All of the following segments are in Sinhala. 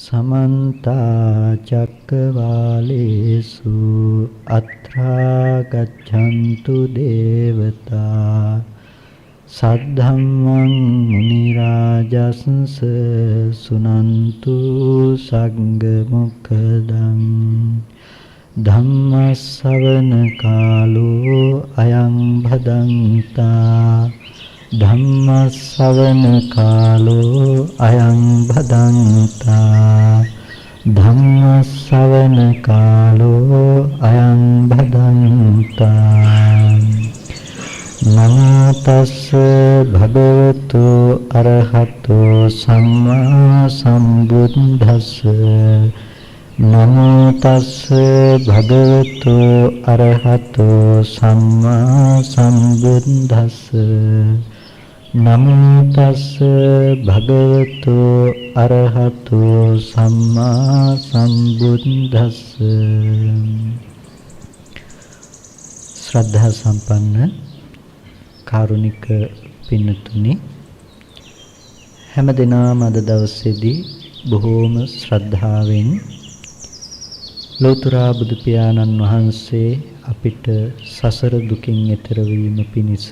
समन्ता चक्रवालेषु अत्रा गच्छन्तु देवता सद्धम्मं मुनिराजस्स सुनन्तु सङ्गमुखदं धम्मश्रवण कालो अयं भदन्ता धम्मश्रवण कालो अयं भदन्ता धम्मश्रवण कालो अयं भदन्ता नमो तस्स भगवतो अरहतो सम्मा सम्बुद्धस्स नमो तस्स भगवतो अरहतो सम्मा सम्बुद्धस्स नमो तस्स भगवतो अरहतो सम्मा सम्बुद्धस्स। श्रद्धा संपन्न කාරුණික පින්තුනි, හැමදෙනාම අද දවසේදී බොහෝම ශ්‍රද්ධාවෙන් ලෝතර බුදු පියාණන් වහන්සේ අපිට සසර දුකින් එතර වීම පිණිස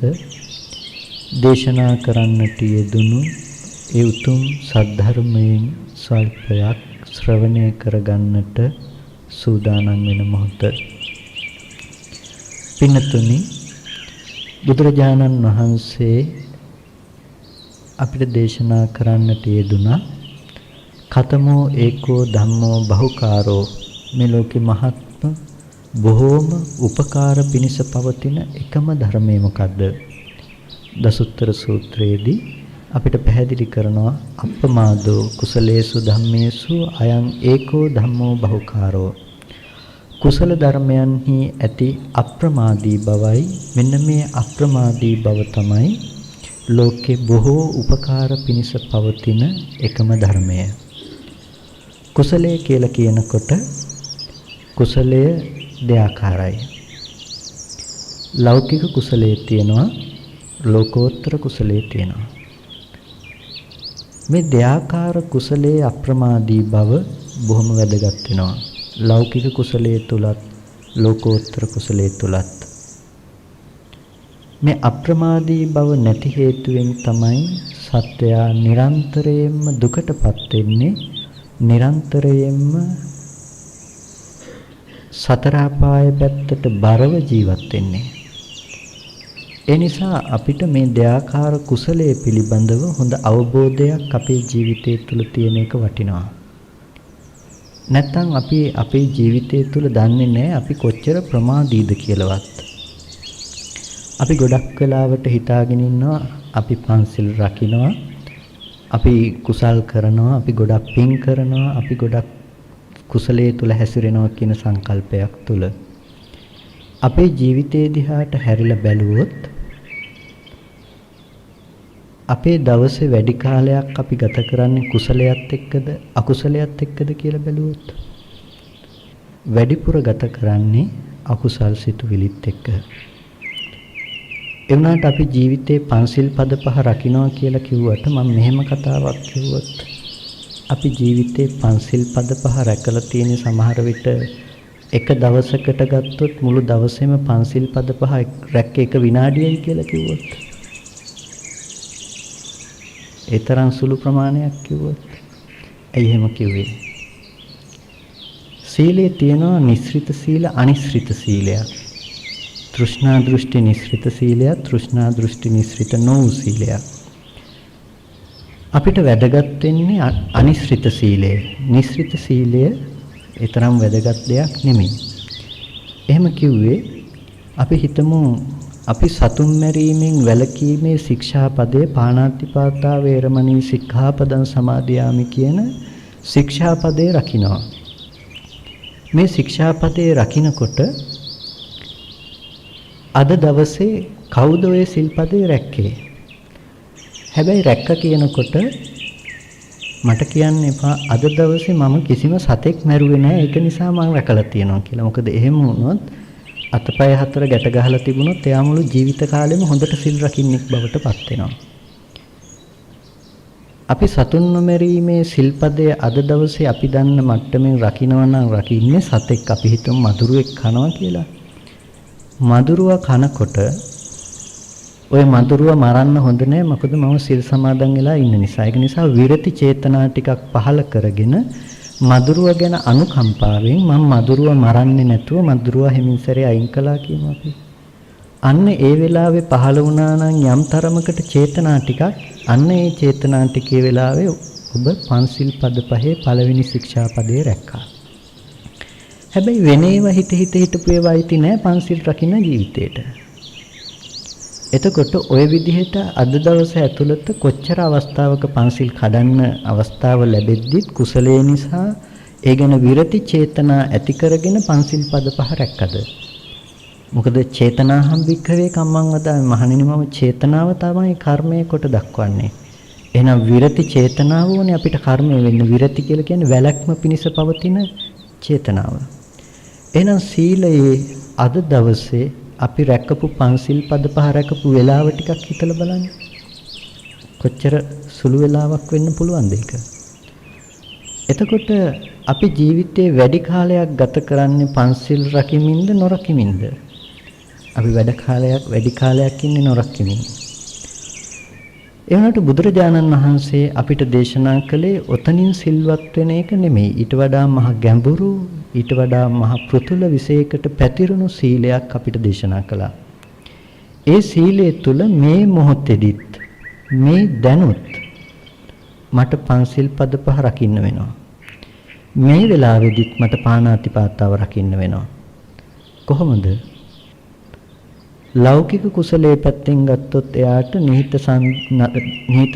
දේශනා කරන්නට යෙදුණු ඒ උතුම් සද්ධර්මයෙන් සල්පයක් ශ්‍රවණය කරගන්නට සූදානම් වෙන මොහොත. පින්තුනි, බුදුරජාණන් වහන්සේ අපිට දේශනා කරන්නට යෙදුනා කතමෝ ඒකෝ ධම්මෝ බහුකාරෝ, මේ ලෝකේ මහත්ම බොහෝම උපකාර පිණිස පවතින එකම ධර්මය මොකද්ද? දසුත්තර සූත්‍රයේදී අපිට පැහැදිලි කරනවා අප්පමාදෝ කුසලේසු ධම්මේසු අයං ඒකෝ ධම්මෝ බහුකාරෝ. කුසල ධර්මයන්හි ඇති අප්‍රමාදී බවයි, මෙන්න මේ අප්‍රමාදී බව තමයි ලෝකේ බොහෝ උපකාර පිණිස පවතින එකම ධර්මය. කුසලය කියලා කියනකොට කුසලය දෙආකාරයි. ලෞකික කුසලයේ තියෙනවා, ලෝකෝත්තර කුසලයේ තියෙනවා. මේ දෙආකාර කුසලයේ අප්‍රමාදී බව බොහොම වැදගත් වෙනවා. ලෞකික කුසලයේ තුලත් ලෝකෝත්තර කුසලයේ තුලත් මේ අප්‍රමාදී බව නැති හේතුවෙන් තමයි සත්වයා නිරන්තරයෙන්ම දුකටපත් වෙන්නේ, නිරන්තරයෙන්ම සතර අපාය පැත්තට බරව ජීවත් වෙන්නේ. ඒ නිසා අපිට මේ දෙආකාර කුසලයේ පිළිබඳව හොඳ අවබෝධයක් අපේ ජීවිතය තුළ තියෙන එක වටිනවා. නැත්තම් අපි අපේ ජීවිතය තුළ දන්නේ නැහැ අපි කොච්චර ප්‍රමාදීද කියලාවත්. අපි ගොඩක් වෙලාවට හිතාගෙන ඉන්නවා අපි පන්සිල් රකින්නවා, අපි කුසල් කරනවා, අපි ගොඩක් පින් කරනවා, අපි ගොඩක් කුසලයේ තුල හැසිරෙනවා කියන සංකල්පයක් තුල අපේ ජීවිතයේ දිහාට හැරිලා බැලුවොත් අපේ දවසේ වැඩි කාලයක් අපි ගත කරන්නේ කුසලයක් එක්කද අකුසලයක් එක්කද කියලා බැලුවොත් වැඩිපුර ගත කරන්නේ අකුසල් සිතුවිලිත් එක්ක. ඒ වුණාට අපි ජීවිතේ පන්සිල් පද පහ රකින්නවා කියලා කිව්වට මම මෙහෙම කතාවක් කිව්වොත් අපි ජීවිතේ පන්සිල් පද පහ රැකලා තියෙන සමහර විට එක දවසකට ගත්තොත් මුළු දවසේම පන්සිල් පද පහ රැක්ක එක විනාඩියයි කියලා කිව්වොත් ඒ තරම් සුළු ප්‍රමාණයක් කිව්වොත් ඇයි එහෙම කිව්වේ? සීලේ තියෙනවා නිස්ෘත සීල, අනිස්ෘත සීලයක්. තෘෂ්ණා දෘෂ්ටි නිස්ෘත සීලයක්, තෘෂ්ණා දෘෂ්ටි නිස්ෘත නොවූ සීලයක්. අපිට වැදගත් වෙන්නේ අනිස්ෘත සීලය. නිස්ෘත සීලය ඒ තරම් වැදගත් දෙයක් නෙමෙයි. එහෙම කිව්වේ අපි හිතමු අපි සතුන් මැරීමෙන් වැළකීමේ ශික්ෂාපදයේ පාණාතිපාතා වේරමණී සික්ඛාපදං සමාදියාමි කියන ශික්ෂාපදේ රකින්නවා. මේ ශික්ෂාපදේ රකින්නකොට අද දවසේ කවුද ඔය සිල්පදේ රැක්කේ? හැබැයි රැක්ක කියනකොට මට කියන්න එපා අද දවසේ මම කිසිම සතෙක් මැරුවේ නැහැ, ඒක නිසා මම රැකලා තියෙනවා කියලා. මොකද එහෙම වුණොත් අතපය හතර ගැට ගහලා තිබුණොත් එයා මුළු ජීවිත කාලෙම හොඳට සිල් රකින්නෙක් බවට පත් වෙනවා. අපි සතුන් නොමරීමේ සිල්පදය අද දවසේ අපි දන්න මට්ටමින් රකින්නවා නම් රකින්නේ සතෙක් අපි හිතමු මදුරුවෙක් කනවා කියලා. මදුරුවා කනකොට ඔය මදුරුවා මරන්න හොඳ නෑ මොකද මම සිල් සමාදන් වෙලා ඉන්න නිසා. ඒක නිසා විරති චේතනා ටිකක් පහළ කරගෙන මදුරුවා ගැන අනුකම්පාවෙන් මම මදුරුවා මරන්නේ නැතුව මදුරුවා හිමින් සැරේ අයින් කළා කියමු අපි. අන්න ඒ වෙලාවේ පහළ වුණා නම් යම් තරමකට චේතනා ටිකක් අන්න ඒ චේතනා ටිකේ වෙලාවේ ඔබ පන්සිල් පද පහේ පළවෙනි ශික්ෂා පදේ රැක්කා. හැබැයි වෙනේව හිත හිතපු ඒවා ඉති නෑ පන්සිල් රකින්න ජීවිතේට. එතකොට ඔය විදිහට අද දවසේ ඇතුළත කොච්චර අවස්ථාවක පන්සිල් කඩන්න අවස්ථාව ලැබෙද්දිත් කුසලයේ නිසා ඒ ගැන විරති චේතනා ඇති කරගෙන පන්සිල් පද පහ රැක්කද? මොකද චේතනාහම් වික්ඛවේ කම්මං වදාමි මහණෙනි මම චේතනාව තමයි කර්මයේ කොට දක්වන්නේ. එහෙනම් විරති චේතනාව ඕනේ අපිට කර්මය වෙන්න. විරති කියලා කියන්නේ වැළැක්ම පිණිස පවතින චේතනාව. එහෙනම් සීලයේ අද දවසේ අපි රැකපු පන්සිල් පද පහ රැකපු වෙලාව ටිකක් හිතලා බලන්න. කොච්චර සුළු වෙලාවක් වෙන්න පුළුවන්ද ඒක? එතකොට අපි ජීවිතේ වැඩි කාලයක් ගත කරන්නේ පන්සිල් රකිමින්ද නොරකිමින්ද? අපි වැඩි කාලයක් ඉන්නේ නොරකිමින්. ඒ වුණාට බුදුරජාණන් වහන්සේ අපිට දේශනා කළේ ඔතනින් සිල්වත් වෙන එක නෙමෙයි. ඊට වඩා මහ ගැඹුරු, ඊට වඩා මහ පෘතුල විශේෂයකට පැතිරුණු සීලයක් අපිට දේශනා කළා. ඒ සීලය තුල මේ මොහොතේදීත් මේ දැනුත් මට පන්සිල් පද පහ රකින්න වෙනවා. මේ වෙලාවේදීත් මට පාණාතිපාතාව රකින්න වෙනවා. කොහොමද? ලෞකික කුසලයේ පැත්තෙන් ගත්තොත් එයාට නිහිත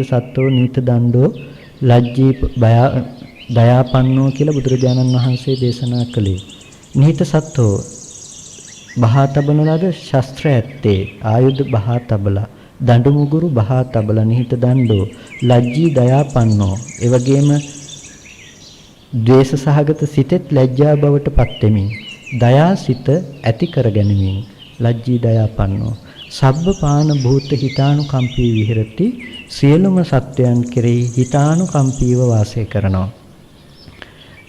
සත්තෝ නිහිත දණ්ඩෝ ලජ්ජී දයාපන්නෝ කියලා බුදුරජාණන් වහන්සේ දේශනා කළේ. නිහිත සත්තෝ බහා තබන ලද ශස්ත්‍ර ඇත්තේ ආයුධ බහා තබලා දඬු මුගුරු බහා තබලා නිහිත දණ්ඩෝ ලජ්ජී දයාපන්නෝ ඒ වගේම ද්වේෂ සහගත සිතෙත් ලැජ්ජා බවට පත් වෙමින් දයා සිත ඇති කරගැනීමෙන් ලජ්ජී දයාපන්නෝ සබ්බ පාන භූත හිතානුකම්පී විහෙරති සියලුම සත්වයන් කෙරෙහි හිතානුකම්පීව වාසය කරනවා.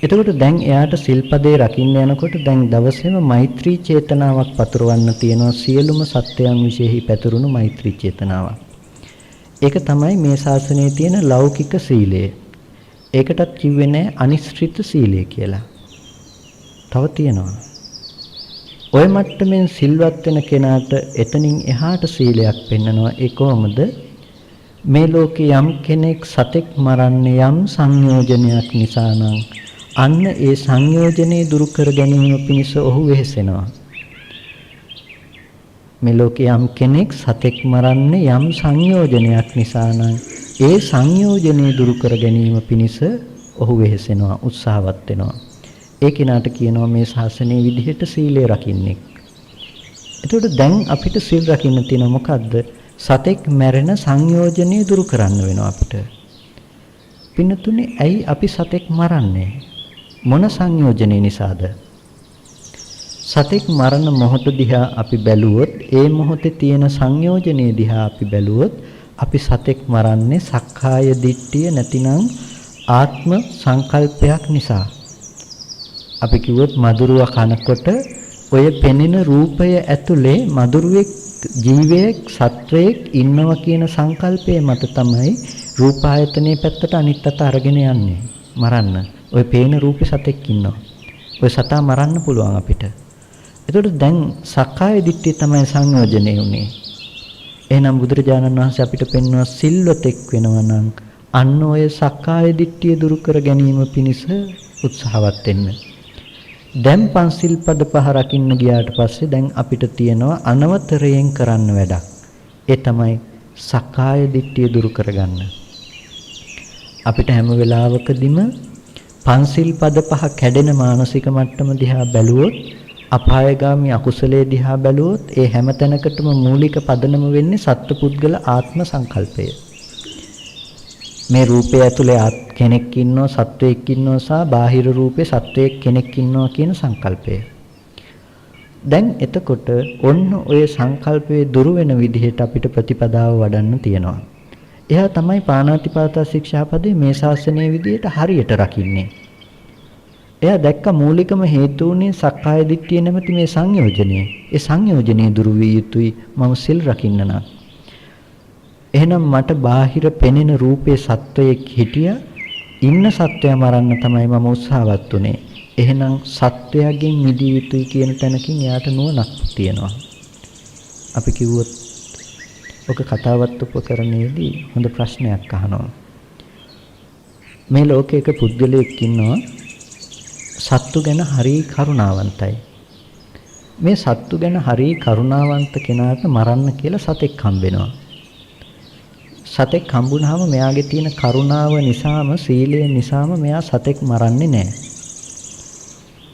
එතකොට දැන් එයාට සිල්පදේ රකින්න යනකොට දැන් දවසේම මෛත්‍රී චේතනාවක් පතුරවන්න තියෙනවා සියලුම සත්වයන් විශේෂයි පැතුරුණු මෛත්‍රී චේතනාවක්. ඒක තමයි මේ ශාසනයේ තියෙන ලෞකික සීලය. ඒකටත් කිව්වේ නෑ අනිශ්චිත සීලය කියලා. තව තියෙනවා. ඔය මට්ටමින් සිල්වත් වෙන කෙනාට එතනින් එහාට සීලයක් පෙන්නනවා. ඒ කොහොමද? මේ ලෝකේ යම් කෙනෙක් සතෙක් මරන්නේ යම් සංයෝජනයක් නිසා නම් අන්න ඒ සංයෝජනේ දුරු කර ගැනීම පිණිස ඔහු වෙහෙසෙනවා. මේ ලෝකේ යම් කෙනෙක් සතෙක් මරන්නේ යම් සංයෝජනයක් නිසා නම් ඒ සංයෝජනේ දුරු කර ගැනීම පිණිස ඔහු වෙහෙසෙනවා, උත්සාහවත් වෙනවා. ඒ කෙනාට කියනවා මේ ශාසනයේ විදිහට සීලය රකින්නේ. එතකොට දැන් අපිට සීල් රකින්න තියෙන මොකද්ද? සතෙක් මැරෙන සංයෝජනේ දුරු කරන්න වෙනවා අපිට. පින්නතුනේ ඇයි අපි සතෙක් මරන්නේ? මොන සංයෝජනේ නිසාද? සතෙක් මරණ මොහොත දිහා අපි බැලුවොත් ඒ මොහොතේ තියෙන සංයෝජනේ දිහා අපි බැලුවොත් අපි සතෙක් මරන්නේ සක්කාය දිට්ඨිය නැතිනම් ආත්ම සංකල්පයක් නිසා. අපි කිව්වොත් මදුරුවා කනකොට ඔය පෙනෙන රූපය ඇතුලේ මදුරුවෙක් ජීවයක් සත්වයක් ඉන්නවා කියන සංකල්පය මත තමයි රූපායතනයේ පැත්තට අනිත් අත අරගෙන යන්නේ මරන්න. ඔය පේන රූපේ සතෙක් ඉන්නවා. ඔය සතා මරන්න පුළුවන් අපිට. එතකොට දැන් සක්කාය දිට්ඨිය තමයි සංයෝජනේ උනේ. එහෙනම් බුදුරජාණන් වහන්සේ අපිට පෙන්වනවා සිල්වතෙක් වෙනවා නම් අන්න ඔය සක්කාය දිට්ඨිය දුරු කර ගැනීම පිණිස උත්සාහවත් වෙන්න. දැන් පන්සිල් පද පහ රකින්න ගියාට පස්සේ දැන් අපිට තියෙනවා අනවතරයෙන් කරන්න වැඩක්. ඒ තමයි සක්කාය දිට්ඨිය දුරු කරගන්න. අපිට හැම වෙලාවකදීම පන්සිල් පද පහ කැඩෙන මානසික මට්ටම දිහා බැලුවොත් අපායගාමී අකුසලයේ දිහා බැලුවොත් ඒ හැම තැනකටම මූලික පදනම වෙන්නේ සත්පුද්ගල ආත්ම සංකල්පය. මේ රූපය ඇතුලේ කෙනෙක් ඉන්නවා සත්වයෙක් ඉන්නවා සහ බාහිර රූපේ සත්වයෙක් කෙනෙක් ඉන්නවා කියන සංකල්පය. දැන් එතකොට ඔන්න ඔය සංකල්පයේ දුරු වෙන විදිහට අපිට ප්‍රතිපදාව වඩන්න තියෙනවා. එයා තමයි පාණාතිපාතා ශික්ෂාපදේ මේ ශාසනයේ විදියට හරියට රකින්නේ. එයා දැක්ක මූලිකම හේතු උනේ සක්කාය දිට්ඨිය නැමැති මේ සංයෝජනය. ඒ සංයෝජනයේ දුරු විය යුතුයි මම සිල් රකින්න නම්. එහෙනම් මට බාහිර පෙනෙන රූපේ සත්වයක් හිටියා. ඉන්න සත්වයා මරන්න තමයි මම උත්සාහවත් උනේ. එහෙනම් සත්වයාගෙන් මිදිය යුතුයි කියන තැනකින් එයාට නුවණක් තියෙනවා. අපි කිව්වොත් ඔක කතාවත් උපකරණයේදී හොඳ ප්‍රශ්නයක් අහනවා. මේ ලෝකයක පුද්ගලයෙක් ඉන්නවා සත්තු ගැන හරි කරුණාවන්තයි. මේ සත්තු ගැන හරි කරුණාවන්ත කෙනාට මරන්න කියලා සතෙක් හම්බෙනවා. සතෙක් හම්බුනහම මෙයාගේ තියෙන කරුණාව නිසාම සීලය නිසාම මෙයා සතෙක් මරන්නේ නැහැ.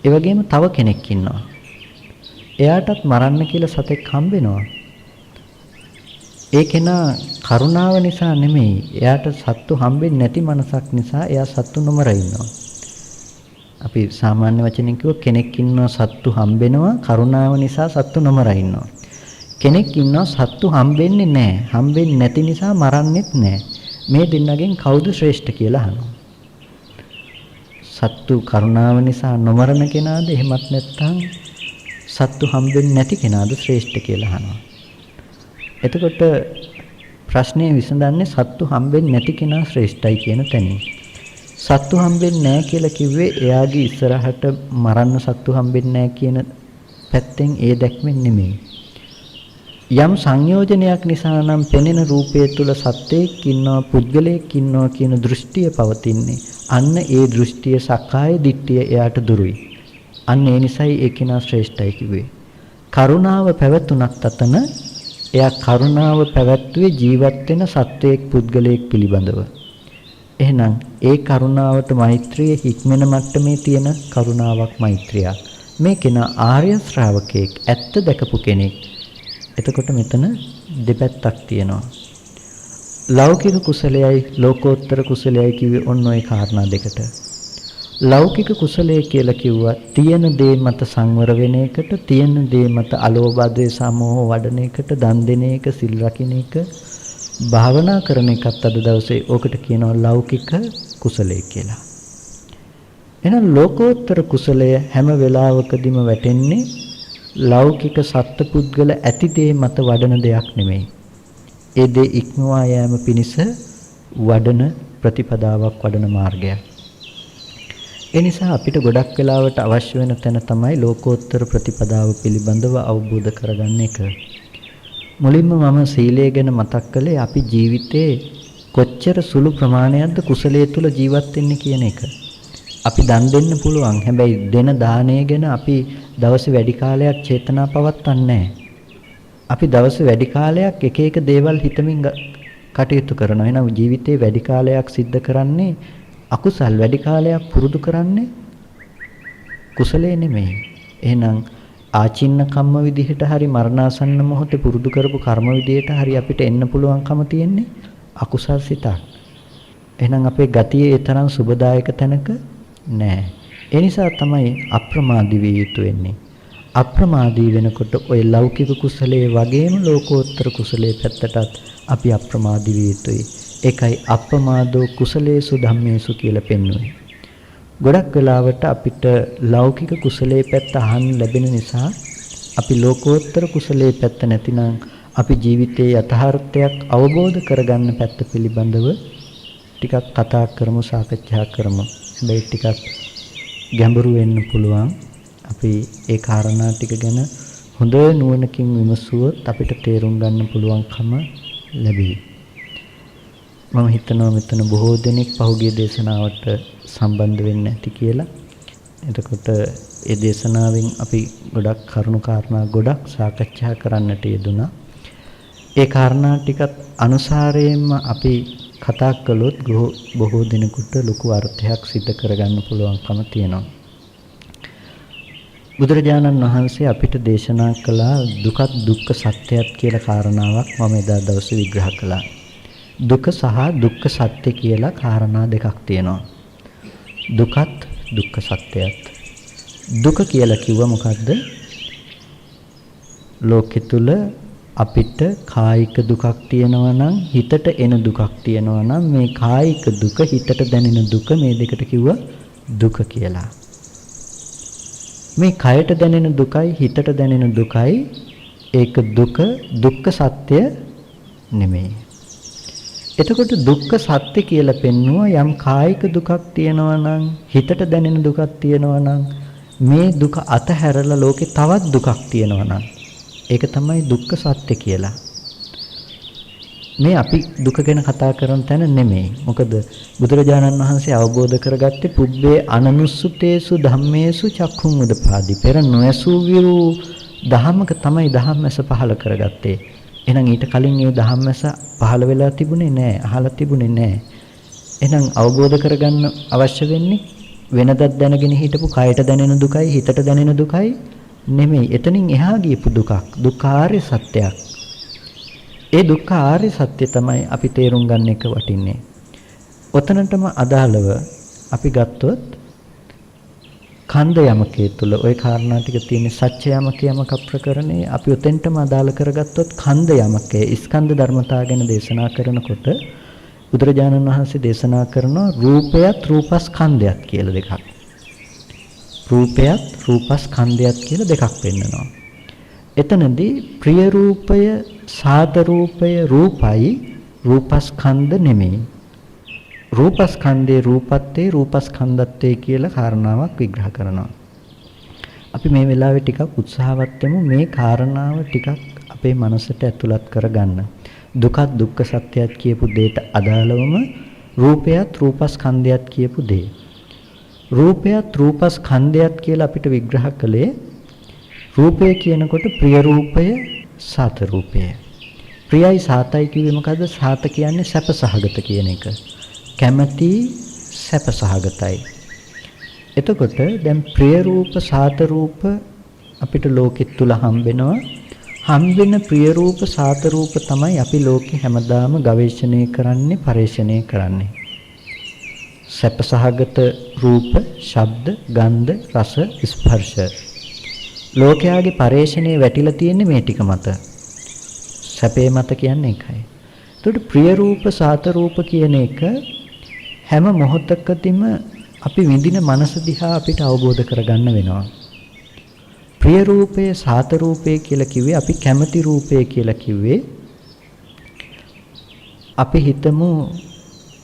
ඒ වගේම තව කෙනෙක් ඉන්නවා. එයාටත් මරන්න කියලා සතෙක් හම්බෙනවා. ඒ කෙනා කරුණාව නිසා නෙමෙයි. එයාට සත්තු හම්බෙන්නේ නැති මනසක් නිසා එයා සත්තු නොමර ඉන්නවා. අපි සාමාන්‍ය වචනෙන් කිව්ව කෙනෙක් ඉන්නවා සත්තු හම්බෙනවා කරුණාව නිසා සත්තු නොමර ඉන්නවා. කෙනෙක් ඉන්නවා සත්තු හම්බෙන්නේ නැහැ. හම්බෙන්නේ නැති නිසා මරන්නෙත් නැහැ. මේ දෙන්නගෙන් කවුද ශ්‍රේෂ්ඨ කියලා අහනවා. සත්තු කරුණාව නිසා නොමරන කෙනාද එහෙමත් නැත්නම් සත්තු හම්බෙන්නේ නැති කෙනාද ශ්‍රේෂ්ඨ කියලා අහනවා. එතකොට ප්‍රශ්නේ විසඳන්නේ සත්තු හම්බෙන්නේ නැති කෙනා ශ්‍රේෂ්ඨයි කියන තැනින්. සත්තු හම්බෙන්නේ නැහැ කියලා කිව්වේ එයාගේ ඉස්සරහට මරන්න සත්තු හම්බෙන්නේ නැහැ කියන පැත්තෙන් ඒ දැක්මෙන් නෙමෙයි. යම් සංයෝජනයක් නිසා නම් පෙනෙන රූපයේ තුල සත්‍යයක් ඉන්නවා පුද්ගලයෙක් ඉන්නවා කියන දෘෂ්ටිය පවතින්නේ. අන්න ඒ දෘෂ්ටිය සක්කාය දිට්ඨිය එයාට දුරුයි. අන්න ඒ නිසයි ඒ කෙනා ශ්‍රේෂ්ඨයි කිව්වේ. කරුණාව පැවතුනක් තතන එයා කරුණාව පැවැත්වුවේ ජීවත් වෙන සත්වයක් පුද්ගලයෙක් පිළිබඳව. එහෙනම් ඒ කරුණාවට මෛත්‍රිය හික්මෙන මට්ටමේ තියෙන කරුණාවක් මෛත්‍රිය. මේ කෙනා ආර්ය ශ්‍රාවකෙක් ඇත්ත දැකපු කෙනෙක්. එතකොට මෙතන දෙපැත්තක් තියෙනවා. ලෞකික කුසලයයි ලෝකෝත්තර කුසලයයි කිව්වේ ඔන්න ඔය කාරණා දෙකට. ලෞකික කුසලය කියලා කිව්වා තියෙන දේ මත සංවර වෙන එකට, තියෙන දේ මත අලෝභ ද්වේෂ සමෝහ වඩන එකට, දන් දෙන එක, සිල් රකින්න එක, භාවනා කරන එකත් අද දවසේ ඕකට කියනවා ලෞකික කුසලය කියලා. එහෙනම් ලෝකෝත්තර කුසලය හැම වෙලාවකදීම වැටෙන්නේ ලෞකික සත්පුද්ගල ඇති දේ මත වඩන දෙයක් නෙමෙයි. ඒ දේ ඉක්මවා යෑම පිණිස වඩන ප්‍රතිපදාවක් වඩන මාර්ගයක්. ඒ නිසා අපිට ගොඩක් වෙලාවට අවශ්‍ය වෙන තැන තමයි ලෝකෝත්තර ප්‍රතිපදාව පිළිබඳව අවබෝධ කරගන්න එක. මුලින්ම මම සීලය ගැන මතක් කළේ අපි ජීවිතේ කොච්චර සුළු ප්‍රමාණයක්ද කුසලයේ තුල ජීවත් වෙන්නේ කියන එක. අපි දන් දෙන්න පුළුවන්. හැබැයි දෙන දාණය ගැන අපි දවසේ වැඩි කාලයක් චේතනා පවත්වන්නේ නැහැ. අපි දවසේ වැඩි කාලයක් එක එක දේවල් හිතමින් කටයුතු කරනවා. එහෙනම් ජීවිතේ වැඩි කාලයක් සිද්ධ කරන්නේ අකුසල්, වැඩි කාලයක් පුරුදු කරන්නේ කුසලයේ නෙමෙයි. එහෙනම් ආචින්න කම්ම විදිහට හරි මරණාසන්න මොහොතේ පුරුදු කරපු කර්ම විදිහට හරි අපිට එන්න පුළුවන්කම තියෙන්නේ අකුසල් සිතක්. එහෙනම් අපේ ගතියේ ඒ තරම් සුබදායක තැනක නෑ. ඒ නිසා තමයි අප්‍රමාදී විය යුතු වෙන්නේ. අප්‍රමාදී වෙනකොට ওই ලෞකික කුසලයේ වගේම ලෝකෝත්තර කුසලයේ පැත්තටත් අපි අප්‍රමාදී විය යුතුයි. ඒකයි අප්‍රමාදෝ කුසලේසු ධම්මේසු කියලා පෙන්වන්නේ. ගොඩක් වෙලාවට අපිට ලෞකික කුසලයේ පැත්ත අහන්න ලැබෙන නිසා අපි ලෝකෝත්තර කුසලයේ පැත්ත නැතිනම් අපි ජීවිතයේ යථාර්ථයක් අවබෝධ කරගන්න පැත්ත පිළිබඳව ටිකක් කතා කරමු, සාකච්ඡා කරමු. හැබැයි ටිකක් ගැඹුරු වෙන්න පුළුවන්. අපි ඒ කාරණා ටික ගැන හොඳ නුවණකින් විමසුවොත් අපිට තේරුම් ගන්න පුළුවන්කම ලැබෙයි. මම හිතනවා මෙතන බොහෝ දෙනෙක් පහුගිය දේශනාවට සම්බන්ධ වෙන්න ඇති කියලා. එතකොට ඒ දේශනාවෙන් අපි ගොඩක් කරුණු කාරණා ගොඩක් සාකච්ඡා කරන්නට යෙදුණා. ඒ කාරණා ටිකත් අනුසාරයෙන්ම අපි කතා කළොත් බොහෝ දිනකට ලොකු අර්ථයක් සිද්ධ කරගන්න පුළුවන්කම තියෙනවා. බුදුරජාණන් වහන්සේ අපිට දේශනා කළා දුකත් දුක්ඛ සත්‍යයත් කියලා කාරණාවක් මම එදා දවසේ විග්‍රහ කළා. දුක සහ දුක්ඛ සත්‍ය කියලා කාරණා දෙකක් තියෙනවා. දුකත් දුක්ඛ සත්‍යයත්. දුක කියලා කිව්ව මොකද්ද? ලෝකෙ තුල අපිට කායික දුකක් තියෙනවා නම් හිතට එන දුකක් තියෙනවා නම් මේ කායික දුක හිතට දැනෙන දුක මේ දෙකට කිව්වා දුක කියලා. මේ කයට දැනෙන දුකයි හිතට දැනෙන දුකයි ඒක දුක්ඛ සත්‍ය නෙමෙයි. එතකොට දුක්ඛ සත්‍ය කියලා පෙන්නුවා යම් කායික දුකක් තියෙනවා නම් හිතට දැනෙන දුකක් තියෙනවා නම් මේ දුක අතහැරලා ලෝකේ තවත් දුකක් තියෙනවා නම් ඒක තමයි දුක්ඛ සත්‍ය කියලා. මේ අපි දුක ගැන කතා කරන තැන නෙමෙයි. මොකද බුදුරජාණන් වහන්සේ අවබෝධ කරගත්තේ පුබ්බේ අනනුස්සුතේසු ධම්මේසු චක්ඛුං උදපාදි. පෙර නොයසූ විරු දහමක තමයි ධම්මස පහල කරගත්තේ. එහෙනම් ඊට කලින් මේ ධම්මස පහල වෙලා තිබුණේ නැහැ, අහලා තිබුණේ නැහැ. එහෙනම් අවබෝධ කරගන්න අවශ්‍ය වෙන්නේ වෙනදත් දැනගෙන හිටපු කයට දැනෙන දුකයි හිතට දැනෙන දුකයි නෙමෙයි. එතනින් එහා ගියපු දුකක්, දුක්ඛාර්ය සත්‍යයක්. ඒ දුක්ඛාර්ය සත්‍ය තමයි අපි තේරුම් ගන්න එක වටින්නේ. ඔතනටම අදාළව අපි ගත්තොත් ඛණ්ඩ යමකයේ තුල ওই කාරණා ටික තියෙන සත්‍ය යමකේ යමක ප්‍රකරණේ අපි උතෙන්ටම අදාළ කරගත්තොත් ඛණ්ඩ යමකේ ස්කන්ධ ධර්මතා ගැන දේශනා කරනකොට බුදුරජාණන් වහන්සේ දේශනා කරන රූපයත් රූපස්කන්ධයත් කියලා දෙකක්. රූපයත් රූපස්කන්ධයත් කියලා දෙකක් පෙන්නනවා. එතනදී ප්‍රිය රූපය, සාද රූපය රූපයි, රූපස්කන්ධ නෙමෙයි. රූපස්කන්ධේ රූපත්තේ රූපස්කන්ධත්තේ කියලා කාරණාවක් විග්‍රහ කරනවා. අපි මේ වෙලාවේ ටිකක් උත්සාහවත් වෙමු මේ කාරණාව ටිකක් අපේ මනසට ඇතුළත් කරගන්න. දුකත් දුක්ඛ සත්‍යයත් කියපු දෙයට අදාළවම රූපයත් රූපස්කන්ධයත් කියපු දේ. රූපයත් රූපස්කන්ධයත් කියලා අපිට විග්‍රහ කළේ රූපය කියනකොට ප්‍රිය රූපය, සාත රූපය. ප්‍රියයි සාතයි කිව්වේ මොකද්ද? සාත කියන්නේ සැප සහගත කියන එක. කැමැති සැප සහගතයි. එතකොට දැන් ප්‍රිය රූප, සාත රූප අපිට ලෝකෙත් තුල හම්බෙනවා. හම්බෙන ප්‍රිය රූප, සාත රූප තමයි අපි ලෝකේ හැමදාම ගවේෂණය කරන්නේ, පරිශ්‍රණය කරන්නේ. සැප සහගත රූප, ශබ්ද, ගන්ධ, රස, ස්පර්ශ. ලෝකයාගේ පරිශ්‍රණයේ වැටිලා තියෙන්නේ මේ ටික මත. සැපේ මත කියන්නේ ඒකයි. එතකොට ප්‍රිය රූප, සාත රූප කියන එක හැම මොහොතකදීම අපි විඳින මනස දිහා අපිට අවබෝධ කරගන්න වෙනවා. ප්‍රිය රූපය, සාත රූපය කියලා කිව්වේ අපි කැමති රූපය කියලා කිව්වේ. අපි හිතමු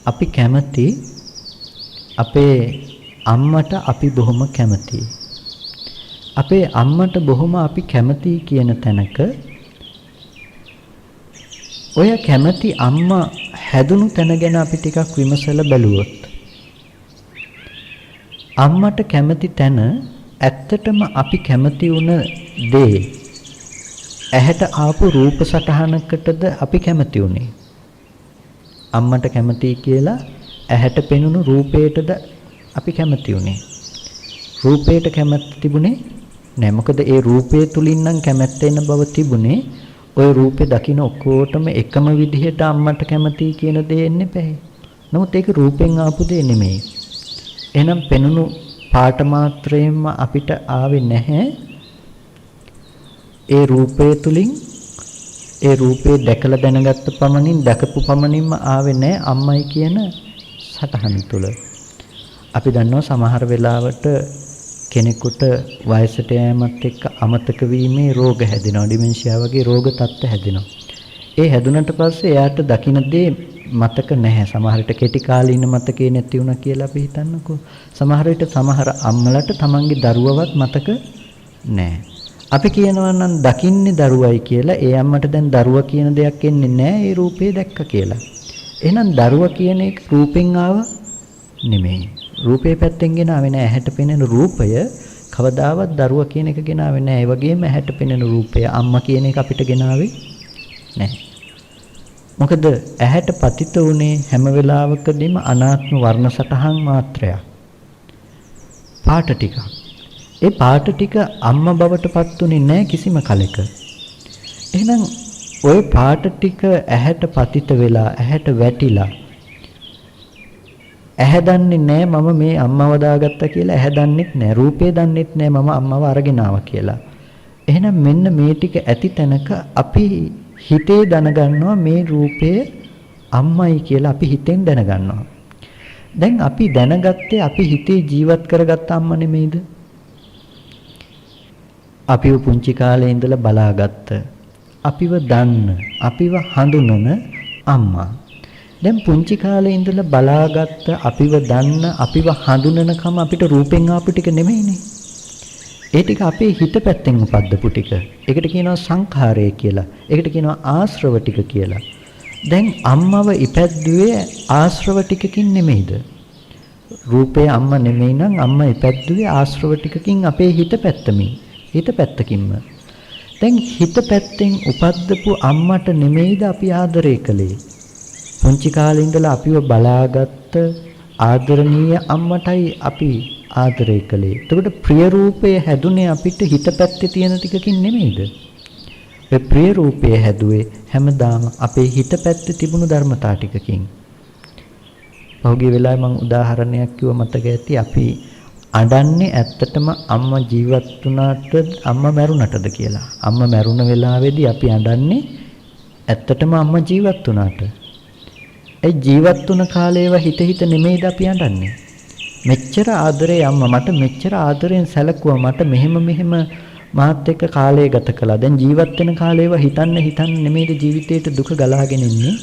අපි කැමති අපේ අම්මට අපි බොහොම කැමතියි. අපේ අම්මට බොහොම අපි කැමතියි කියන තැනක ඔය කැමති අම්මා හැදුණු තැන ගැන අපි ටිකක් විමසලා බැලුවොත් අම්මට කැමති තැන ඇත්තටම අපි කැමති වුණ දේ ඇහැට ආපු රූප සටහනකටද අපි කැමති උනේ. අම්මට කැමතියි කියලා ඇහැට පෙනුණු රූපයටද අපි කැමති උනේ. රූපයට කැමැත්ත තිබුණේ නෑ. මොකද ඒ රූපය තුලින් නම් කැමැත්ත එන බව තිබුණේ. ওই රූපේ දකින්න ඔක්කොටම එකම විදිහට අම්මට කැමතියි කියන දේ එන්නේ නැහැ. නමුත් ඒක රූපෙන් ආපු දේ නෙමෙයි. එහෙනම් පෙනුණු පාට මාත්‍රයෙන්ම අපිට ආවේ නැහැ. ඒ රූපය තුලින් ඒ රූපේ දැකලා දැනගත්ත පමණින් දැකපු පමණින්ම ආවේ නැහැ අම්මයි කියන සටහන තුල. අපි දන්නවා සමහර වෙලාවට කෙනෙකුට වයසට යෑමත් එක්ක අමතක වීමේ රෝග හැදෙනවා. ඩිමෙන්ෂියා වගේ රෝග තත්ත්ව හැදෙනවා. ඒ හැදුනට පස්සේ එයාට දකින්න දේ මතක නැහැ. සමහර විට කෙටි කාලීන මතකේ නැති වුණා කියලා අපි හිතන්නකෝ. සමහර විට සමහර අම්මලට තමන්ගේ දරුවවත් මතක නැහැ. අපි කියනවා නම් දකින්නේ දරුවයි කියලා. ඒ අම්මට දැන් දරුවා කියන දෙයක් එන්නේ නැහැ. ඒ රූපේ දැක්ක කියලා. එහෙනම් දරුවා කියන එක රූපෙන් ආව නෙමෙයි. රූපේ පැත්තෙන් ගෙනාවේ නැහැ. ඇහැට පෙනෙන රූපය කවදාවත් දරුවා කියන එක ගෙනාවේ නැහැ. ඒ වගේම ඇහැට පෙනෙන රූපය අම්මා කියන එක අපිට ගෙනාවේ නැහැ. මොකද ඇහැට පතිත උනේ හැම වෙලාවකදීම අනාත්ම වර්ණ සටහන් මාත්‍රයක්. පාට ටික. ඒ පාට ටික අම්මා බවට පත් උනේ නැහැ කිසිම කලෙක. එහෙනම් ওই පාට ටික ඇහැට පතිත වෙලා ඇහැට වැටිලා ඇහැ දන්නේ නැහැ මම මේ අම්මව දාගත්තා කියලා. ඇහැ දන්නෙත් නැහැ. රූපේ දන්නෙත් නැහැ මම අම්මව අරගෙන ආවා කියලා. එහෙනම් මෙන්න මේ ටික ඇති තැනක අපි හිතේ දැනගන්නවා මේ රූපය අම්මයි කියලා අපි හිතෙන් දැනගන්නවා. දැන් අපි දැනගත්තේ අපි හිතේ ජීවත් කරගත්ත අම්ම නෙමෙයිද? අපිව පුංචි කාලේ ඉඳලා බලාගත්ත, අපිව දන්න, අපිව හඳුනන අම්මා. දැන් පුංචි කාලේ ඉඳලා බලාගත්ත, අපිව දන්න, අපිව හඳුනනකම අපිට රූපෙන් ආපු ටික නෙමෙයිනේ. ඒ ටික අපේ හිත පැත්තෙන් උපද්දපු ටික. ඒකට කියනවා සංඛාරය කියලා. ඒකට කියනවා ආශ්‍රව ටික කියලා. දැන් අම්මව ඉපැද්දුවේ ආශ්‍රව ටිකකින් නෙමෙයිද? රූපේ අම්මා නෙමෙයි නම් අම්මා ඉපැද්දුවේ ආශ්‍රව ටිකකින් අපේ හිත පැත්තමින්. හිත පැත්තකින්ම. දැන් හිත පැත්තෙන් උපද්දපු අම්මට නෙමෙයිද අපි ආදරය කළේ? පුංචි කාලේ ඉඳලා අපිව බලාගත්ත ආදරණීය අම්මටයි අපි ආදරය කළේ. එතකොට ප්‍රිය රූපය හැදුනේ අපිට හිත පැත්තේ තියෙන ටිකකින් නෙමෙයිද? ඒ ප්‍රිය රූපය හැදුවේ හැමදාම අපේ හිත පැත්තේ තිබුණු ධර්මතා ටිකකින්. පහුගිය වෙලාවේ මම උදාහරණයක් කිව්ව මතක ඇති. අපි අඬන්නේ ඇත්තටම අම්මා ජීවත් වුණාට අම්මා මැරුණටද කියලා. අම්මා මැරුණ වෙලාවේදී අපි අඬන්නේ ඇත්තටම අම්මා ජීවත් වුණාට. ඒ ජීවත් වුණ කාලේව හිත නෙමෙයිද අපි අඬන්නේ? මෙච්චර ආදරේ අම්මා මට මෙච්චර ආදරෙන් සැලකුවා, මට මෙහෙම මාත් එක්ක කාලය ගත කළා. දැන් ජීවත් වෙන කාලේව හිතන්න නෙමෙයිද ජීවිතේට දුක ගලාගෙන ඉන්නේ?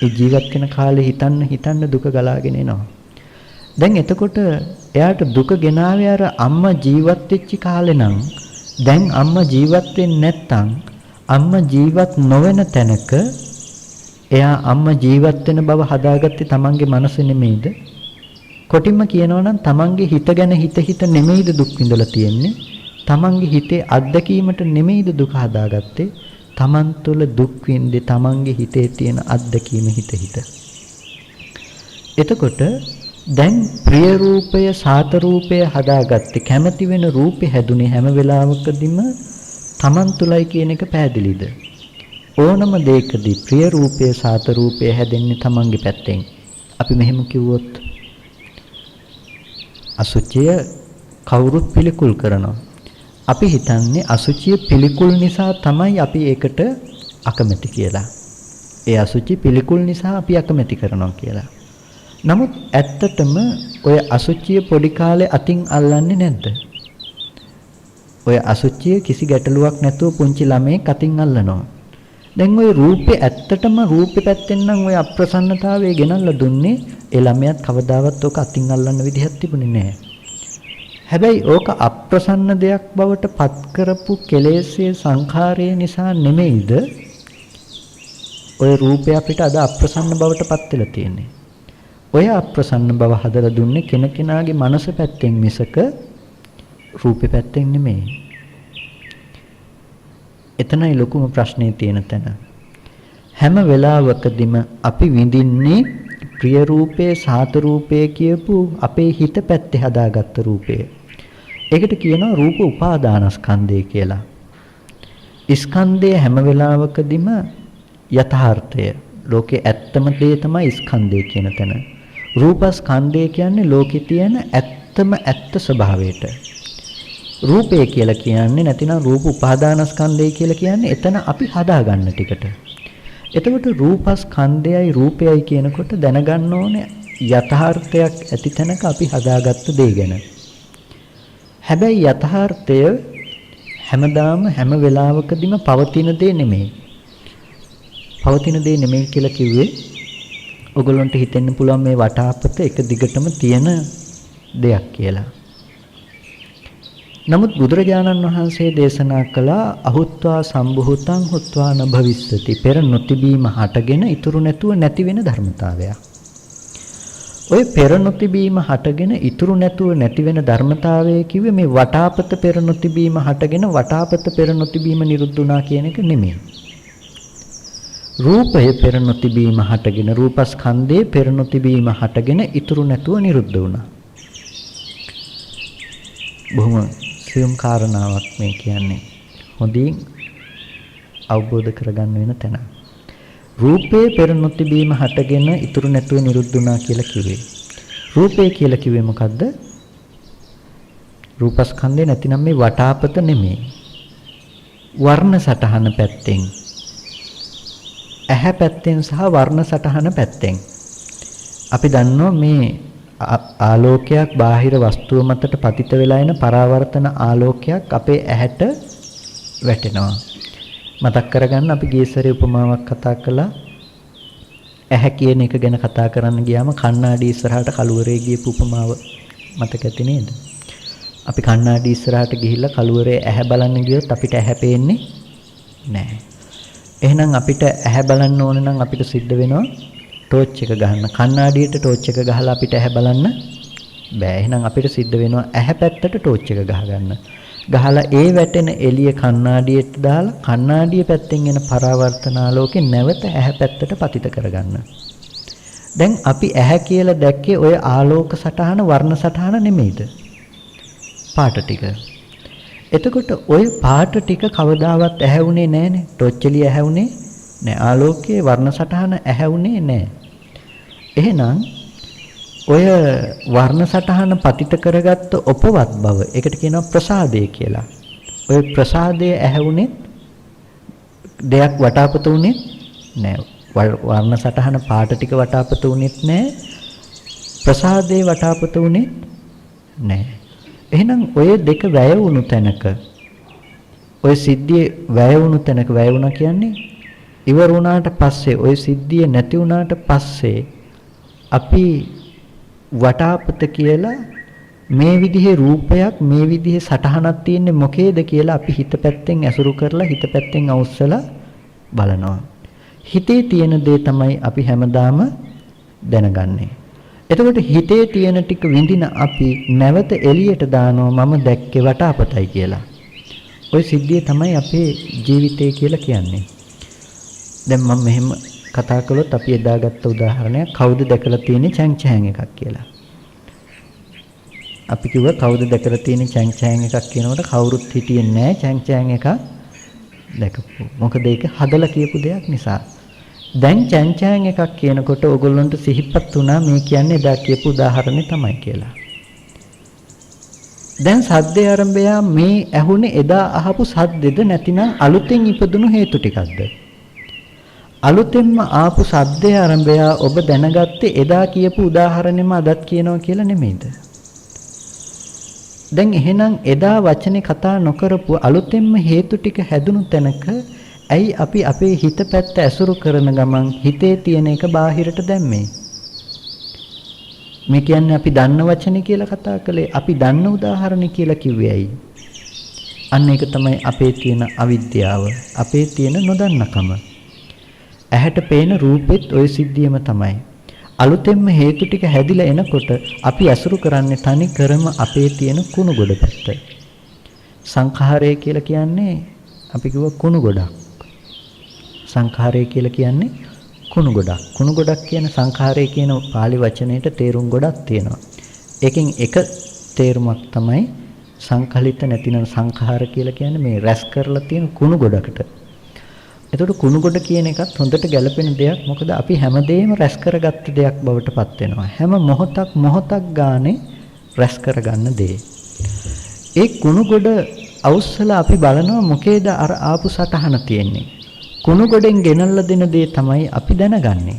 ඒ ජීවත් වෙන කාලේ හිතන්න දුක ගලාගෙන එනවා. දැන් එතකොට එයාට දුක ගෙනාවේ අර අම්මා ජීවත් වෙච්ච කාලේ නම්, දැන් අම්මා ජීවත් වෙන්නේ නැත්තම්, අම්මා ජීවත් නොවන තැනක එයා අම්මා ජීවත් වෙන බව හදාගත්තේ තමන්ගේ මනස නෙමෙයිද? කොටින්ම කියනවා නම් තමන්ගේ හිත ගැන හිත නෙමෙයිද දුක් විඳලා තියෙන්නේ? තමන්ගේ හිතේ අත්දැකීමට නෙමෙයිද දුක හදාගත්තේ? තමන් තුළ දුක් විඳේ තමන්ගේ හිතේ තියෙන අත්දැකීම හිත. එතකොට දැන් ප්‍රිය රූපය, සාත රූපය හදාගත්තේ, කැමති වෙන රූපේ හැදුනේ හැම වෙලාවකදීම තමන් තුළයි කියන එක පැහැදිලිද? ඕනම දෙයකදී ප්‍රිය රූපය, සාත රූපය හැදෙන්නේ තමන්ගේ පැත්තෙන්. අපි මෙහෙම කිව්වොත් අසුචිය කවුරුත් පිළිකුල් කරනවා. අපි හිතන්නේ අසුචිය පිළිකුල් නිසා තමයි අපි ඒකට අකමැති කියලා. ඒ අසුචි පිළිකුල් නිසා අපි අකමැති කරනවා කියලා. නමුත් ඇත්තටම ඔය අසුචිය පොඩි කාලේ අතින් අල්ලන්නේ නැද්ද? ඔය අසුචිය කිසි ගැටලුවක් නැතුව පුංචි ළමයෙක් අතින් අල්ලනවා. දැන් ওই රූපේ ඇත්තටම රූපේ පැත්තෙන් නම් ওই අප්‍රසන්නතාවය ගෙනල්ලා දුන්නේ, ඒ ළමයාත් කවදාවත් ඕක අතින් අල්ලන්න විදිහක් තිබුණේ නැහැ. හැබැයි ඕක අප්‍රසන්න දෙයක් බවට පත් කරපු කෙලෙස්යේ සංඛාරය නිසා නෙමෙයිද ඔය රූපය අපිට අද අප්‍රසන්න බවට පත් වෙලා තියෙන්නේ? ඔය අප්‍රසන්න බව හදලා දුන්නේ කෙනකෙනාගේ මනස පැත්තෙන් මිසක රූපේ පැත්තෙන් නෙමෙයි. එතනයි ලොකුම ප්‍රශ්නේ තියෙන තැන. හැම වෙලාවකදීම අපි විඳින්නේ ප්‍රිය රූපේ, සාත රූපේ කියපු අපේ හිත පැත්තේ හදාගත්ත රූපය. ඒකට කියනවා රූප උපාදානස්කන්ධය කියලා. ස්කන්ධය හැම වෙලාවකදීම යථාර්ථය. ලෝකේ ඇත්තම දේ තමයි ස්කන්ධය කියන තැන. රූපස්කන්ධය කියන්නේ ලෝකේ තියෙන ඇත්ත ස්වභාවයට. රූපය කියලා කියන්නේ නැතිනම් රූප උපාදානස්කන්ධය කියලා කියන්නේ එතන අපි හදාගන්න ටිකට. එතකොට රූපස්කන්ධයයි රූපයයි කියනකොට දැනගන්න ඕනේ යථාර්ථයක් ඇති තැනක අපි හදාගත්ත දේ ගැන. හැබැයි යථාර්ථය හැමදාම හැම වෙලාවකදීම පවතින දේ නෙමෙයි. පවතින දේ නෙමෙයි කියලා කිව්වේ ඔයගොල්ලන්ට හිතෙන්න පුළුවන් මේ වටාපත එක දිගටම තියෙන දෙයක් කියලා. නමුත් බුදුරජාණන් වහන්සේ දේශනා කළා අහුත්වා සම්භූතං හුත්වා න භවිස්සති. පෙර නොතිබීම හටගෙන ඉතුරු නැතුව නැති වෙන ධර්මතාවයක්. ඔය පෙර නොතිබීම හටගෙන ඉතුරු නැතුව නැති වෙන ධර්මතාවය කිව්වේ මේ වටාපත පෙර නොතිබීම හටගෙන වටාපත පෙර නොතිබීම නිරුද්ධ වුණා කියන එක නෙමෙයි. රූපය පෙර නොතිබීම හටගෙන රූපස්කන්ධය පෙර නොතිබීම හටගෙන ඉතුරු නැතුව නිරුද්ධ වුණා. බොහොම සියුම් කාරණාවක් මේ කියන්නේ. හොඳින් අවබෝධ කරගන්න වෙන තැන. රූපේ පෙර නොතිබීම හටගෙන ඉතුරු නැතුව නිරුද්ධ වුණා කියලා කිව්වේ. රූපේ කියලා කිව්වේ මොකද්ද? රූපස්කන්ධය නැතිනම් මේ වටාපත නෙමෙයි. වර්ණ සටහන පැත්තෙන් ඇහැ පැත්තෙන් සහ වර්ණ සටහන පැත්තෙන්. අපි දන්නවා මේ ආලෝකයක් බාහිර වස්තුව මතට පතිත වෙලා එන පරාවර්තන ආලෝකයක් අපේ ඇහැට වැටෙනවා. මතක් කරගන්න අපි ගියසරේ උපමාවක් කතා කළා. ඇහැ කියන එක ගැන කතා කරන්න ගියාම කණ්ණාඩි ඉස්සරහට කළුවරේ ගියපු උපමාව මතක ඇති නේද? අපි කණ්ණාඩි ඉස්සරහට ගිහිල්ලා කළුවරේ ඇහැ බලන්න ගියොත් අපිට ඇහැ පේන්නේ නැහැ. එහෙනම් අපිට ඇහැ බලන්න ඕන නම් අපිට සිද්ධ වෙනවා ටෝච් එක ගහන්න. කණ්ණාඩියට ටෝච් එක ගහලා අපිට ඇහැ බලන්න බෑ. එහෙනම් අපිට සිද්ධ වෙනවා ඇහැ පැත්තට ටෝච් එක ගහගන්න. ගහලා ඒ වැටෙන එළිය කණ්ණාඩියට දාලා කණ්ණාඩිය පැත්තෙන් එන පරාවර්තන ආලෝකේ නැවත ඇහැ පැත්තට පතිත කරගන්න. දැන් අපි ඇහැ කියලා දැක්කේ ඔය ආලෝක සටහන වර්ණ සටහන නෙමෙයිද? පාට ටික. එතකොට ඔය පාට ටික කවදාවත් ඇහැවුනේ නැහනේ. ටෝච් එළිය ඇහැවුනේ නැහැ. ආලෝකයේ වර්ණ සටහන ඇහැවුනේ නැහැ. එහෙනම් ඔය වර්ණ සටහන පතිත කරගත්ත උපවත් බව ඒකට කියනවා ප්‍රසාදය කියලා. ඔය ප්‍රසාදය ඇහැවුනේ දෙයක් වටාපත උනේ නැහැ. වර්ණ සටහන පාට ටික වටාපත උනේත් නැහැ. ප්‍රසාදේ වටාපත උනේ නැහැ. එහෙනම් ඔය දෙක වැය වුණු තැනක ඔය සිද්ධිය වැය වුණු තැනක වැය වුණා කියන්නේ ඉවර වුණාට පස්සේ ඔය සිද්ධිය නැති වුණාට පස්සේ අපි වටාපත කියලා මේ විදිහේ රූපයක් මේ විදිහේ සටහනක් තියෙන්නේ මොකේද කියලා අපි හිත පැත්තෙන් ඇසුරු කරලා හිත පැත්තෙන් අවුස්සලා බලනවා. හිතේ තියෙන දේ තමයි අපි හැමදාම දැනගන්නේ. එතකොට හිතේ තියෙන ටික විඳින අපි නැවත එළියට දානවා මම දැක්කේ වටාපතයි කියලා. ওই සිද්ධිය තමයි අපේ ජීවිතය කියලා කියන්නේ. දැන් මම මෙහෙම කතා කළොත් අපි එදා ගත්ත උදාහරණයක් කවුද දැකලා තියෙන්නේ චැං චෑන් එකක් කියලා. අපි කිව්වා කවුද දැකලා තියෙන්නේ චැං චෑන් එකක් කියනකොට කවුරුත් හිටියේ නැහැ චැං චෑන් එකක් දැකපු. මොකද ඒක හදලා කියපු දෙයක් නිසා. දැන් චැං චෑන් එකක් කියනකොට ඕගොල්ලන්ට සිහිපත් වුණා මේ කියන්නේ එදා කියපු උදාහරණේ තමයි කියලා. දැන් සද්දේ ආරම්භය මේ ඇහුනේ එදා අහපු සද්දෙද නැතිනම් අලුතෙන් ඉපදුණු හේතු ටිකක්ද? අලුතෙන්ම ආපු සද්දේ ආරම්භය ඔබ දැනගත්තේ එදා කියපු උදාහරණෙම අදත් කියනවා කියලා නෙමෙයිද? දැන් එහෙනම් එදා වචනේ කතා නොකරපු අලුතෙන්ම හේතු ටික හැදුණු තැනක ඇයි අපි අපේ හිත පැත්ත ඇසුරු කරන ගමන් හිතේ තියෙන එක බාහිරට දැම්මේ? මේ කියන්නේ අපි දන්න වචනේ කියලා කතා කළේ අපි දන්න උදාහරණ කියලා කිව්වේ ඇයි? අන්න ඒක තමයි අපේ තියෙන අවිද්‍යාව, අපේ තියෙන නොදන්නකම. ඇහැට පේන රූපෙත් ওই සිද්ධියම තමයි. අලුතෙන්ම හේතු ටික හැදිලා එනකොට අපි අසුරු කරන්නේ තනි කරම අපේ තියෙන කුණු ගොඩ පැත්ත. සංඛාරය කියලා කියන්නේ අපි කිව්ව කුණු ගොඩක්. සංඛාරය කියලා කියන්නේ කුණු ගොඩක්. කුණු ගොඩක් කියන සංඛාරය කියන පාලි වචනයේට තේරුම් ගොඩක් තියෙනවා. ඒකෙන් එක තේරුමක් තමයි සංකලිත නැතිනම් සංඛාර කියලා කියන්නේ මේ රැස් කරලා තියෙන කුණු ගොඩකට. එතකොට කුණු ගොඩ කියන එකත් හොඳට ගැලපෙන දෙයක්. මොකද අපි හැමදේම රැස් කරගත්ත දෙයක් බවට පත් වෙනවා. හැම මොහොතක් ගානේ රැස් කරගන්න දේ. ඒ කුණු ගොඩ අවුස්සලා අපි බලනවා මොකේද අර ආපු සටහන තියෙන්නේ. කුණු ගොඩෙන් ගෙනල්ලා දෙන දේ තමයි අපි දැනගන්නේ.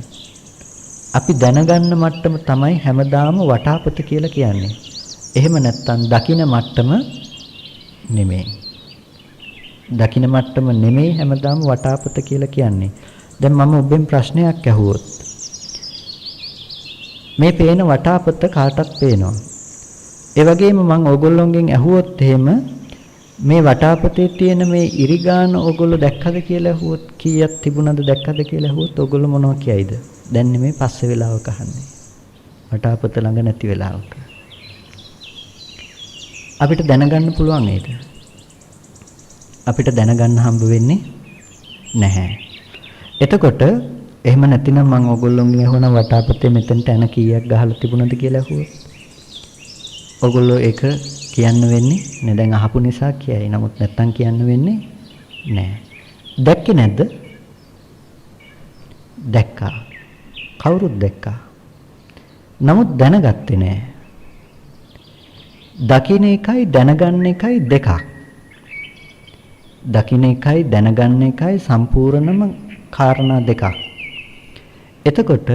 අපි දැනගන්න මට්ටම තමයි හැමදාම වටාපත කියලා කියන්නේ. එහෙම නැත්නම් දකින මට්ටම නෙමෙයි. දකින මට්ටම නෙමෙයි හැමදාම වටාපත කියලා කියන්නේ. දැන් මම ඔබෙන් ප්‍රශ්නයක් අහුවොත් මේ පේන වටාපත කාටත් පේනවා. ඒ වගේම මම ඕගොල්ලෝගෙන් අහුවොත් එහෙම මේ වටාපතේ තියෙන මේ ඉරිගාන ඕගොල්ලෝ දැක්කද කියලා අහුවොත් කීයක් තිබුණද දැක්කද කියලා අහුවොත් ඕගොල්ලෝ මොනවා කියයිද? දැන් නෙමෙයි පස්සේ වෙලාවක අහන්නේ. වටාපත ළඟ නැති වෙලාවක. අපිට දැනගන්න පුළුවන් නේද? අපිට දැනගන්න හම්බ වෙන්නේ නැහැ. එතකොට එහෙම නැතිනම් මම ඕගොල්ලෝගෙන් අහුවන වටාපතේ මෙතනට යන කීයක් ගහලා තිබුණද කියලා අහුවොත් ඕගොල්ලෝ ඒක කියන්න වෙන්නේ නෑ. දැන් අහපු නිසා කියයි. නමුත් නැත්තම් කියන්න වෙන්නේ නෑ. දැක්කේ නැද්ද? දැක්කා. කවුරුත් දැක්කා. නමුත් දැනගත්තේ නෑ. දකින්න එකයි දැනගන්න එකයි දෙකක්. දකින්න එකයි දැනගන්න එකයි සම්පූර්ණම කාරණා දෙකක්. එතකොට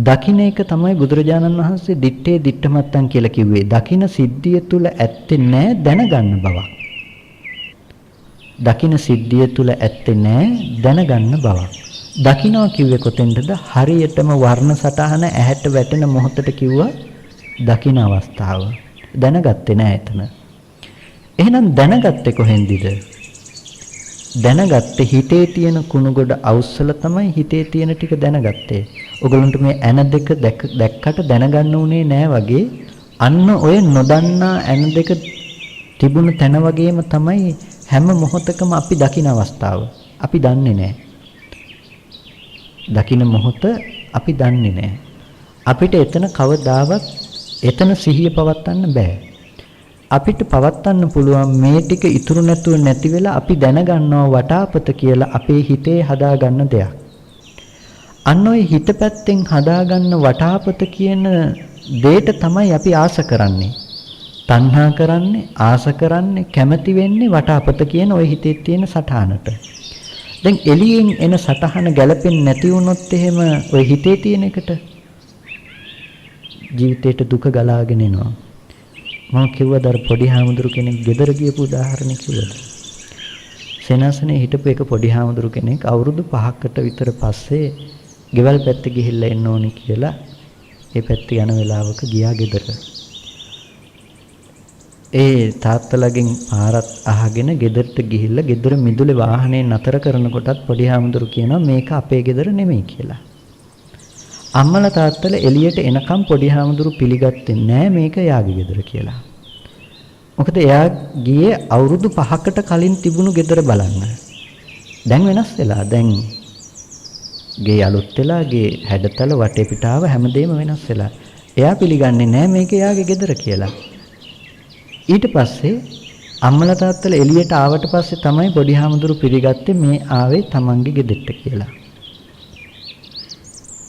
දකින්න එක තමයි බුදුරජාණන් වහන්සේ දිත්තේ දිත්තමත්තන් කියලා කිව්වේ. දකින්න සිද්ධිය තුල ඇත්තේ නැහැ දැනගන්න බවක්. දකින්න සිද්ධිය තුල ඇත්තේ නැහැ දැනගන්න බවක්. දකින්නවා කිව්වේ කොතෙන්ද? හරියටම වර්ණ සටහන ඇහැට වැටෙන මොහොතට කිව්වා දකින්න අවස්ථාව. දැනගත්තේ නැහැ එතන. එහෙනම් දැනගත්තේ කොහෙන්දද? දැනගත්තේ හිතේ තියෙන කුණු ගොඩ අවුස්සල තමයි හිතේ තියෙන ටික දැනගත්තේ. ඔයගොල්ලන්ට මේ ඇන දෙක දැක්කට දැනගන්න උනේ නෑ වගේ අන්න ඔය නොදන්නා ඇන දෙක තිබුණ තැන වගේම තමයි හැම මොහොතකම අපි දකින අවස්ථාව. අපි දන්නේ නෑ. දකින මොහොත අපි දන්නේ නෑ. අපිට එතන කවදාවත් එතන සිහිය පවත්වන්න බෑ. අපිට පවත්වන්න පුළුවන් මේ ටික ඉතුරු නැතුව නැති වෙලා අපි දැනගන්නවා වටාපත කියලා අපේ හිතේ හදාගන්න දෙයක්. අන්න ඔය හිත පැත්තෙන් හදාගන්න වටාපත කියන දෙයට තමයි අපි ආස කරන්නේ. තණ්හා කරන්නේ, ආස කරන්නේ, කැමති වෙන්නේ වටාපත කියන ඔය හිතේ තියෙන සටහනට. දැන් එළියෙන් එන සටහන ගැලපෙන්නේ නැති වුණොත් එහෙම ඔය හිතේ තියෙන එකට ජීවිතේට දුක ගලාගෙන එනවා. මම කිව්වද අර පොඩි හාමුදුරු කෙනෙක් ගෙදර ගියපු උදාහරණයක් කිව්වද? සෙනසනේ හිටපු එක පොඩි හාමුදුරු කෙනෙක් අවුරුදු 5කට විතර පස්සේ ගෙවල් පැත්තේ ගිහිල්ලා එන්න ඕනි කියලා ඒ පැත්තේ යන වෙලාවක ගියා ගෙදර. ඒ තාත්තලාගෙන් පාරත් අහගෙන ගෙදරට ගිහිල්ලා ගෙදර මිදුලේ වාහනේ නතර කරනකොටත් පොඩි හාමුදුරු කියනවා මේක අපේ ගෙදර නෙමෙයි කියලා. අම්මලා තාත්තලා එළියට එනකම් පොඩි හාමුදුරු පිළිගත්තේ නෑ මේක එයාගේ ගෙදර කියලා. මොකද එයා ගියේ අවුරුදු 5කට කලින් තිබුණු ගෙදර බලන්න. දැන් වෙනස් වෙලා. දැන් ගේ අලුත් වෙලා ගේ හැඩතල වටේ පිටාව හැමදේම වෙනස් වෙලා. එයා පිළිගන්නේ නෑ මේක එයාගේ ගෙදර කියලා. ඊට පස්සේ අම්මලා තාත්තලා එළියට ආවට පස්සේ තමයි පොඩි හාමුදුරු පිළිගත්තේ මේ ආවේ තමන්ගේ ගෙදරට කියලා.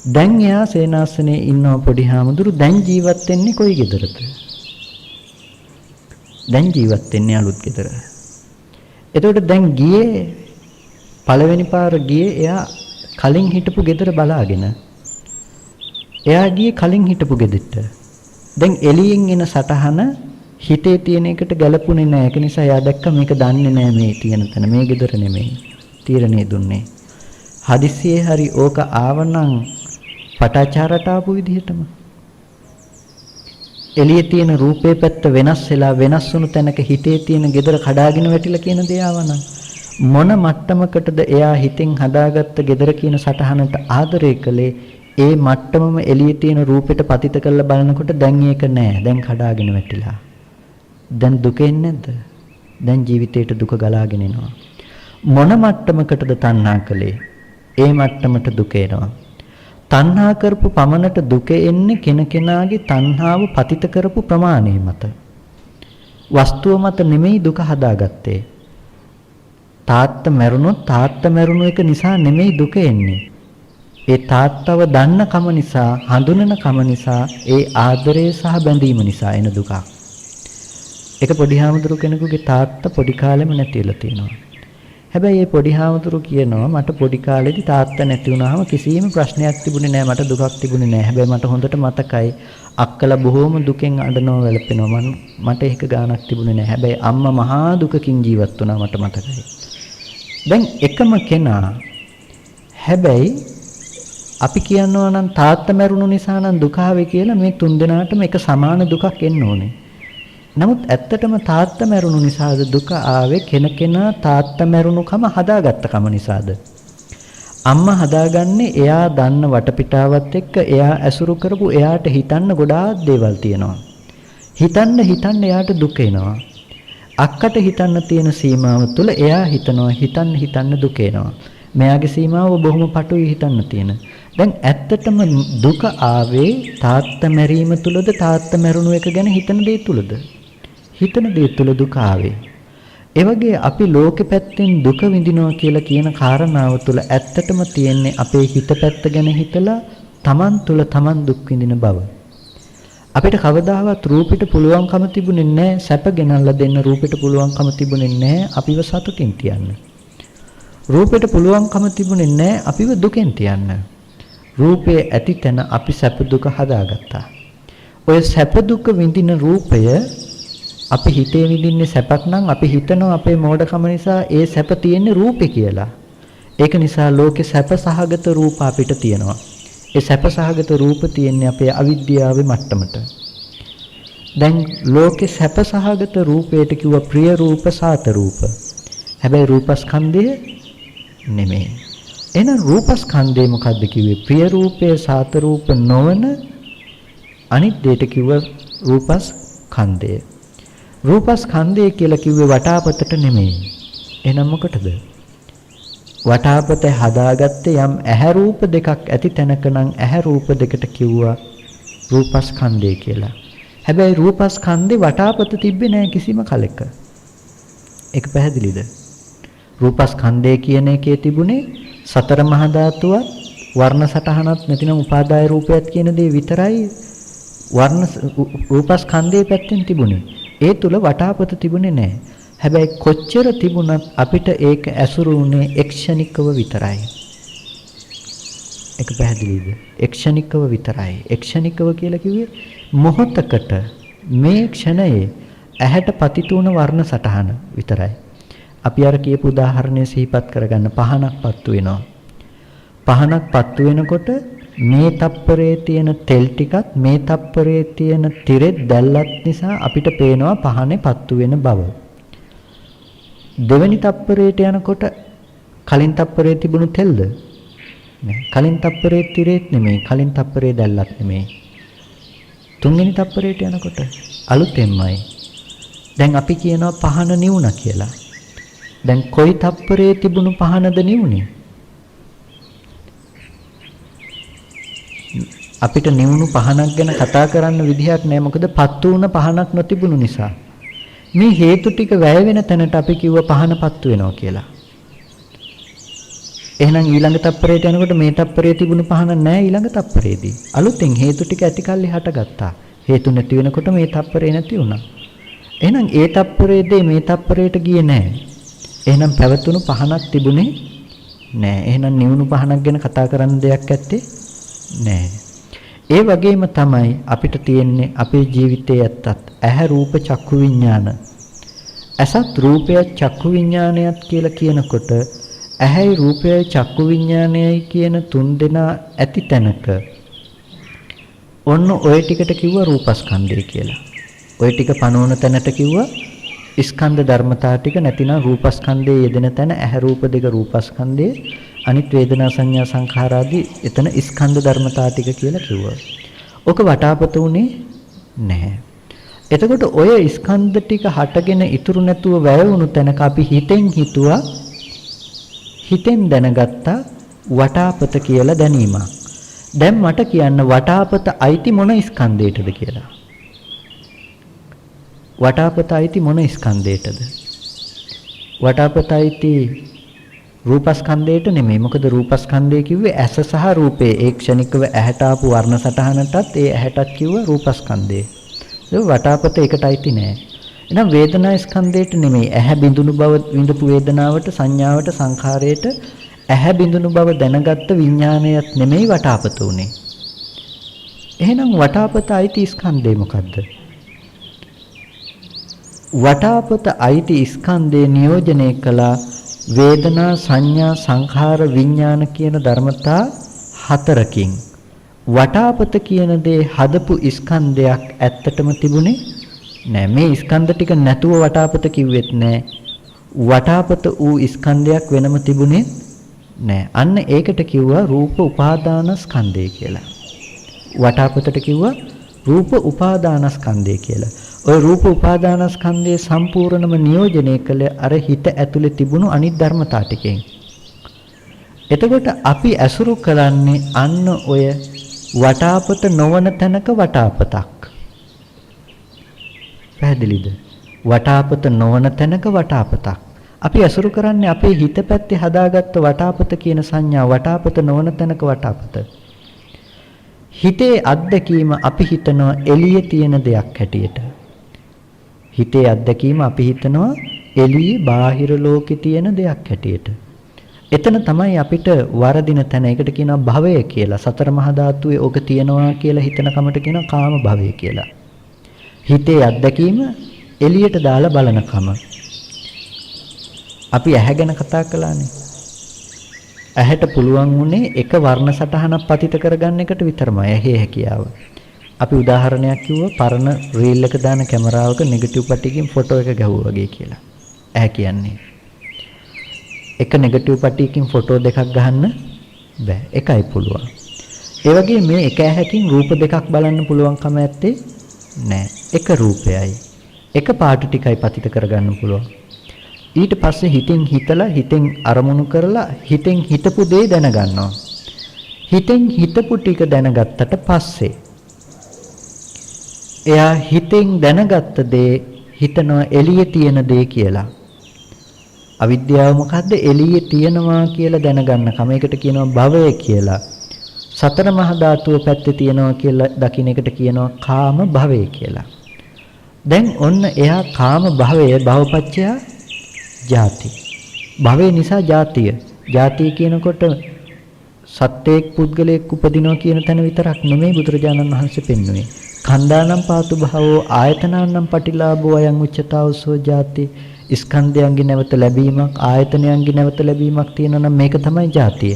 දැන් එයා සේනාසනේ ඉන්නව පොඩි හාමුදුරු දැන් ජීවත් වෙන්නේ කොයි ගෙදරද? දැන් ජීවත් වෙන්නේ අලුත් ගෙදර. එතකොට දැන් ගියේ පළවෙනි පාර ගියේ එයා කලින් හිටපු ගෙදර බලාගෙන. එයා ගියේ කලින් හිටපු ගෙදරට. දැන් එළියෙන් එන සටහන හිතේ තියෙන එකට ගැලපුණේ නැහැ. ඒක නිසා එයා දැක්ක මේක දන්නේ නැහැ මේ තියෙන තැන. මේ ගෙදර නෙමෙයි. තීරණේ දුන්නේ. හදිස්සියේ හරි ඕක ආවනම් පටාචාරට ආපු විදිහටම එළියේ තියෙන රූපේ පැත්ත වෙනස් වෙලා වෙනස් වුණු තැනක හිතේ තියෙන gedara කඩාගෙන වැටිලා කියන දේ ආවනම් මොන මට්ටමකටද එයා හිතෙන් හදාගත්ත gedara කියන සටහනට ආදරය කළේ? ඒ මට්ටමම එළියේ තියෙන රූපෙට පතිත කරලා බලනකොට දැන් ඒක නෑ. දැන් කඩාගෙන වැටිලා. දැන් දුකෙන් නැද්ද? දැන් ජීවිතේට දුක ගලාගෙන එනවා. මොන මට්ටමකටද තණ්හා කළේ? ඒ මට්ටමට දුක එනවා. තණ්හා කරපු පමණට දුක එන්නේ කෙනකෙනාගේ තණ්හාව පතිත කරපු ප්‍රමාණය මත. වස්තුව මත නෙමෙයි දුක හදාගත්තේ. තාත්තා මැරුණොත් තාත්තා මැරුණු එක නිසා නෙමෙයි දුක එන්නේ. ඒ තාත්තව දන්න කම නිසා, හඳුනන කම නිසා, ඒ ආදරය සහ බැඳීම නිසා එන දුකක්. ඒක පොඩි හාමුදුරු කෙනෙකුගේ තාත්තා පොඩි කාලෙම නැතිලා තියෙනවා. හැබැයි මේ පොඩි හාමුදුරු කියනවා මට පොඩි කාලේදී තාත්තා නැති වුණාම කිසිම ප්‍රශ්නයක් තිබුණේ නැහැ, මට දුකක් තිබුණේ නැහැ. හැබැයි මට හොඳට මතකයි අක්කලා බොහොම දුකෙන් අඬනවා වැළපෙනවා. මට ඒක ගානක් තිබුණේ නැහැ. හැබැයි අම්මා මහා දුකකින් ජීවත් වුණා මට මතකයි. දැන් එකම කෙනා. හැබැයි අපි කියනවා නම් තාත්තා මැරුණු නිසා නම් දුක ආවේ කියලා මේ තුන් දෙනාටම එක සමාන දුකක් එන්න ඕනේ. නමුත් ඇත්තටම තාත්තා මැරුණු නිසාද දුක ආවේ කෙනකෙනා තාත්තා මැරුණු කම හදාගත්ත කම නිසාද? අම්මා හදාගන්නේ එයා දන්න වටපිටාවත් එක්ක එයා ඇසුරු කරපු එයාට හිතන්න ගොඩාක් දේවල් තියෙනවා. හිතන්න එයාට දුක එනවා. අක්කට හිතන්න තියෙන සීමාව තුළ එයා හිතන්න දුක එනවා. මෙයාගේ සීමාව බොහොම පටුයි හිතන්න තියෙන. දැන් ඇත්තටම දුක ආවේ තාත්තා මැරීම තුලද තාත්තා මැරුණු එක ගැන හිතන දේ තුලද? හිතන දේ තුල දුක ආවේ. ඒ වගේ අපි ලෝකෙ පැත්තෙන් දුක විඳිනවා කියලා කියන කාරණාව තුල ඇත්තටම තියෙන්නේ අපේ හිත පැත්ත ගැන හිතලා Taman තුල Taman දුක් විඳින බව. අපිට කවදාවත් රූපෙට පුළුවන්කම තිබුණේ නැහැ සැප ගෙනල්ලා දෙන්න. රූපෙට පුළුවන්කම තිබුණේ නැහැ අපිව සතුටින් තියන්න. රූපයට පුළුවන්කම තිබුණේ නැහැ අපිව දුකෙන් තියන්න. රූපයේ ඇති තැන අපි සැප දුක හදාගත්තා. ඔය සැප දුක විඳින රූපය අපි හිතේ විඳින්නේ සැපක් නම් අපි හිතනවා අපේ මෝඩකම නිසා ඒ සැප තියෙන්නේ රූපේ කියලා. ඒක නිසා ලෝකේ සැප සහගත රූප අපිට තියෙනවා. ඒ සැප සහගත රූප තියෙන්නේ අපේ අවිද්‍යාවේ මට්ටමට. දැන් ලෝකේ සැප සහගත රූපයට කිව්ව ප්‍රිය රූප සාත රූප. හැබැයි රූපස්කන්ධය නෙමෙයි. එහෙනම් රූපස්කන්ධය මොකද්ද කිව්වේ? ප්‍රිය රූපයේ සාත රූප නොවන අනිත් දෙයට කිව්ව රූපස්කන්ධය. රූපස්කන්ධය කියලා කිව්වේ වටාපතට නෙමෙයි. එහෙනම් මොකටද? වටාපතේ හදාගත්තේ යම් ඇහැ රූප දෙකක් ඇති තැනක නම් ඇහැ රූප දෙකට කිව්වා රූපස්කන්ධය කියලා. හැබැයි රූපස්කන්ධේ වටාපත තිබ්බේ නැහැ කිසිම කලෙක. ඒක පැහැදිලිද? රූපස්කන්ධය කියන එකේ තිබුණේ සතර මහා ධාතුවත් වර්ණ සටහනත් නැතිනම් උපාදාය රූපයත් කියන දේ විතරයි වර්ණ රූපස්කන්ධයේ පැත්තෙන් තිබුණේ. ඒ තුල වටාපත තිබුණේ නැහැ. හැබැයි කොච්චර තිබුණත් අපිට ඒක ඇසුරු වුණේ එක්ෂණිකව විතරයි. ඒක පැහැදිලිද? එක්ෂණිකව විතරයි. එක්ෂණිකව කියලා කිව්වේ මොහොතකට මේ ක්ෂණයේ ඇහැට පතිත වුණ වර්ණ සටහන විතරයි. අපි අර කියපු උදාහරණය සිහිපත් කරගන්න. පහනක් පත්තු වෙනවා. පහනක් පත්තු වෙනකොට මේ තප්පරේ තියෙන තෙල් ටිකත් මේ තප්පරේ තියෙන තිරෙත් දැල්ලත් නිසා අපිට පේනවා පහනේ පත්තු වෙන බව. දෙවෙනි තප්පරේට යනකොට කලින් තප්පරේ තිබුණු තෙල්ද? නෑ. කලින් තප්පරේ තිරෙත් නෙමෙයි, කලින් තප්පරේ දැල්ලත් නෙමෙයි. තුන්වෙනි තප්පරේට යනකොට අලුතෙන්මයි. දැන් අපි කියනවා පහන නිවුණා කියලා. දැන් කොයි තප්පරේ තිබුණු පහනද නිවුනේ? අපිට නිවුණු පහනක් ගැන කතා කරන්න විදිහක් නැහැ. මොකද පත්තු වුණ පහනක් නොතිබුණු නිසා. මේ හේතු ටික වැය වෙන තැනට අපි කිව්ව පහන පත්තු වෙනවා කියලා. එහෙනම් ඊළඟ තප්පරේට යනකොට මේ තප්පරේ තිබුණු පහන නැහැ ඊළඟ තප්පරේදී. අලුතෙන් හේතු ටික ඇති කල්ලි හටගත්තා. හේතු නැති වෙනකොට මේ තප්පරේ නැති වුණා. එහෙනම් ඒ තප්පරේදී මේ තප්පරේට ගියේ නැහැ. එහෙනම් පැවතුණු පහනක් තිබුණේ නැහැ. එහෙනම් නිවුණු පහනක් ගැන කතා කරන්න දෙයක් ඇත්තේ නැහැ. ඒ වගේම තමයි අපිට තියෙන්නේ අපේ ජීවිතයේ ඇත්තත් ඇහැ රූප චක්කු විඥාන. ඇසත් රූපය චක්කු විඥානයත් කියලා කියනකොට ඇහැයි රූපයයි චක්කු විඥානයයි කියන තුන් දෙනා ඇති තැනක ඔන්න ඔය ටිකට කිව්වා රූපස්කන්ධය කියලා. ඔය ටික පනවන තැනට කිව්වා ස්කන්ධ ධර්මතා ටික. නැතිනම් රූපස්කන්ධයේ යෙදෙන තැන ඇහැ රූප දෙක රූපස්කන්ධයේ, අනිත් වේදනා සංඥා සංඛාර ආදී එතන ස්කන්ධ ධර්මතා ටික කියලා කිව්වා. ඔක වටාපත උනේ නැහැ. එතකොට ඔය ස්කන්ධ ටික හටගෙන ඉතුරු නැතුව වැය වුණු තැනක අපි හිතෙන් හිතුවා, හිතෙන් දැනගත්තා වටාපත කියලා දැනීමක්. දැන් මට කියන්න වටාපත අයිති මොන ස්කන්ධයටද කියලා. වටාපත අයිති මොන ස්කන්ධයටද? වටාපත අයිති රූපස්කන්ධයට නෙමෙයි. මොකද රූපස්කන්ධය කිව්වේ ඇස සහ රූපේ. ඒ ක්ෂණිකව ඇහැට ආපු වර්ණ සටහනටත් ඒ ඇහැටත් කිව්ව රූපස්කන්ධය. ඒක වටාපත ඒකට අයිති නෑ. එහෙනම් වේදනා ස්කන්ධයට නෙමෙයි. ඇහැ බිඳුණු බව විඳපු වේදනාවට, සංඥාවට, සංඛාරයට ඇහැ බිඳුණු බව දැනගත්ත විඥානයත් නෙමෙයි වටාපත උනේ. එහෙනම් වටාපත අයිති ස්කන්ධය මොකද්ද? වටාපත අයිති ස්කන්ධේ නියෝජනය කළ වේදනා සංඥා සංඛාර විඥාන කියන ධර්මතා හතරකින් වටාපත කියන දේ හදපු ස්කන්ධයක් ඇත්තටම තිබුණේ නෑ. මේ ස්කන්ධ ටික නැතුව වටාපත කිව්වෙත් නෑ. වටාපත වූ ස්කන්ධයක් වෙනම තිබුණේ නෑ. අන්න ඒකට කිව්වා රූප උපාදාන ස්කන්ධය කියලා. වටාපතට කිව්වා රූප උපාදාන ස්කන්ධය කියලා. ඔය රූප උපාදානස්කන්ධයේ සම්පූර්ණම නියෝජනය කළ අර හිත ඇතුලේ තිබුණු අනිත් ධර්මතා ටිකෙන්. එතකොට අපි ඇසුරු කරන්නේ අන්න ඔය වටාපත නොවන තැනක වටාපතක්. පැහැදිලිද? වටාපත නොවන තැනක වටාපතක්. අපි ඇසුරු කරන්නේ අපේ හිත පැත්තේ හදාගත්ත වටාපත කියන සංඥා. වටාපත නොවන තැනක වටාපත. හිතේ අත්දැකීම අපි හිතනවා එළියේ තියෙන දෙයක් හැටියට. හිතේ අත්දැකීම අපි හිතනවා එළියේ බාහිර ලෝකේ තියෙන දෙයක් හැටියට. එතන තමයි අපිට වරදින තැන. ඒකට කියනවා භවය කියලා. සතර මහා ධාතුවේ ඕක තියෙනවා කියලා හිතන කමට කියනවා කාම භවය කියලා. හිතේ අත්දැකීම එළියට දාලා බලන කම. අපි ඇහැ ගැන කතා කළානේ. ඇහැට පුළුවන් වුණේ එක වර්ණ සටහනක් පතිත කරගන්න එකට විතරමයි ඇහි හැකියාව. අපි උදාහරණයක් කිව්වා පරණ රීල් එක දාන කැමරාවක නෙගටිව් පටියකින් ෆොටෝ එක ගැහුවා වගේ කියලා. ඇහැ කියන්නේ. එක නෙගටිව් පටියකින් ෆොටෝ දෙකක් ගහන්න බෑ. එකයි පුළුවන්. ඒ වගේ මේ එක ඇහැකින් රූප දෙකක් බලන්න පුළුවන්කම ඇත්තේ නෑ. එක රූපයයි. එක පාට ටිකයි පතිත කරගන්න පුළුවන්. ඊට පස්සේ හිතෙන් හිතලා හිතෙන් අරමුණු කරලා හිතෙන් හිතපු දේ දැනගන්නවා. හිතෙන් හිතපු ටික දැනගත්තට පස්සේ එයා හිතෙන් දැනගත්ත දේ හිතනවා එළියේ තියෙන දේ කියලා. අවිද්‍යාව මොකද්ද? එළියේ තියනවා කියලා දැනගන්න කම. ඒකට කියනවා භවය කියලා. සතර මහා ධාතුව පැත්තේ තියනවා කියලා දකින්න එකට කියනවා කාම භවය කියලා. දැන් ඔන්න එයා කාම භවය භවපච්චය ජාති. භවය නිසා ජාතිය. ජාතිය කියනකොට සත්‍යයක් පුද්ගලයෙක් උපදිනවා කියන තැන විතරක් නෙමෙයි බුදුරජාණන් වහන්සේ පෙන්වුවේ. කන්දානම් පාතු භවෝ ආයතනානම් පටිලාභෝ අයං උච්චතාවසෝ ජාති. ස්කන්ධයන්ගේ නැවත ලැබීමක් ආයතනයන්ගේ නැවත ලැබීමක් තියෙනවා නම් මේක තමයි ජාතිය.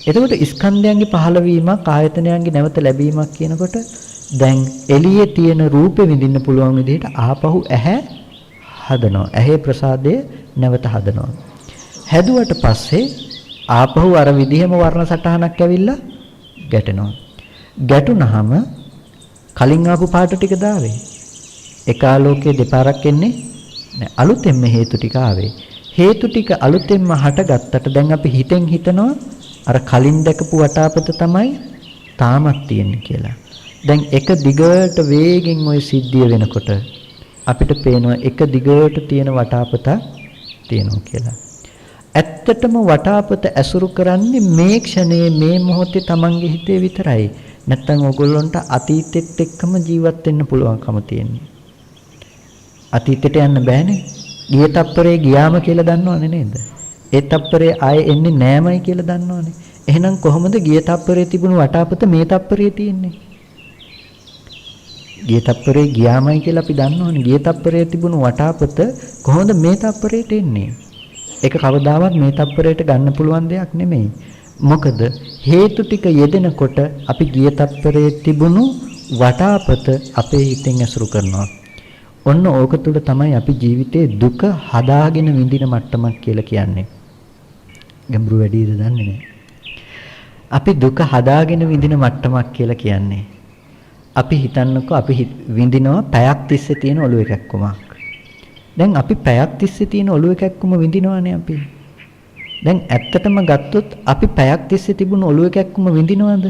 එතකොට ස්කන්ධයන්ගේ පහළවීමක් ආයතනයන්ගේ නැවත ලැබීමක් කියනකොට දැන් එළියේ තියෙන රූපෙ විඳින්න පුළුවන් විදිහට ආපහු ඇහැ හදනවා. ඇහි ප්‍රසාදය නැවත හදනවා. හැදුවට පස්සේ ආපහු අර විදිහම වර්ණ සටහනක් ඇවිල්ලා ගැටෙනවා. ගැටුනහම කලින් ආපු පාට ටික දාවේ. එක ආලෝකයේ දෙපාරක් එන්නේ නෑ. අලුතෙන්ම හේතු ටික ආවේ. හේතු ටික අලුතෙන්ම හටගත්තට දැන් අපි හිතෙන් හිතනවා අර කලින් දැකපු වටාපත තමයි තාමත් තියෙන්නේ කියලා. දැන් එක දිගට වේගෙන් ওই සිද්ධිය වෙනකොට අපිට පේනවා එක දිගට තියෙන වටාපත තියෙනවා කියලා. ඇත්තටම වටාපත ඇසුරු කරන්නේ මේ ක්ෂණයේ මේ මොහොතේ Tamange හිතේ විතරයි. නැත්තම් ඕගොල්ලන්ට අතීතෙත් එක්කම ජීවත් වෙන්න පුළුවන්කම තියෙනවා. අතීතයට යන්න බෑනේ. ගිය තප්පරේ ගියාම කියලා දන්නවනේ නේද? ඒ තප්පරේ ආයේ එන්නේ නෑමයි කියලා දන්නවනේ. එහෙනම් කොහොමද ගිය තප්පරේ තිබුණු වටාපත මේ තප්පරේ තියෙන්නේ? ගිය තප්පරේ ගියාමයි කියලා අපි දන්නවනේ. ගිය තප්පරේ තිබුණු වටාපත කොහොමද මේ තප්පරේට එන්නේ? ඒක කවදාවත් මේ තප්පරේට ගන්න පුළුවන් දෙයක් නෙමෙයි. මොකද හේතු ටික යෙදෙනකොට අපි ගිය තප්පරේ තිබුණු වටාපත අපේ හිතෙන් ඇසුරු කරනවා. ඔන්න ඕක තුල තමයි අපි ජීවිතේ දුක හදාගෙන විඳින මට්ටමක් කියලා කියන්නේ. ගැඹුරු වැඩිද දන්නේ නැහැ. අපි දුක හදාගෙන විඳින මට්ටමක් කියලා කියන්නේ. අපි හිතන්නකෝ අපි විඳිනවා පැයක් තිස්සේ තියෙන ඔළුව එකක්කමක්. දැන් අපි පැයක් තිස්සේ තියෙන ඔළුව එකක්කම විඳිනවානේ අපි. දැන් ඇත්තටම ගත්තොත් අපි පැයක් තිස්සේ තිබුණු ඔළුව එකක්කම විඳිනවද?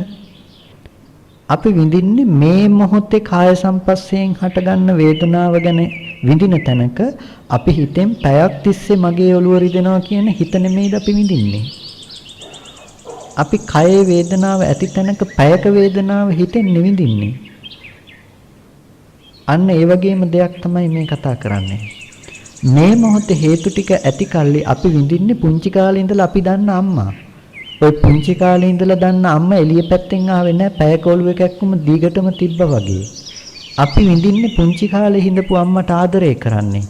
අපි විඳින්නේ මේ මොහොතේ කාය සම්පස්සයෙන් හටගන්න වේදනාව ගැන විඳින තැනක අපි හිතෙන් පැයක් තිස්සේ මගේ ඔළුව රිදෙනවා කියන හිත නෙමෙයිද අපි විඳින්නේ. අපි කයේ වේදනාව ඇති තැනක පැයක වේදනාව හිතෙන් නිවිඳින්නේ. අන්න ඒ වගේම දෙයක් තමයි මේ කතා කරන්නේ. මේ මොහොතේ හේතු ටික ඇති කල්ලි අපි විඳින්නේ පුංචි කාලේ ඉඳලා අපි දන්න අම්මා. ඔය පුංචි කාලේ ඉඳලා දන්න අම්මා එළිය පැත්තෙන් ආවේ නැහැ. පැයක ඔළුව එකක්ම දීගටම තිබ්බා වගේ. අපි විඳින්නේ පුංචි කාලේ හිඳපු අම්මට ආදරය කරන්නේ.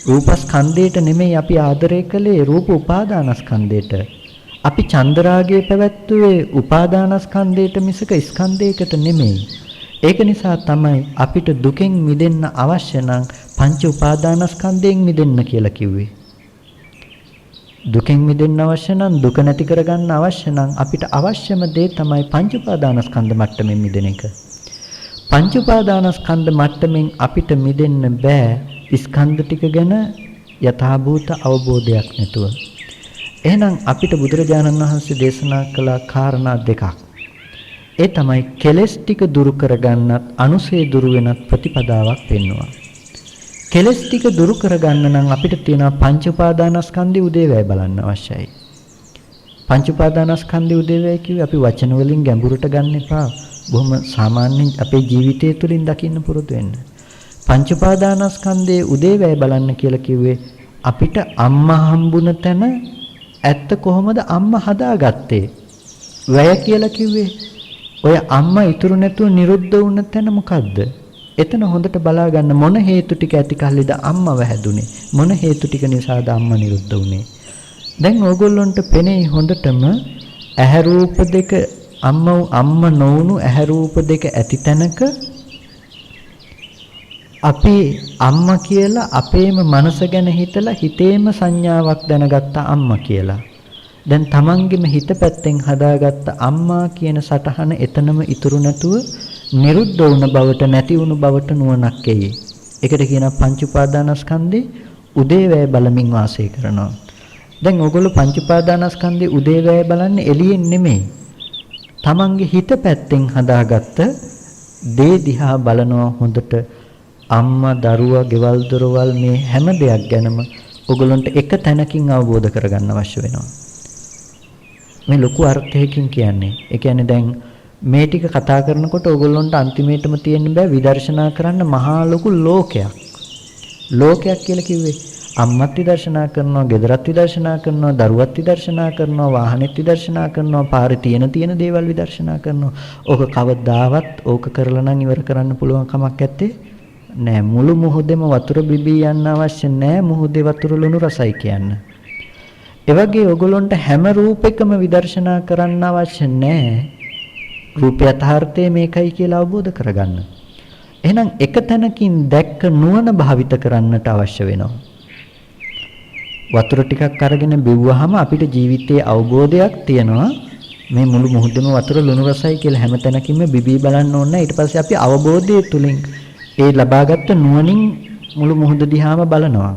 රූපස්කන්ධයට නෙමෙයි අපි ආදරය කළේ රූප උපාදානස්කන්ධයට. අපි චන්දරාගයේ පැවැත්වුවේ උපාදානස්කන්ධයට මිසක ස්කන්ධයකට නෙමෙයි. ඒක නිසා තමයි අපිට දුකෙන් මිදෙන්න අවශ්‍ය නම් පංච උපාදානස්කන්ධයෙන් මිදෙන්න කියලා කිව්වේ. දුකෙන් මිදෙන්න අවශ්‍ය නම් දුක නැති කරගන්න අවශ්‍ය නම් අපිට අවශ්‍යම දේ තමයි පංච උපාදානස්කන්ධ මට්ටමින් මිදෙන එක. පංච උපාදානස්කන්ධ මට්ටමින් අපිට මිදෙන්න බෑ ස්කන්ධ ටික ගැන යථාභූත අවබෝධයක් නැතුව. එහෙනම් අපිට බුදුරජාණන් වහන්සේ දේශනා කළ කාරණා දෙකක්. ඒ තමයි කෙලෙස් ටික දුරු කරගන්නත් අනුසේ දුරු වෙනත් ප්‍රතිපදාවක් වෙන්නවා. කෙලෙස් ටික දුරු කරගන්න නම් අපිට තියෙනවා පංච උපාදානස්කන්ධය උදේවැය බලන්න අවශ්‍යයි. පංච උපාදානස්කන්ධය උදේවැය කිව්වේ අපි වචන වලින් ගැඹුරට ගන්න එපා. බොහොම සාමාන්‍යයෙන් අපේ ජීවිතය තුළින් දකින්න පුරුදු වෙන්න. පංච උපාදානස්කන්ධයේ උදේවැය බලන්න කියලා කිව්වේ අපිට අම්මා හම්බුන තැන ඇත්ත කොහොමද අම්මා හදාගත්තේ? වැය කියලා කිව්වේ ඔය අම්මා ඉතුරු නැතුව නිරුද්ධ වුණ තැන මොකද්ද? එතන හොඳට බලා ගන්න මොන හේතු ටික ඇති කල්ලිද අම්මව හැදුනේ? මොන හේතු ටික නිසාද අම්මා නිරුද්ධ වුනේ? දැන් ඕගොල්ලන්ට පෙනේ හොඳටම ඇහැ රූප දෙක අම්මා නොවුණු ඇහැ රූප දෙක ඇති තැනක අපි අම්මා කියලා අපේම මනස ගැන හිතලා හිතේම සංඥාවක් දැනගත්ත අම්මා කියලා. දැන් තමන්ගෙම හිත පැත්තෙන් හදාගත්ත අම්මා කියන සටහන එතනම ඉතුරු නැතුව නිරුද්ධ වුණ බවට නැති වුණු බවට නුවණක් එයි. ඒකට කියනවා පංච උපාදානස්කන්ධේ උදේවැය බලමින් වාසය කරනවා. දැන් ඕගොල්ලෝ පංච උපාදානස්කන්ධේ උදේවැය බලන්නේ එළියෙන් නෙමෙයි. තමන්ගේ හිත පැත්තෙන් හදාගත්ත දේ දිහා බලනවා හොඳට. අම්මා දරුවා ගෙවල් දොරවල් මේ හැම දෙයක් ගැනම ඕගොල්ලන්ට එක තැනකින් අවබෝධ කරගන්න අවශ්‍ය වෙනවා. මේ ලොකු අර්ථයකින් කියන්නේ. ඒ කියන්නේ දැන් මේ ටික කතා කරනකොට ඕගොල්ලන්ට අන්තිමේටම තියෙන්න බෑ විදර්ශනා කරන්න මහා ලොකු ලෝකයක්. ලෝකයක් කියලා කිව්වේ අම්මත් විදර්ශනා කරනවා, ගෙදරත් විදර්ශනා කරනවා, දරුවත් විදර්ශනා කරනවා, වාහනෙත් විදර්ශනා කරනවා, පාරේ තියෙන දේවල් විදර්ශනා කරනවා. ඕක කවදාවත් ඕක කරලා නම් ඉවර කරන්න පුළුවන් කමක් නැත්තේ. නෑ මුළු මුහුදෙම වතුර බිබී යන්න අවශ්‍ය නෑ මුහුදේ වතුර ලුණු රසයි කියන්න. ඒ වගේ ඕගොල්ලන්ට හැම රූපයකම විදර්ශනා කරන්න අවශ්‍ය නෑ රූපය යථාර්ථය මේකයි කියලා අවබෝධ කරගන්න. එහෙනම් එක තැනකින් දැක්ක නුවණ භාවිත කරන්නට අවශ්‍ය වෙනවා. වතුර ටිකක් අරගෙන බිව්වහම අපිට ජීවිතයේ අවබෝධයක් තියෙනවා මේ මුළු මුහුදෙම වතුර ලුණු රසයි කියලා හැම තැනකින්ම බිබී බලන්න ඕන. ඊට පස්සේ අපි අවබෝධය තුලින් ඒ ලබාගත් නුවණින් මුළු මුහුද දිහාම බලනවා.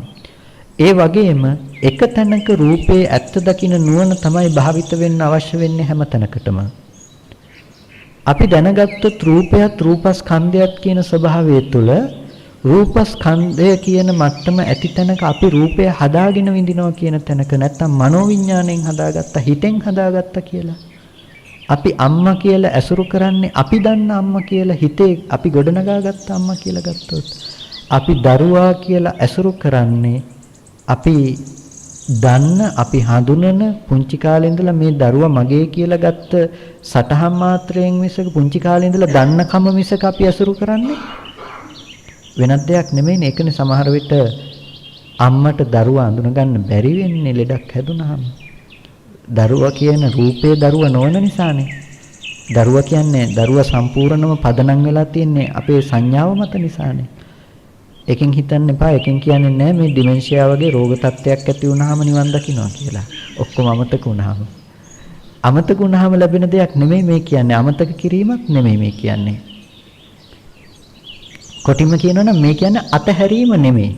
ඒ වගේම එක තැනක රූපේ ඇත්ත දකින්න නුවණ තමයි භාවිත වෙන්න අවශ්‍ය වෙන්නේ හැම තැනකටම. අපි දැනගත්තොත් රූපයත් රූපස්කන්ධයත් කියන ස්වභාවය තුළ රූපස්කන්ධය කියන මට්ටම ඇති තැනක අපි රූපය හදාගෙන විඳිනවා කියන තැනක නැත්තම් මනෝවිඤ්ඤාණයෙන් හදාගත්ත හිතෙන් හදාගත්ත කියලා. අපි අම්මා කියලා ඇසුරු කරන්නේ අපි දන්න අම්මා කියලා හිතේ අපි ගොඩනගාගත්ත අම්මා කියලා ගත්තොත් අපි දරුවා කියලා ඇසුරු කරන්නේ අපි දන්න අපි හඳුනන පුංචි කාලේ ඉඳලා මේ දරුවා මගේ කියලා ගත්ත සටහන් මාත්‍රයෙන් මිසක පුංචි කාලේ ඉඳලා දන්නකම මිසක අපි ඇසුරු කරන්නේ වෙනත් දෙයක් නෙමෙයිනේ. ඒකනේ සමහර විට අම්මට දරුවා අඳුන ගන්න බැරි වෙන්නේ ලෙඩක් හැදුනහම. දරුවා කියන රූපේ දරුවා නොවන නිසානේ. දරුවා කියන්නේ දරුවා සම්පූර්ණම පදනම් වෙලා තියන්නේ අපේ සංඥාව මත නිසානේ. එකෙන් හිතන්න එපා. එකෙන් කියන්නේ නැහැ මේ ඩිමෙන්ෂියා වගේ රෝග තත්ත්වයක් ඇති වුනහම නිවන් දකින්නවා කියලා. ඔක්කොම අමතක වුනහම. අමතක වුනහම ලැබෙන දෙයක් නෙමෙයි මේ කියන්නේ. අමතක කිරීමක් නෙමෙයි මේ කියන්නේ. කොටිම කියනවනම් මේ කියන්නේ අතහැරීම නෙමෙයි.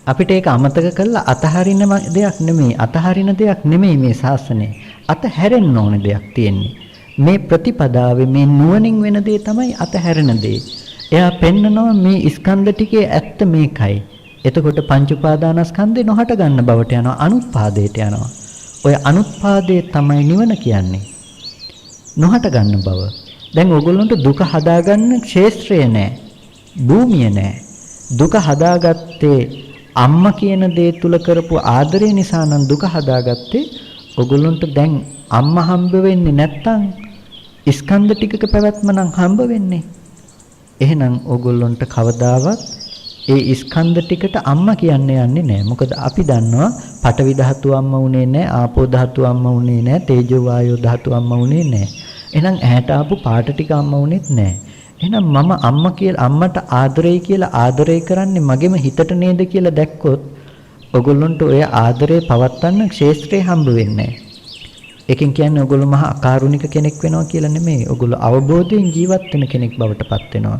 අපිට ඒක අමතක කරලා අතහරින දෙයක් නෙමෙයි. අතහරින දෙයක් නෙමෙයි මේ ශාසනය. අතහැරෙන්න ඕන දෙයක් තියෙන්නේ. මේ ප්‍රතිපදාවේ මේ නුවණින් වෙන දේ තමයි අතහැරෙන දේ. එයා පෙන්නනවා මේ ස්කන්ධ ටිකේ ඇත්ත මේකයි. එතකොට පංච උපාදානස්කන්ධේ නොහට ගන්න බවට යනවා අනුත්පාදයට යනවා. ඔය අනුත්පාදයේ තමයි නිවන කියන්නේ. නොහට ගන්න බව. දැන් ඕගොල්ලන්ට දුක හදාගන්න ක්ෂේත්‍රය නැහැ. භූමිය නැහැ. දුක හදාගත්තේ අම්මා කියන දේ තුල කරපු ආදරය නිසා නම් දුක හදාගත්තේ. ඕගොල්ලන්ට දැන් අම්මා හම්බ වෙන්නේ නැත්තම් ස්කන්ධ ටිකක පැවැත්ම නම් හම්බ වෙන්නේ. එහෙනම් ඕගොල්ලන්ට කවදාවත් ඒ ස්කන්ධ ටිකට අම්මා කියන්නේ යන්නේ නැහැ. මොකද අපි දන්නවා පඨවි ධාතුව අම්මා උනේ නැහැ, ආපෝ ධාතුව අම්මා උනේ නැහැ, තේජෝ වායෝ ධාතුව අම්මා උනේ නැහැ. එහෙනම් ඇහැට ආපු පාට ටික අම්මා උනේත් නැහැ. එහෙනම් මම අම්මා කියලා අම්මට ආදරේ කියලා ආදරේ කරන්නේ මගේම හිතට නේද කියලා දැක්කොත් ඕගොල්ලන්ට ඔය ආදරේ පවත්වන්න ක්ෂේත්‍රේ හම්බ වෙන්නේ නැහැ. ඒකෙන් කියන්නේ ඕගොල්ලෝ මහා අකාරුණික කෙනෙක් වෙනවා කියලා නෙමෙයි. ඕගොල්ලෝ අවබෝධයෙන් ජීවත් වෙන කෙනෙක් බවට පත් වෙනවා.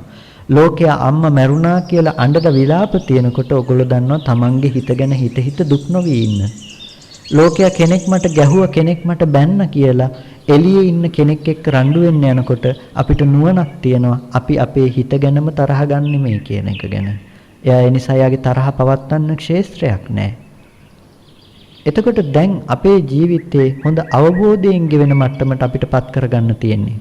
ලෝකයා අම්මා මැරුණා කියලා අඬලා විලාප තියනකොට ඕගොල්ලෝ දන්නවා තමන්ගේ හිත ගැන හිත දුක් නොවි ඉන්න. ලෝකයා කෙනෙක් මට ගැහුවා කෙනෙක් මට බැන්න කියලා එළියේ ඉන්න කෙනෙක් එක්ක රණ්ඩු වෙන්න යනකොට අපිට නුවණක් තියෙනවා. අපි අපේ හිත ගැනම තරහ ගන්නෙ මේ කියන එක ගැන. එයා ඒ නිසා යාගේ තරහ පවත්වන්න ක්ෂේත්‍රයක් නැහැ. එතකොට දැන් අපේ ජීවිතේ හොඳ අවබෝධයෙන් ගෙවෙන මට්ටමට අපිටපත් කරගන්න තියෙන්නේ.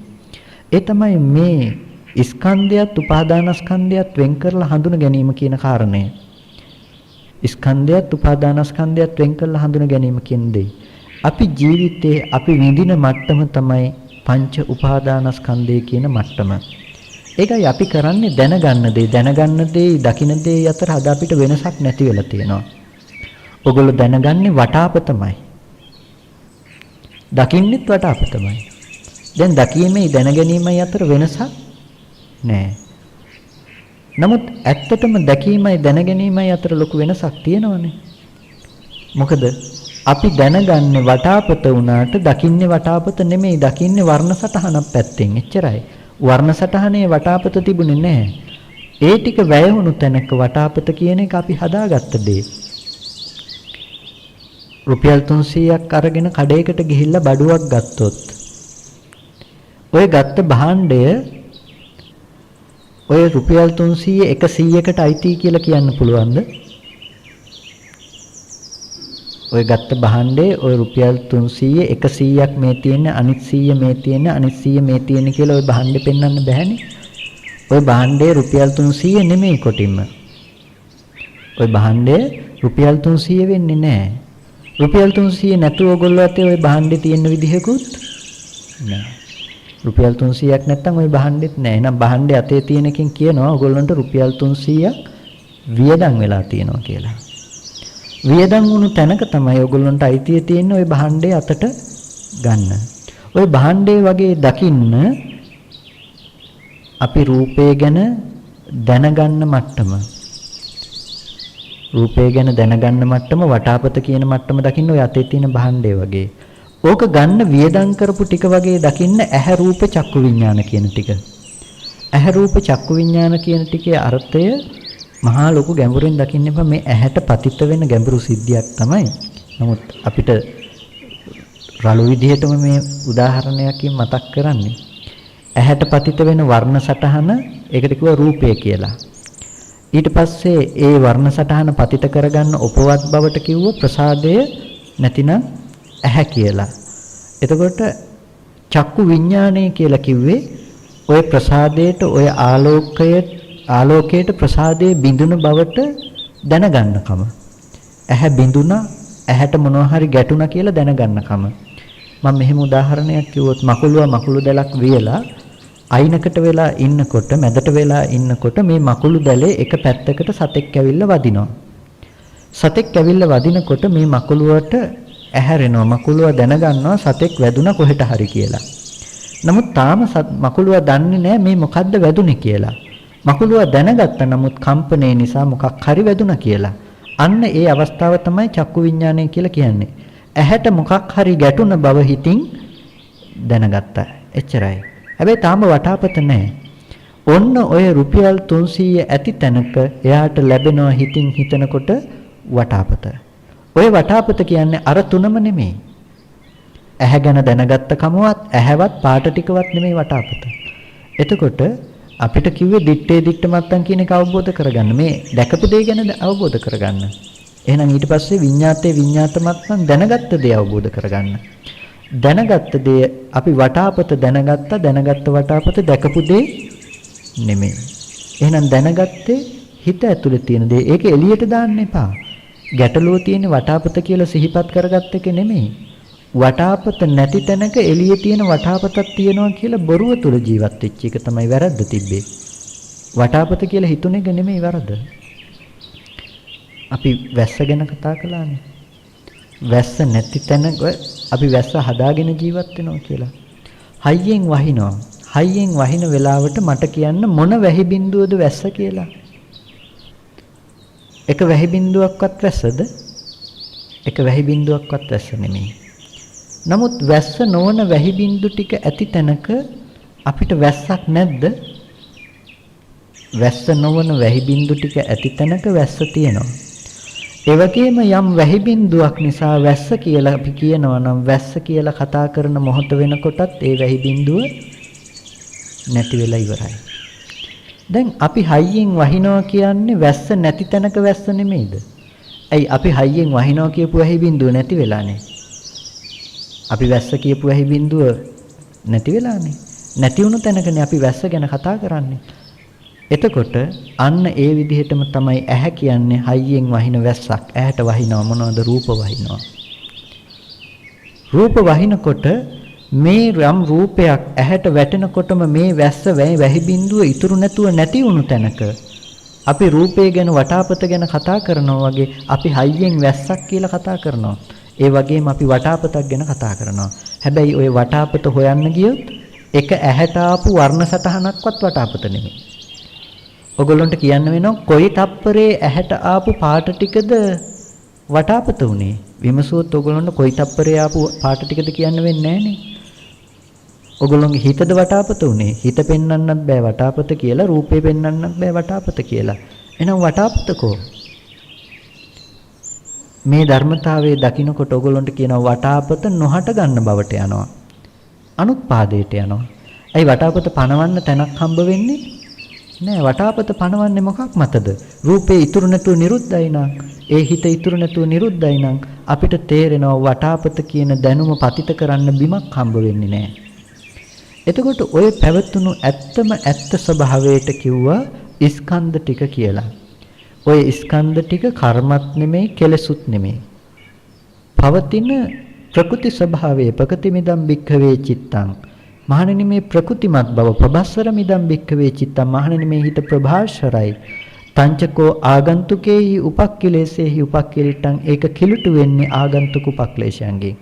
ඒ තමයි මේ ස්කන්ධයත් උපාදානස්කන්ධයත් වෙන් කරලා හඳුන ගැනීම කියන කාරණය. ස්කන්ධයත් උපාදානස්කන්ධයත් වෙන් කරලා හඳුන ගැනීම කියන දෙයි. අපි ජීවිතේ අපි විඳින මට්ටම තමයි පංච උපාදානස්කන්ධය කියන මට්ටම. ඒකයි අපි කරන්නේ දැනගන්න දේ දකින්න දේ අතර අද අපිට වෙනසක් නැති වෙලා තියෙනවා. ඔගොල්ලෝ දැනගන්නේ වටාපතමයි. දකින්නෙත් වටාපතමයි. දැන් දකීමේ දැනගැනීමයි අතර වෙනසක් නැහැ. නමුත් ඇත්තටම දැකීමයි දැනගැනීමයි අතර ලොකු වෙනසක් තියෙනවනේ. මොකද අපි දැනගන්නේ වටාපත වුණාට දකින්නේ වටාපත නෙමෙයි, දකින්නේ වර්ණ සටහනක් පැත්තෙන්. එච්චරයි. වර්ණ සටහනේ වටාපත තිබුණේ නැහැ. ඒ ටික වැය වුණු තැනක වටාපත කියන එක අපි හදාගත්ත දේ. රුපියල් 300ක් අරගෙන කඩේකට ගිහිල්ලා බඩුවක් ගත්තොත් ඔය ගත්ත භාණ්ඩය ඔය රුපියල් 300 100කට අයිති කියලා කියන්න පුළුවන්ද? ඔය ගත්ත භාණ්ඩේ ඔය රුපියල් 300 100ක් මේ තියෙන, අනිත් 100 මේ තියෙන, අනිත් 100 මේ තියෙන කියලා ඔය භාණ්ඩේ පෙන්වන්න බෑනේ. ඔය භාණ්ඩේ රුපියල් 300 නෙමෙයි කොටින්ම. ඔය භාණ්ඩේ රුපියල් 300 වෙන්නේ නැහැ. රුපියල් 300 නැතුව ඔයගොල්ලෝ අතේ ওই භාණ්ඩේ තියෙන විදිහකුත් නැහැ. රුපියල් 300ක් නැත්තම් ওই භාණ්ඩෙත් නැහැ. එහෙනම් භාණ්ඩේ අතේ තියෙන එකෙන් කියනවා ඔයගොල්ලන්ට රුපියල් 300ක් වියදම් වෙලා තියෙනවා කියලා. වියදම් වුණු තැනක තමයි ඔයගොල්ලන්ට අයිතිය තියෙන ওই භාණ්ඩේ අතට ගන්න. ওই භාණ්ඩේ වගේ දකින්න අපි රූපය ගැන දැනගන්න මට්ටම. රූපය ගැන දැනගන්න මට්ටම වටාපත කියන මට්ටම දකින්න ඔය අතේ තියෙන භාණ්ඩේ වගේ. ඕක ගන්න වියදම් කරපු ටික වගේ දකින්න ඇහැ රූප චක්කු විඥාන කියන ටික. ඇහැ රූප චක්කු විඥාන කියන ටිකේ අර්ථය මහා ලොකු ගැඹුරින් දකින්න එපා. මේ ඇහැට පතිත වෙන ගැඹුරු සිද්ධියක් තමයි. නමුත් අපිට රළු විදිහටම මේ උදාහරණයකින් මතක් කරන්නේ. ඇහැට පතිත වෙන වර්ණ සටහන ඒකට කිව්වා රූපය කියලා. ඊට පස්සේ ඒ වර්ණ සටහන පතිත කරගන්න උපවත් බවට කිව්ව ප්‍රසාදය නැතිනම් ඇහැ කියලා. එතකොට චක්කු විඥානය කියලා කිව්වේ ওই ප්‍රසාදයට ওই ආලෝකයට ප්‍රසාදයේ බිඳුන බවට දැනගන්නකම. ඇහැ බිඳුණා, ඇහැට මොනවා හරි ගැටුණා කියලා දැනගන්නකම. මම මෙහෙම උදාහරණයක් කිව්වොත් මකුළු දැලක් වියලා අයිනකට වෙලා ඉන්නකොට මැදට වෙලා ඉන්නකොට මේ මකුළු දැලේ එක පැත්තකට සතෙක් ඇවිල්ලා වදිනවා. සතෙක් ඇවිල්ලා වදිනකොට මේ මකුළුවට ඇහැරෙනවා. මකුළුව දැනගන්නවා සතෙක් වැදුනා කොහෙට හරි කියලා. නමුත් තාම මකුළුව දන්නේ නැහැ මේ මොකද්ද වැදුනේ කියලා. මකුළුව දැනගත්ත නමුත් කම්පණය නිසා මොකක් හරි වැදුනා කියලා. අන්න ඒ අවස්ථාව තමයි චක්කු විඥානය කියලා කියන්නේ. ඇහැට මොකක් හරි ගැටුණ බව හිතින් දැනගත්තා. එච්චරයි. හැබැයි තාම වටාපත නැහැ. ඔන්න ඔය රුපියල් 300 ඇති තැනක එයාට ලැබෙනවා හිතින් හිතනකොට වටාපත. ඔය වටාපත කියන්නේ අර තුනම නෙමෙයි. ඇහැ ගැන දැනගත්ත කමවත් ඇහැවත් පාට ටිකවත් නෙමෙයි වටාපත. එතකොට අපිට කිව්වේ දිත්තේ දිත්ත මත්තන් කියන එක අවබෝධ කරගන්න. මේ දැකපු දේ ගැන අවබෝධ කරගන්න. එහෙනම් ඊට පස්සේ විඤ්ඤාතේ විඤ්ඤාත මත්තන් දැනගත්ත දේ අවබෝධ කරගන්න. දැනගත්ත දේ අපි වටාපත දැනගත්ත වටාපත දැකපු දේ නෙමෙයි. එහෙනම් දැනගත්තේ හිත ඇතුලේ තියෙන දේ. ඒක එළියට දාන්න එපා. ගැටලුව තියෙන වටාපත කියලා සිහිපත් කරගත්ත එක නෙමෙයි. වටාපත නැති තැනක එළියේ තියෙන වටාපතක් තියෙනවා කියලා බොරුව තුල ජීවත් වෙච්ච එක තමයි වැරද්ද තිබ්බේ. වටාපත කියලා හිතුන එක නෙමෙයි වරද. අපි වැස්ස ගැන කතා කළානේ. වැස්ස නැති තැනක අපි වැස්ස හදාගෙන ජීවත් වෙනවා කියලා. හයියෙන් වහිනවා. හයියෙන් වහින වෙලාවට මට කියන්න මොන වැහි බිඳුවද වැස්ස කියලා. එක වැහි බිඳුවක්වත් වැස්සද? එක වැහි බිඳුවක්වත් වැස්ස නෙමෙයි. නමුත් වැස්ස නොවන වැහි බිඳු ටික ඇති තැනක අපිට වැස්සක් නැද්ද? වැස්ස නොවන වැහි බිඳු ටික ඇති තැනක වැස්ස තියෙනවා. ඒ වගේම යම් වැහි බිඳුවක් නිසා වැස්ස කියලා අපි කියනවා නම් වැස්ස කියලා කතා කරන මොහොත වෙනකොටත් ඒ වැහි බිඳුව නැති වෙලා ඉවරයි. දැන් අපි හයියෙන් වහිනවා කියන්නේ වැස්ස නැති තැනක වැස්ස නෙමෙයිද? ඇයි අපි හයියෙන් වහිනවා කියපු වැහි බිඳුව නැති වෙලානේ? අපි වැස්ස කියපු වැහි බිඳුව නැති වෙලානේ. නැති වුණු තැනකනේ අපි වැස්ස ගැන කතා කරන්නේ. එතකොට අන්න ඒ විදිහටම තමයි ඇහැ කියන්නේ හයියෙන් වහින වැස්සක්. ඇහැට වහිනවා මොනවද? රූප වහිනවා. රූප වහිනකොට මේ යම් රූපයක් ඇහැට වැටෙනකොටම මේ වැස්ස වැහි බිඳුව ඉතුරු නැතුව නැති වුණු තැනක අපි රූපය ගැන වටාපත ගැන කතා කරනවා වගේ අපි හයියෙන් වැස්සක් කියලා කතා කරනවා. ඒ වගේම අපි වටාපතක් ගැන කතා කරනවා. හැබැයි ওই වටාපත හොයන්න ගියොත් එක ඇහැට ආපු වර්ණ සටහනක්වත් වටාපත නෙමෙයි. ඔයගොල්ලන්ට කියන්න වෙනවා කොයි තප්පරේ ඇහැට ආපු පාට ටිකද වටාපත උනේ. විමසුවොත් ඔයගොල්ලන්ට කොයි තප්පරේ ආපු පාට ටිකද කියන්න වෙන්නේ නැහනේ. ඔයගොල්ලන්ගේ හිතද වටාපත උනේ. හිත පෙන්වන්නත් බෑ වටාපත කියලා, රූපේ පෙන්වන්නත් බෑ වටාපත කියලා. එහෙනම් වටාපතකෝ මේ ධර්මතාවයේ දකින්නකොට ඔයගොල්ලන්ට කියනවා වටාපත නොහට ගන්න බවට යනවා. අනුත්පාදයට යනවා. ඇයි වටාපත පණවන්න තැනක් හම්බ වෙන්නේ? නෑ. වටාපත පණවන්නේ මොකක් මතද? රූපේ ඉතුරු නැතුව නිරුද්ධයි නම්, ඒ හිත ඉතුරු නැතුව නිරුද්ධයි නම් අපිට තේරෙනවා වටාපත කියන දැනුම පතිත කරන්න බිමක් හම්බ වෙන්නේ නෑ. එතකොට ඔය පැවතුණු ඇත්තම ඇත්ත ස්වභාවයට කිව්වා ස්කන්ධ ටික කියලා. ඔය ස්කන්ධ ටික කර්මත් නෙමෙයි කෙලසුත් නෙමෙයි. පවතින ප්‍රකෘති ස්වභාවයේ ප්‍රකෘතිමිදම් භික්ඛවේ චිත්තං. මහණෙනි මේ ප්‍රකෘතිමත් බව ප්‍රභස්සර මිදම් භික්ඛවේ චිත්තං. මහණෙනි මේ හිත ප්‍රභාෂරයි. තංචකෝ ආගන්තුකේහි උපක්ඛිලේසේහි උපක්ඛිලිට්ඨං. ඒක කිලුට වෙන්නේ ආගන්තුක උපක්ලේශයන්ගෙන්.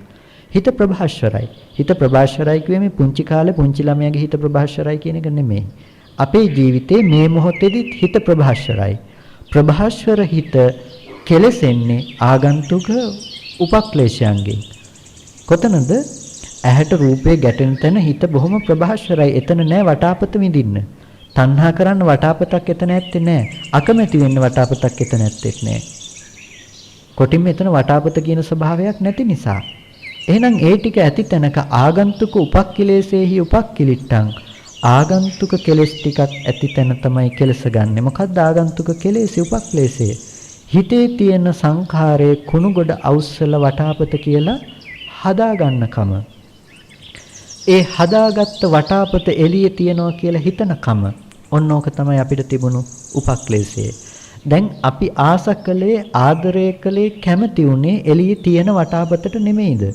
හිත ප්‍රභාෂරයි. හිත ප්‍රභාෂරයි කියුවේ පුංචි කාලේ පුංචි ළමයාගේ හිත ප්‍රභාෂරයි කියන එක නෙමෙයි. අපේ ජීවිතේ මේ මොහොතේදී හිත ප්‍රභාෂරයි. ප්‍රභාෂර හිත කෙලසෙන්නේ ආගන්තුක උපක්ලේශයන්ගෙන්. කොතනද? ඇහැට රූපේ ගැටෙන තැන හිත බොහොම ප්‍රභාෂරයි. එතන නෑ වටාපත විඳින්න. තණ්හා කරන්න වටාපතක් එතන ඇත්තේ නෑ. අකමැති වෙන්න වටාපතක් එතන ඇත්තේ නෑ. කොටින්ම එතන වටාපත කියන ස්වභාවයක් නැති නිසා. එහෙනම් ඒ ටික ඇති තැනක ආගන්තුක උපක්ඛිලේසේහි උපක්ඛිලිට්ඨං. ආගන්තුක කෙලෙස් ටිකක් ඇති තැන තමයි කෙලස ගන්නෙ. මොකක්ද ආගන්තුක කෙලෙස් උපක්ලේශය? හිතේ තියෙන සංඛාරයේ කුණුගොඩ අවුස්සල වටාපත කියලා හදා ගන්නකම. ඒ හදාගත්ත වටාපත එළියේ තියනවා කියලා හිතනකම. ඔන්න ඕක තමයි අපිට තිබුණු උපක්ලේශය. දැන් අපි ආස කළේ ආදරය කළේ කැමති උනේ එළියේ තියෙන වටාපතට නෙමෙයිද?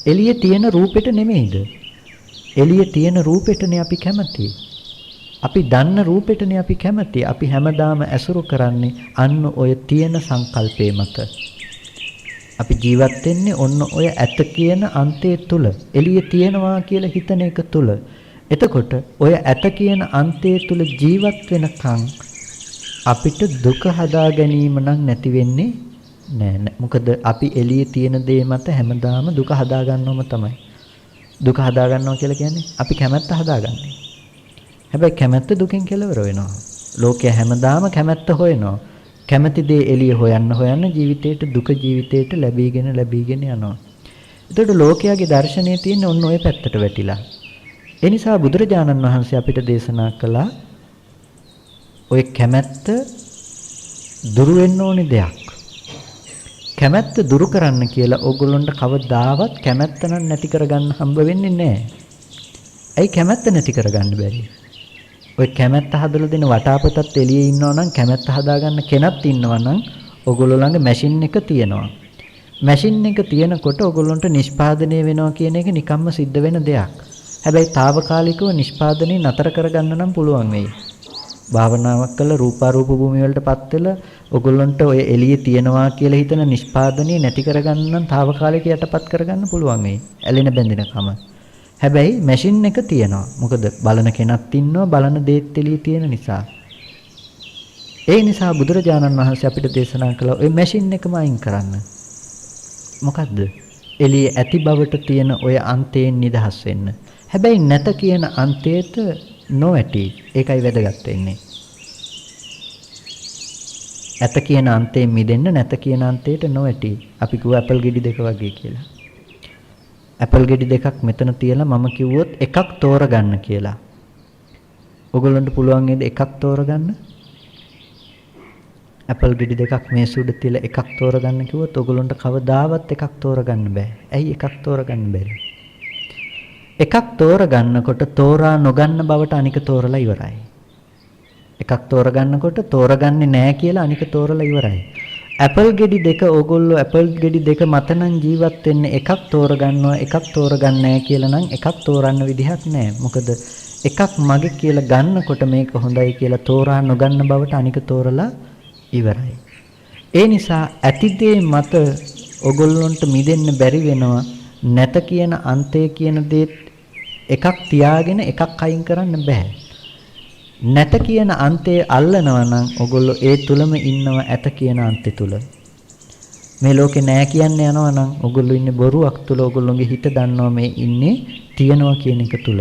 එළියේ තියෙන රූපෙට නෙමෙයිද? එළියේ තියෙන රූපෙටනේ අපි කැමති. අපි දන්න රූපෙටනේ අපි කැමති. අපි හැමදාම ඇසුරු කරන්නේ අන්න ඔය තියෙන සංකල්පේ මත. අපි ජීවත් වෙන්නේ ඔන්න ඔය ඇත කියන අන්තය තුල. එළියේ තියෙනවා කියලා හිතන එක තුල. එතකොට ඔය ඇත කියන අන්තය තුල ජීවත් වෙනකන් අපිට දුක හදා ගැනීම නම් නැති වෙන්නේ නෑ. මොකද අපි එළියේ තියෙන දේ මත හැමදාම දුක හදා ගන්නවම තමයි. දුක හදා ගන්නවා කියලා කියන්නේ අපි කැමැත්ත හදාගන්නේ. හැබැයි කැමැත්ත දුකෙන් කෙලවර වෙනවා. ලෝකයේ හැමදාම කැමැත්ත හොයනවා. කැමැති දේ එළිය හොයන්න ජීවිතේට දුක ජීවිතේට ලැබීගෙන යනවා. එතකොට ලෝකයාගේ දර්ශනය තියෙන ඔන්න ඔය පැත්තට වැටිලා. ඒ නිසා බුදුරජාණන් වහන්සේ අපිට දේශනා කළා ඔය කැමැත්ත දුරු වෙන්න ඕනේ දෙයක්. කැමැත්ත දුරු කරන්න කියලා ඕගොල්ලන්ට කවදාවත් කැමැත්ත නම් නැති කරගන්න හම්බ වෙන්නේ නැහැ. ඇයි කැමැත්ත නැති කරගන්න බැරි? ඔය කැමැත්ත හදලා දෙන වටාපතත් එළියේ ඉන්නවා නම් කැමැත්ත හදාගන්න කෙනත් ඉන්නවා නම් ඕගොල්ලෝ ළඟ මැෂින් එක තියෙනවා. මැෂින් එක තියෙනකොට ඕගොල්ලන්ට නිෂ්පාදනය වෙනවා කියන එක නිකම්ම සිද්ධ වෙන දෙයක්. හැබැයි తాවකාලිකව නිෂ්පාදනය නතර කරගන්න නම් පුළුවන් වෙයි. භාවනාවක් කළා රූපාරූප භූමිය වලටපත් වෙලා ඔයගොල්ලන්ට ඔය එළියේ තියනවා කියලා හිතන නිෂ්පාදනය නැති කරගන්න නම් తాවකාලික යටපත් කරගන්න පුළුවන් වෙයි. ඇලෙන බැඳෙනකම. හැබැයි මැෂින් එක තියෙනවා. මොකද බලන කෙනක් ඉන්නවා බලන දේත් එළියේ තියෙන නිසා. ඒ නිසා බුදුරජාණන් වහන්සේ අපිට දේශනා කළා ඔය මැෂින් එකම අයින් කරන්න. මොකද්ද? එළියේ ඇති බවට තියෙන ඔය අන්තයෙන් නිදහස් වෙන්න. හැබැයි නැත කියන අන්තයට නොඇටි. ඒකයි වැදගත් වෙන්නේ. ඇත කියන අන්තයෙන් මිදෙන්න නැත කියන අන්තයට නොඇටි. අපි කිව්ව ඇපල් ගෙඩි දෙක වගේ කියලා. ඇපල් ගෙඩි දෙකක් මෙතන තියලා මම කිව්වොත් එකක් තෝරගන්න කියලා. ඔයගොල්ලන්ට පුළුවන් නේද එකක් තෝරගන්න? ඇපල් ගෙඩි දෙකක් මේස උඩ තියලා එකක් තෝරගන්න කිව්වොත් ඔයගොල්ලන්ට කවදාවත් එකක් තෝරගන්න බෑ. ඇයි එකක් තෝරගන්න බැරි? එකක් තෝරගන්නකොට තෝරා නොගන්න බවට අනික තෝරලා ඉවරයි. එකක් තෝරගන්නකොට තෝරගන්නේ නැහැ කියලා අනික තෝරලා ඉවරයි. ඇපල් ගෙඩි දෙක ඕගොල්ලෝ ඇපල් ගෙඩි දෙක මත නම් ජීවත් වෙන්නේ එකක් තෝරගන්නවා එකක් තෝරගන්නේ නැහැ කියලා නම් එකක් තෝරන්න විදිහක් නැහැ. මොකද එකක් මගේ කියලා ගන්නකොට මේක හොඳයි කියලා තෝරා නොගන්න බවට අනික තෝරලා ඉවරයි. ඒ නිසා ඇතිදේ මත ඔගොල්ලොන්ට මිදෙන්න බැරි වෙනවා. නැත කියන අන්තය කියන දේ එකක් තියාගෙන එකක් අයින් කරන්න බෑ. නැත කියන අන්තය අල්ලනවා නම් ඔගොල්ලෝ ඒ තුලම ඉන්නවා ඇත කියන අන්තය තුල. මේ ලෝකේ නෑ කියන්න යනවා නම් ඔගොල්ලෝ ඉන්නේ බොරුවක් තුල. ඔගොල්ලෝගේ හිත දන්නවා මේ ඉන්නේ තියනවා කියන එක තුල.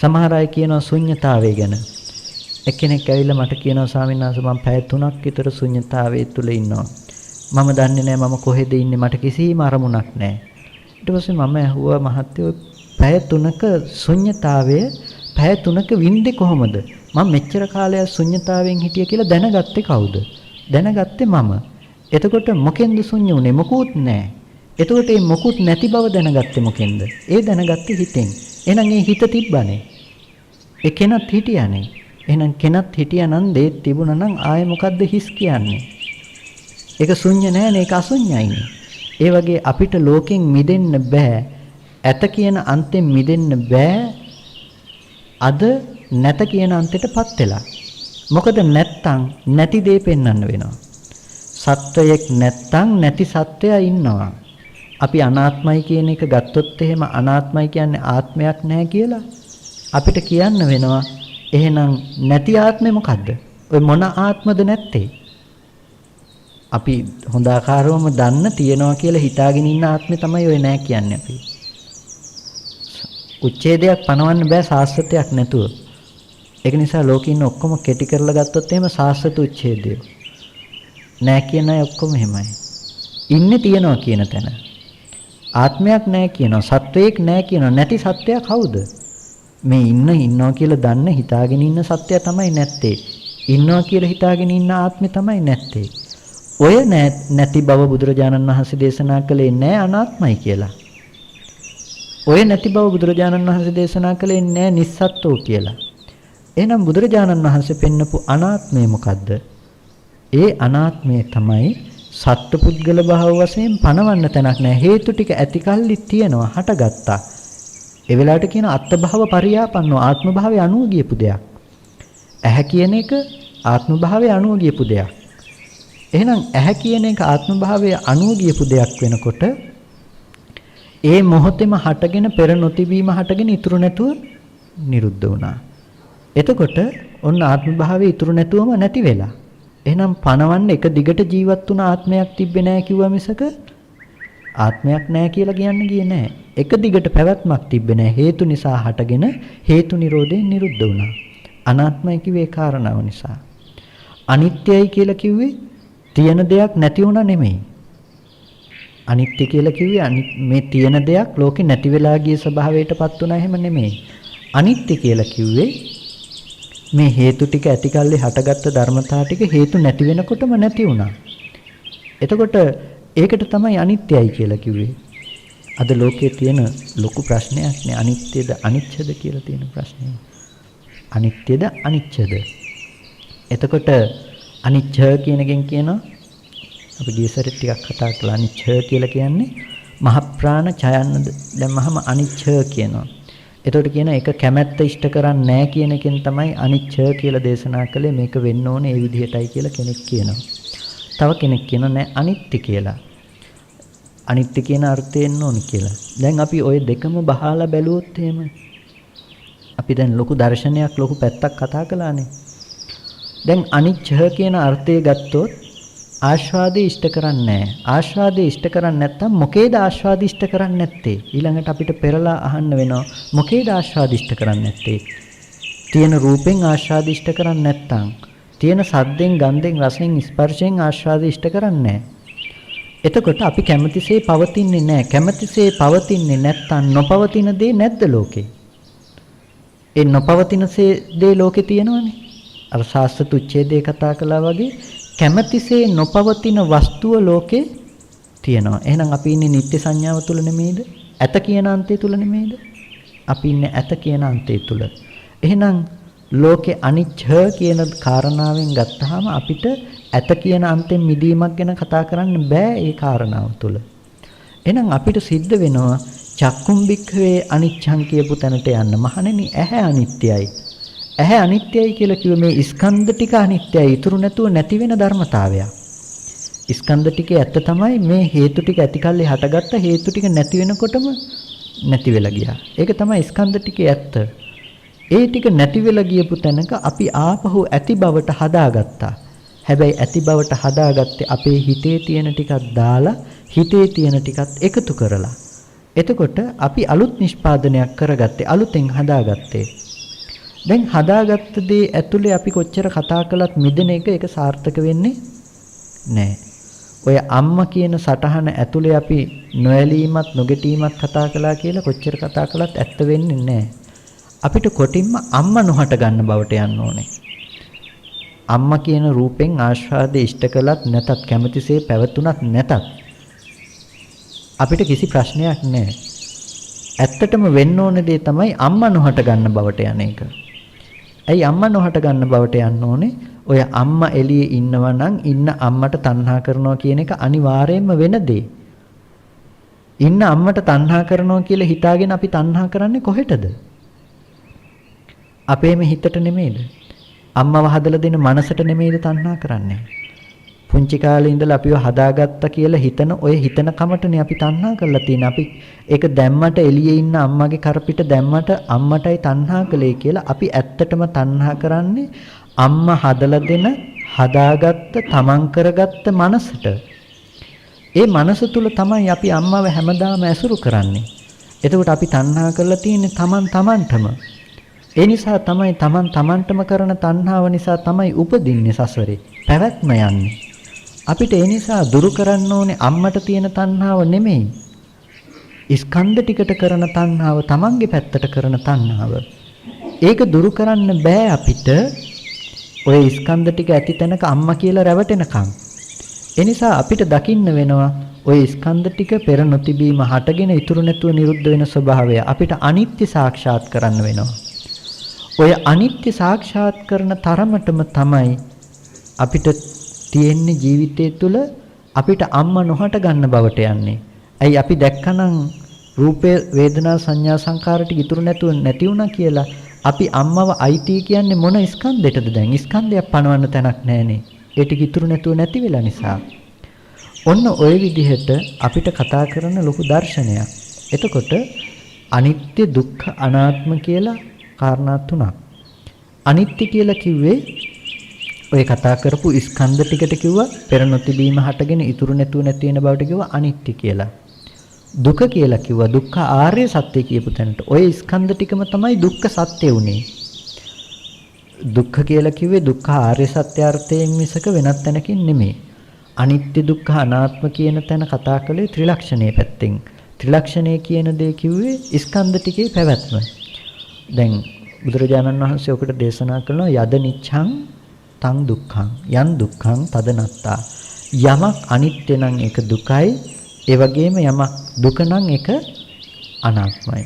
සමහර අය කියනවා ශුන්්‍යතාවය ගැන. එක්කෙනෙක් ඇවිල්ලා මට කියනවා ස්වාමීන් වහන්සේ මම පැය 3ක් විතර ශුන්්‍යතාවයේ තුල ඉන්නවා. මම දන්නේ නැහැ මම කොහෙද ඉන්නේ මට කිසිම අරමුණක් නැහැ. ඊට පස්සේ මම ඇහුවා මහත්තයෝ පැය 3ක ශුන්්‍යතාවයේ පැය 3ක වින්දේ කොහොමද? මම මෙච්චර කාලයක් ශුන්්‍යතාවයෙන් හිටිය කියලා දැනගත්තේ කවුද? දැනගත්තේ මම. එතකොට මොකෙන්ද ශුන්‍ය උනේ? මොකුත් නැහැ. එතකොට මේ මොකුත් නැති බව දැනගත්තේ මොකෙන්ද? ඒ දැනගත්තේ හිතෙන්. එහෙනම් ඒ හිත තිබ්බනේ. ඒ කෙනත් හිටියානේ. එහෙනම් කෙනත් හිටියානම් දේත් තිබුණා නම් ආයේ මොකද්ද හිස් කියන්නේ? ඒක ශුන්‍ය නෑනේ ඒක අශුන්‍යයිනේ. ඒ වගේ අපිට ලෝකෙන් මිදෙන්න බෑ. ඇත කියන අන්තෙන් මිදෙන්න බෑ. අද නැත කියන අන්තයටපත් වෙලා. මොකද නැත්තම් නැති දේ පෙන්වන්න වෙනවා. සත්වයක් නැත්තම් නැති සත්වයා ඉන්නවා. අපි අනාත්මයි කියන එක ගත්තොත් එහෙම අනාත්මයි කියන්නේ ආත්මයක් නැහැ කියලා අපිට කියන්න වෙනවා. එහෙනම් නැති ආත්මේ මොකද්ද? ඔය මොන ආත්මද නැත්තේ? අපි හොඳ ආකාරවම දන්න තියනවා කියලා හිතාගෙන ඉන්න ආත්මේ තමයි ඔය නැහැ කියන්නේ අපි. උච්ඡේදයක් පනවන්න බෑ සාස්වතයක් නැතුව. ඒක නිසා ලෝකේ ඉන්න ඔක්කොම කෙටි කරලා ගත්තොත් එහෙම සාස්වත උච්ඡේදය. නැහැ කියන අය ඔක්කොම එහෙමයි. ඉන්නේ තියනවා කියන තැන. ආත්මයක් නැහැ කියනවා. සත්වයක් නැහැ කියනවා. නැති සත්වයා කවුද? මේ ඉන්නවා කියලා දන්න හිතාගෙන ඉන්න සත්‍යය තමයි නැත්තේ. ඉන්නවා කියලා හිතාගෙන ඉන්න ආත්මේ තමයි නැත්තේ. ඔය නැති බව බුදුරජාණන් වහන්සේ දේශනා කළේ නෑ අනාත්මයි කියලා. ඔය නැති බව බුදුරජාණන් වහන්සේ දේශනා කළේ නෑ නිස්සත්ත්වෝ කියලා. එහෙනම් බුදුරජාණන් වහන්සේ පෙන්නපු අනාත්මය මොකද්ද? ඒ අනාත්මය තමයි සත්පුද්ගල භාව වශයෙන් පණවන්න තැනක් නෑ. හේතු ටික ඇතිකල්ලි තියෙනවා හටගත්තා. ඒ වෙලාවට කියන අත්භව පරියාපන්නෝ ආත්ම භාවයේ අනුව ගියපු දෙයක්. ඇහැ කියන එක ආත්ම භාවයේ අනුව ගියපු දෙයක්. එහෙනම් ඇහැ කියන එක ආත්ම භාවයේ අනුව ගියපු දෙයක් වෙනකොට ඒ මොහොතේම හටගෙන පෙර නොතිබීම හටගෙන ඉතුරු නැතුව නිරුද්ධ වුණා. එතකොට ඔන්න ආත්ම භාවයේ ඉතුරු නැතුවම නැති වෙලා. එහෙනම් පණවන්න එක දිගට ජීවත් වුණ ආත්මයක් තිබ්බේ නැහැ කිව්වා මිසක ආත්මයක් නැහැ කියලා කියන්න ගියේ නැහැ. එක දිගට පැවැත්මක් තිබ්බේ නැහැ. හේතු නිසා හටගෙන හේතු නිරෝධයෙන් නිරුද්ධ වුණා. අනාත්මයි කිව්වේ ඒ කාරණාව නිසා. අනිත්‍යයි කියලා කිව්වේ තියෙන දෙයක් නැති වුණා නෙමෙයි. අනිත්‍ය කියලා කිව්වේ මේ තියෙන දෙයක් ලෝකේ නැති වෙලා ගිය ස්වභාවයටපත් වුණා එහෙම නෙමෙයි. අනිත්‍ය කියලා කිව්වේ මේ හේතු ටික ඇතිකල්ලි හටගත්ත ධර්මතා ටික හේතු නැති වෙනකොටම නැති වුණා. එතකොට ඒකට තමයි අනිත්‍යයි කියලා කිව්වේ. අද ලෝකයේ තියෙන ලොකු ප්‍රශ්නයක් නේ අනිත්‍යද අනිච්චද කියලා තියෙන ප්‍රශ්නේ. අනිත්‍යද අනිච්චද? එතකොට අනිච්ච කියන එකෙන් කියනවා අපි ගිය සැරේ ටිකක් කතා කළා අනිච්ච කියලා කියන්නේ මහ ප්‍රාණ ඡයන්නද දැම්මහම අනිච්ච කියනවා. එතකොට කියන එක කැමැත්ත ඉෂ්ට කරන්නේ නැහැ කියන එකෙන් තමයි අනිච්ච කියලා දේශනා කළේ මේක වෙන්න ඕනේ ඒ විදිහටයි කියලා කෙනෙක් කියනවා. තව කෙනෙක් කියනවා නෑ අනිත්‍ය කියලා. අනිත්‍ය කියන අර්ථය එන්න ඕනේ කියලා. දැන් අපි ওই දෙකම බහලා බැලුවොත් එහෙම අපි දැන් ලොකු දර්ශනයක් ලොකු පැත්තක් කතා කළානේ. දැන් අනිච්ච කියන අර්ථය ගත්තොත් ආස්වාදේ ඉෂ්ට කරන්නේ නැහැ. ආස්වාදේ ඉෂ්ට කරන්නේ නැත්නම් මොකේද ආස්වාද ඉෂ්ට කරන්නේ නැත්තේ? ඊළඟට අපිට පෙරලා අහන්න වෙනවා මොකේද ආස්වාද ඉෂ්ට කරන්නේ නැත්තේ? තියෙන රූපෙන් ආස්වාද ඉෂ්ට කරන්නේ නැත්නම් තියෙන සද්දෙන් ගන්ධෙන් රසෙන් ස්පර්ශයෙන් ආස්වාද ඉෂ්ට කරන්නේ නැහැ. එතකොට අපි කැමතිසේ පවතින්නේ නැහැ. කැමතිසේ පවතින්නේ නැත්නම් නොපවතින දේ නැද්ද ලෝකේ? ඒ නොපවතින දේ ලෝකේ තියෙනවනේ. අර සාස්ත්‍ව උච්ඡේදයේ කතා කළා වගේ කැමැතිසේ නොපවතින වස්තුව ලෝකේ තියෙනවා. එහෙනම් අපි ඉන්නේ නිත්‍ය සංඥාව තුල නෙමෙයිද? ඇත කියන අන්තය තුල නෙමෙයිද? අපි ඉන්නේ ඇත කියන අන්තය තුල. එහෙනම් ලෝකේ අනිච්ච කියන කාරණාවෙන් ගත්තාම අපිට ඇත කියන අන්තෙන් මිදීමක් ගැන කතා කරන්න බෑ ඒ කාරණාව තුළ. එහෙනම් අපිට සිද්ධ වෙනවා චක්කුම් බික්ඛවේ අනිච්ඡං කියපු තැනට යන්න. මහණෙනි ඇහැ අනිත්‍යයි. ඇහැ අනිත්‍යයි කියලා කිව්ව මේ ස්කන්ධ ටික අනිත්‍යයි. ඉතුරු නැතුව නැති වෙන ධර්මතාවයක්. ස්කන්ධ ටිකේ ඇත්ත තමයි මේ හේතු ටික ඇතිකල්ලි හටගත්ත හේතු ටික නැති වෙනකොටම නැති වෙලා ගියා. ඒක තමයි ස්කන්ධ ටිකේ ඇත්ත. ඒ ටික නැති වෙලා ගියපු තැනක අපි ආපහු ඇති බවට හදාගත්තා. හැබැයි ඇති බවට හදාගත්තේ අපේ හිතේ තියෙන ටිකක් දාලා හිතේ තියෙන ටිකත් එකතු කරලා. එතකොට අපි අලුත් නිෂ්පාදනයක් කරගත්තේ අලුතෙන් හදාගත්තේ. දැන් හදාගත්ත දේ ඇතුලේ අපි කොච්චර කතා කළත් මිදෙන එක ඒක සාර්ථක වෙන්නේ නැහැ. ඔය අම්මා කියන සටහන ඇතුලේ අපි නොඇලීමත් නොගැටීමත් කතා කළා කියලා කොච්චර කතා කළත් ඇත්ත වෙන්නේ නැහැ. අපිට කොටින්ම අම්මා නොහට ගන්න බවට යන්න ඕනේ. අම්මා කියන රූපෙන් ආස්වාදේ ඉෂ්ට කළත් නැතත් කැමැතිසේ පැවතුනත් නැතත් අපිට කිසි ප්‍රශ්නයක් නැහැ. ඇත්තටම වෙන්න ඕන දේ තමයි අම්මා නොහට ගන්න බවට යන එක. ඇයි අම්මා නොහට ගන්න බවට යන්න ඕනේ? ඔය අම්මා එළියේ ඉන්නවා නම් ඉන්න අම්මට තණ්හා කරනවා කියන එක අනිවාර්යයෙන්ම වෙන දේ. ඉන්න අම්මට තණ්හා කරනවා කියලා හිතාගෙන අපි තණ්හා කරන්නේ කොහෙටද? අපේම හිතට නෙමෙයිද? අම්මව හදලා දෙන මනසට නෙමෙයිද තණ්හා කරන්නේ? පුංචි කාලේ ඉඳලා අපිව හදාගත්තා කියලා හිතන ඔය හිතන කමටනේ අපි තණ්හා කරලා තියෙන්නේ. අපි ඒක දැම්මට එළියේ ඉන්න අම්මගේ කරපිට දැම්මට අම්මටයි තණ්හා කළේ කියලා අපි ඇත්තටම තණ්හා කරන්නේ අම්මා හදලා දෙන හදාගත්ත තමන් කරගත්ත මනසට. ඒ මනස තුල තමයි අපි අම්මව හැමදාම ඇසුරු කරන්නේ. එතකොට අපි තණ්හා කරලා තියෙන්නේ තමන් තමන්ටම. ඒ නිසා තමයි තමන් තමන්ටම කරන තණ්හාව නිසා තමයි උපදින්නේ සසරේ. පැවැත්ම යන්නේ. අපිට ඒ නිසා දුරු කරන්න ඕනේ අම්මට තියෙන තණ්හාව නෙමෙයි. ස්කන්ධ ටිකට කරන තණ්හාව, තමන්ගේ පැත්තට කරන තණ්හාව. ඒක දුරු කරන්න බෑ අපිට ඔය ස්කන්ධ ටික ඇති තැනක අම්මා කියලා රැවටෙනකම්. ඒ නිසා අපිට දකින්න වෙනවා ඔය ස්කන්ධ ටික පෙර නොතිබීම හටගෙන ඉතුරු නැතුව නිරුද්ධ වෙන ස්වභාවය අපිට අනිත්‍ය සාක්ෂාත් කරන්න වෙනවා. ඔය අනිත්‍ය සාක්ෂාත් කරන තරමටම තමයි අපිට තියෙන්නේ ජීවිතය තුළ අපිට අම්මා නොහට ගන්න බවට යන්නේ. ඇයි අපි දැක්කනම් රූපේ වේදනා සංඥා සංකාර ටික ඉතුරු නැතුව නැති වුණා කියලා අපි අම්මව අයිති කියන්නේ මොන ස්කන්ධයටද දැන්? ස්කන්ධයක් පනවන්න තැනක් නැහනේ. ඒ ටික ඉතුරු නැතුව නැති වෙලා නිසා. ඔන්න ওই විදිහට අපිට කතා කරන ලොකු දර්ශනයක්. එතකොට අනිත්‍ය දුක්ඛ අනාත්ම කියලා කාරණා තුනක්. අනිත්‍ය කියලා කිව්වේ ඔය කතා කරපු ස්කන්ධ ටිකට කිව්වා පෙර නොතිබීම හටගෙන ඉතුරු නැතුව නැති වෙන බවට කිව්වා අනිත්‍ය කියලා. දුක කියලා කිව්වා දුක්ඛ ආර්ය සත්‍ය කියපු තැනට. ඔය ස්කන්ධ ටිකම තමයි දුක්ඛ සත්‍ය උනේ. දුක්ඛ කියලා කිව්වේ දුක්ඛ ආර්ය සත්‍ය අර්ථයෙන් මිසක වෙනත් තැනකින් නෙමෙයි. අනිත්‍ය දුක්ඛ අනාත්ම කියන තැන කතා කළේ ත්‍රිලක්ෂණයේ පැත්තෙන්. ත්‍රිලක්ෂණය කියන දේ කිව්වේ ස්කන්ධ ටිකේ පැවැත්ම. දැන් බුදුරජාණන් වහන්සේ ඔකට දේශනා කරනවා යද නිච්ඡං තං දුක්ඛං යන් දුක්ඛං තදනත්තා. යමක් අනිත්‍ය නම් ඒක දුකයි, ඒ වගේම යමක් දුක නම් ඒක අනාත්මයි.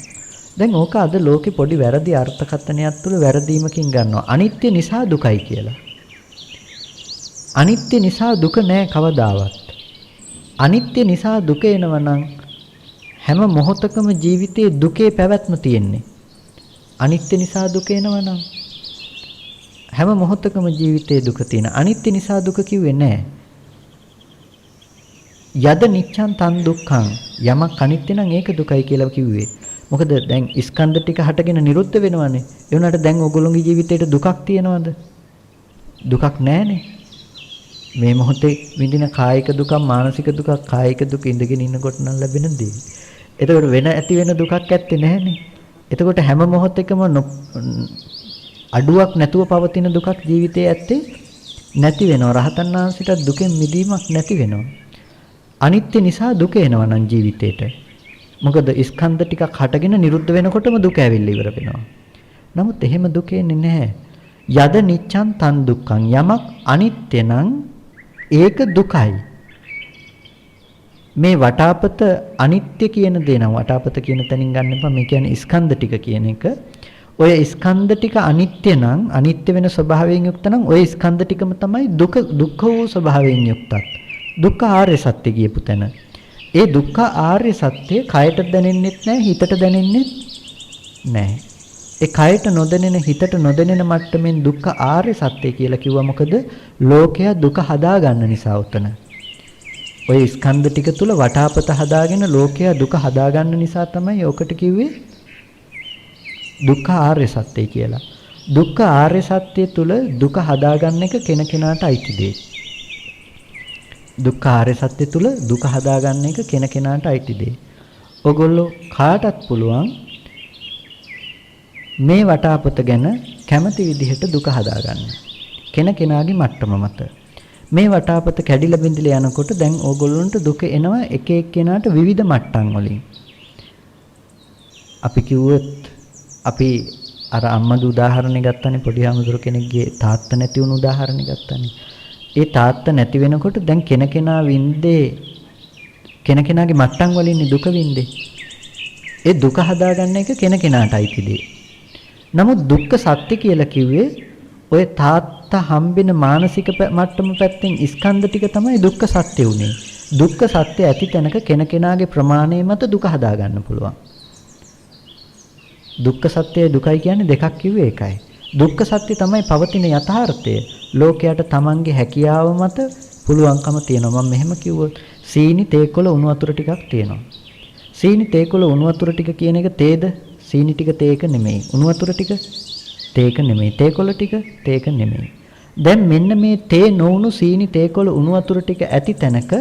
දැන් ඕක අද ලෝකේ පොඩි වැරදි අර්ථකථනයක් තුළ වැරදීමකින් ගන්නවා. අනිත්‍ය නිසා දුකයි කියලා. අනිත්‍ය නිසා දුක නෑ කවදාවත්. අනිත්‍ය නිසා දුක එනවනම් හැම මොහොතකම ජීවිතයේ දුකේ පැවැත්ම තියෙන්නේ. අනිත්‍ය නිසා දුක එනවනම් හැම මොහොතකම ජීවිතයේ දුක තියෙන. අනිත්‍ය නිසා දුක කිව්වේ නෑ. යද නිච්ඡං තන් දුක්ඛං යමක් අනිත්‍ය නම් ඒක දුකයි කියලා කිව්වේ. මොකද දැන් ස්කන්ධ ටික හටගෙන නිරුද්ධ වෙනවනේ. ඒ වුණාට දැන් ඔයගොල්ලෝගේ ජීවිතේට දුකක් තියෙනවද? දුකක් නැහනේ. මේ මොහොතේ විඳින කායික දුක, මානසික දුක, කායික දුක ඉඳගෙන ඉන්නකොට නම් ලැබෙන දේ. එතකොට වෙන ඇති වෙන දුකක් ඇත්තේ නැහනේ. එතකොට හැම මොහොතකම අඩුවක් නැතුව පවතින දුකක් ජීවිතයේ ඇත්තේ නැති වෙනවා. රහතන් වහන්සේට දුකෙන් මිදීමක් නැති වෙනවා. අනිත්‍ය නිසා දුක එනවා නම් ජීවිතේට. මොකද ස්කන්ධ ටිකක් හටගෙන නිරුද්ධ වෙනකොටම දුක ඇවිල්ලා ඉවර වෙනවා. නමුත් එහෙම දුක එන්නේ නැහැ. යද නිච්ඡං තන් දුක්ඛං යමක් අනිත්‍ය නම් ඒක දුකයි. මේ වටාපත අනිත්‍ය කියන දේ නම් වටාපත කියන තැනින් ගන්න එපා. මේ කියන්නේ ස්කන්ධ ටික කියන එක. ඔය ස්කන්ධ ටික අනිත්‍ය නම් අනිත්‍ය වෙන ස්වභාවයෙන් යුක්ත නම් ඔය ස්කන්ධ ටිකම තමයි දුක්ඛ වූ ස්වභාවයෙන් යුක්තත්. දුක්ඛ ආර්ය සත්‍ය කියපු තැන. ඒ දුක්ඛ ආර්ය සත්‍ය කයට දැනෙන්නෙත් නැහැ හිතට දැනෙන්නෙත් නැහැ. ඒ කයට නොදැනෙන හිතට නොදැනෙන මට්ටමින් දුක්ඛ ආර්ය සත්‍ය කියලා කිව්වා මොකද ලෝකයා දුක හදා ගන්න නිසා උතන. ඔය ස්කන්ධ ටික තුල වටාපත හදාගෙන ලෝකයා දුක හදා ගන්න නිසා තමයි ඔකට කිව්වේ දුක්ඛ ආර්ය සත්‍ය කියලා. දුක්ඛ ආර්ය සත්‍ය තුල දුක හදාගන්න එක කෙනකෙනාට අයිති දෙයක්. දුක්ඛ ආර්ය සත්‍ය තුල දුක හදාගන්න එක කෙනකෙනාට අයිති දෙයක්. ඔගොල්ලෝ කාටත් පුළුවන් මේ වටාපත ගැන කැමති විදිහට දුක හදාගන්න. කෙනකෙනාගේ මට්ටම මත. මේ වටාපත කැඩිලා බිඳිලා යනකොට දැන් ඕගොල්ලන්ට දුක එනවා එක එක්කෙනාට විවිධ මට්ටම් වලින්. අපි කිව්වොත් අපි අර අම්මගේ උදාහරණය ගත්තනේ පොඩි ආමතුරු කෙනෙක්ගේ තාත්තා නැති වුණු උදාහරණය ගත්තනේ. ඒ තාත්තා නැති වෙනකොට දැන් කෙනකෙනා වින්දේ කෙනකෙනාගේ මට්ටම් වලින් දුක වින්දේ. ඒ දුක හදාගන්න එක කෙනකෙනාට අයිති දෙයක්. නමුත් දුක්ඛ සත්‍ය කියලා කිව්වේ ඔය තාත්තා හම්බෙන මානසික මට්ටම පැත්තෙන් ස්කන්ධ ටික තමයි දුක්ඛ සත්‍ය උනේ. දුක්ඛ සත්‍ය ඇති තැනක කෙනකෙනාගේ ප්‍රමාණය මත දුක හදාගන්න පුළුවන්. දුක්ඛ සත්‍යයි දුකයි කියන්නේ දෙකක් කිව්වේ ඒකයි. දුක්ඛ සත්‍ය තමයි පවතින යථාර්ථය. ලෝකයට තමන්ගේ හැකියාව මත පුළුවන්කම තියෙනවා. මම මෙහෙම කිව්වොත් සීනි තේකොළ උණු වතුර ටිකක් තියෙනවා. සීනි තේකොළ උණු වතුර ටික කියන එක තේද? සීනි ටික තේක නෙමෙයි. උණු වතුර ටික තේක නෙමෙයි. තේකොළ ටික තේක නෙමෙයි. දැන් මෙන්න මේ තේ නොඋණු සීනි තේකොළ උණු වතුර ටික ඇති තැනක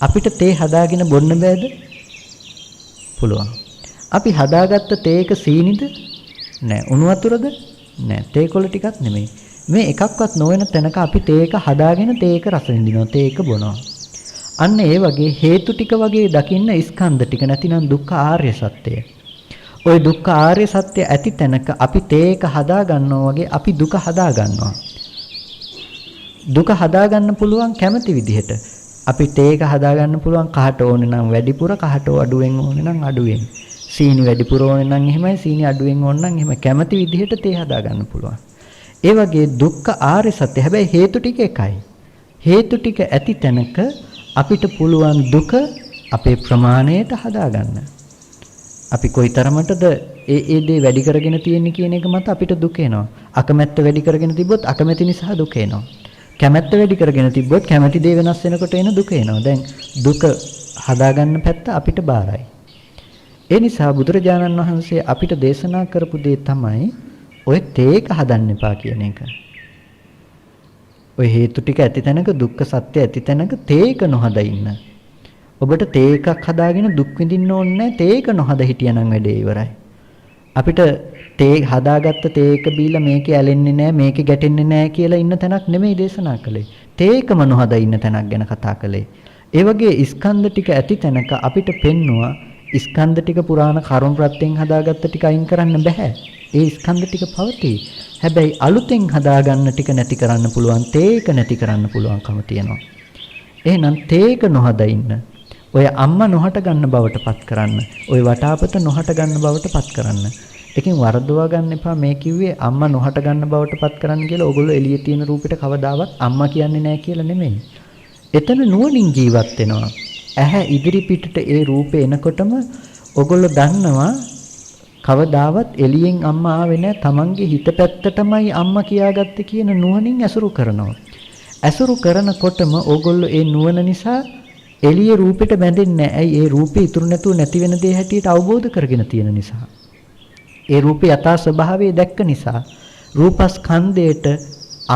අපිට තේ හදාගෙන බොන්න බෑද? පුළුවන්. අපි හදාගත්ත තේක සීනිද? නෑ. උණු වතුරද? නෑ. තේකොළ ටිකක් නෙමෙයි. මේ එකක්වත් නොවන තැනක අපි තේක හදාගෙන තේක රස විඳිනවා. තේක බොනවා. අන්න ඒ වගේ හේතු ටික වගේ දකින්න ස්කන්ධ ටික නැතිනම් දුක්ඛ ආර්ය සත්‍යය. ওই දුක්ඛ ආර්ය සත්‍ය ඇති තැනක අපි තේක හදා ගන්නවා වගේ අපි දුක හදා ගන්නවා. දුක හදා ගන්න පුළුවන් කැමති විදිහට. අපි තේක හදා ගන්න පුළුවන් කහට ඕනේ නම් වැඩිපුර කහට අඩුවෙන් ඕනේ නම් අඩුවෙන්. සීනි වැඩිපුර ඕනේ නම් එහෙමයි සීනි අඩුවෙන් ඕන නම් එහෙම කැමති විදිහට තේ හදා ගන්න පුළුවන්. ඒ වගේ දුක්ඛ ආර්ය සත්‍ය හැබැයි හේතු ටික එකයි. හේතු ටික ඇති තැනක අපිට පුළුවන් දුක අපේ ප්‍රමාණයට හදා ගන්න. අපි කොයිතරමටද ඒ දේ වැඩි කරගෙන තියෙන්නේ කියන එක මත අපිට දුක එනවා. අකමැත්ත වැඩි කරගෙන තිබ්බොත් අකමැති නිසා දුක එනවා. කැමැත්ත වැඩි කරගෙන තිබ්බොත් කැමැති දේ වෙනස් වෙනකොට එන දුක එනවා. දැන් දුක හදාගන්න පැත්ත අපිට බාරයි. ඒ නිසා බුදුරජාණන් වහන්සේ අපිට දේශනා කරපු දේ තමයි ඔය තේක හදන්න එපා කියන එක. ඔය හේතු ටික ඇති තැනක දුක්ඛ සත්‍ය ඇති තැනක තේක නොහද ඉන්න. ඔබට තේකක් හදාගෙන දුක් විඳින්න ඕනේ නැහැ. තේක නොහද හිටියනම් වැඩේ ඉවරයි. අපිට තේ හදාගත්ත තේක බීලා මේකේ ඇලෙන්නේ නැහැ මේකේ ගැටෙන්නේ නැහැ කියලා ඉන්න තැනක් නෙමෙයි දේශනා කළේ. තේකම නොහද ඉන්න තැනක් ගැන කතා කළේ. ඒ වගේ ස්කන්ධ ටික ඇති තැනක අපිට පෙන්නවා ස්කන්ධ ටික පුරාණ කර්ම ප්‍රත්‍යයෙන් හදාගත්ත ටික අයින් කරන්න බෑ. ඒ ස්කන්ධ ටික පවතී. හැබැයි අලුතෙන් හදාගන්න ටික නැති කරන්න පුළුවන්. තේක නැති කරන්න පුළුවන්කම තියෙනවා. එහෙනම් තේක නොහද ඉන්න. ඔය අම්මා නොහට ගන්න බවට පත් කරන්න. ඔය වටාපත නොහට ගන්න බවට පත් කරන්න. එකකින් වරදවා ගන්න එපා. මේ කිව්වේ අම්මා නොහට ගන්න බවට පත් කරන්න කියලා. ඕගොල්ලෝ එළියේ තියෙන රූපෙට කවදාවත් අම්මා කියන්නේ නැහැ කියලා නෙමෙයි. එතන නුවණින් ජීවත් වෙනවා. ඇහැ ඉදිරි පිටට ඒ රූපේ එනකොටම ඕගොල්ලෝ දන්නවා කවදාවත් එළියෙන් අම්මා ආවේ නැහැ. තමන්ගේ හිත පැත්තටමයි අම්මා කියාගත්තේ කියන නුවණින් ඇසුරු කරනවා. ඇසුරු කරනකොටම ඕගොල්ලෝ ඒ නුවණ නිසා එළියේ රූපෙට බැඳෙන්නේ නැහැ. ඇයි? ඒ රූපේ ඉතුරු නැතුව නැති වෙන දේ හැටියට අවබෝධ කරගෙන තියෙන නිසා. ඒ රූපේ යථා ස්වභාවය දැක්ක නිසා රූපස්කන්ධයට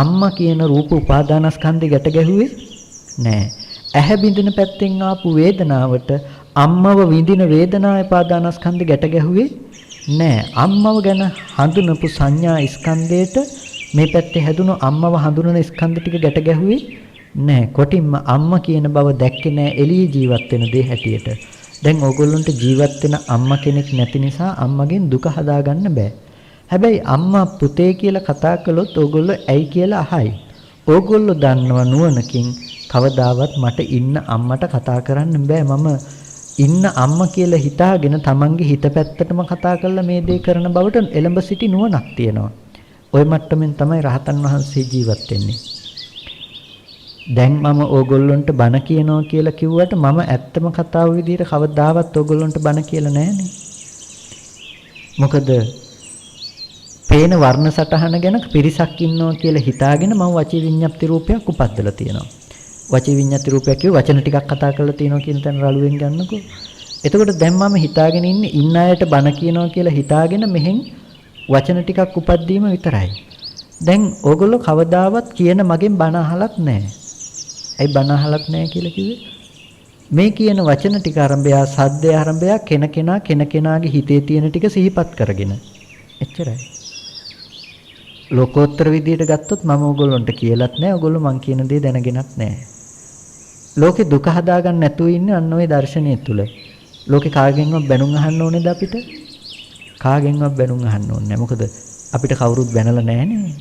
අම්මා කියන රූප උපාදානස්කන්ධය ගැට ගැහුවේ නැහැ. ඇහැ බින්දින පැත්තෙන් ආපු වේදනාවට අම්මව විඳින වේදනා උපාදානස්කන්ධය ගැට ගැහුවේ නැහැ. අම්මව ගැන හඳුනපු සංඥා ස්කන්ධයට මේ පැත්තේ හැදුණු අම්මව හඳුනන ස්කන්ධ ටික ගැට ගැහුවේ නැහැ. කොටින්ම අම්මා කියන බව දැක්කේ නැහැ එළියේ ජීවත් වෙන දේ හැටියට. දැන් ඕගොල්ලන්ට ජීවත් වෙන අම්මා කෙනෙක් නැති නිසා අම්මගෙන් දුක හදාගන්න බෑ. හැබැයි අම්මා පුතේ කියලා කතා කළොත් ඕගොල්ලෝ ඇයි කියලා අහයි. ඕගොල්ලෝ දන්නවා නුවණකින් කවදාවත් මට ඉන්න අම්මට කතා කරන්න බෑ. මම ඉන්න අම්මා කියලා හිතාගෙන තමන්ගේ හිත පැත්තටම කතා කරලා මේ දේ කරන බවට එළඹ සිටි නුවණක් තියෙනවා. ওই මට්ටමින් තමයි රහතන් වහන්සේ ජීවත් වෙන්නේ. දැන් මම ඕගොල්ලන්ට බණ කියනවා කියලා කිව්වට මම ඇත්තම කතාව විදිහට කවදාවත් ඕගොල්ලන්ට බණ කියලා නැහනේ. මොකද පේන වර්ණ සටහන ගැන පිරිසක් ඉන්නවා කියලා හිතාගෙන මම වචී විඤ්ඤාප්ති රූපයක් උපද්දලා තියෙනවා. වචී විඤ්ඤාති රූපයක් කිව්ව වචන ටිකක් කතා කරලා තියෙනවා කියන තැන රළුවෙන් ගන්නකො. එතකොට දැන් මම හිතාගෙන ඉන්නේ ඉන්න අයට බණ කියනවා කියලා හිතාගෙන මෙහෙන් වචන ටිකක් උපද්දීම විතරයි. දැන් ඕගොල්ලෝ කවදාවත් කියන මගෙන් බණ අහලත් නැහැ. ඇයි බණ අහලත් නැහැ කියලා කිව්වේ? මේ කියන වචන ටික ආරම්භය සද්දය ආරම්භය කෙනකෙනාගේ හිතේ තියෙන ටික සිහිපත් කරගෙන. එච්චරයි. ලෝකෝත්තර විදියට ගත්තොත් මම ඕගොල්ලන්ට කියලාත් නැහැ. ඕගොල්ලෝ මං කියන දේ දැනගෙනත් නැහැ. ලෝකේ දුක හදාගන්න නැතුව ඉන්නේ අන්න ওই දර්ශනය තුල. ලෝකේ කාගෙන්වත් බැනුම් අහන්න ඕනේද අපිට? කාගෙන්වත් බැනුම් අහන්න ඕනේ නැහැ. මොකද අපිට කවුරුත් බැනලා නැහනේ.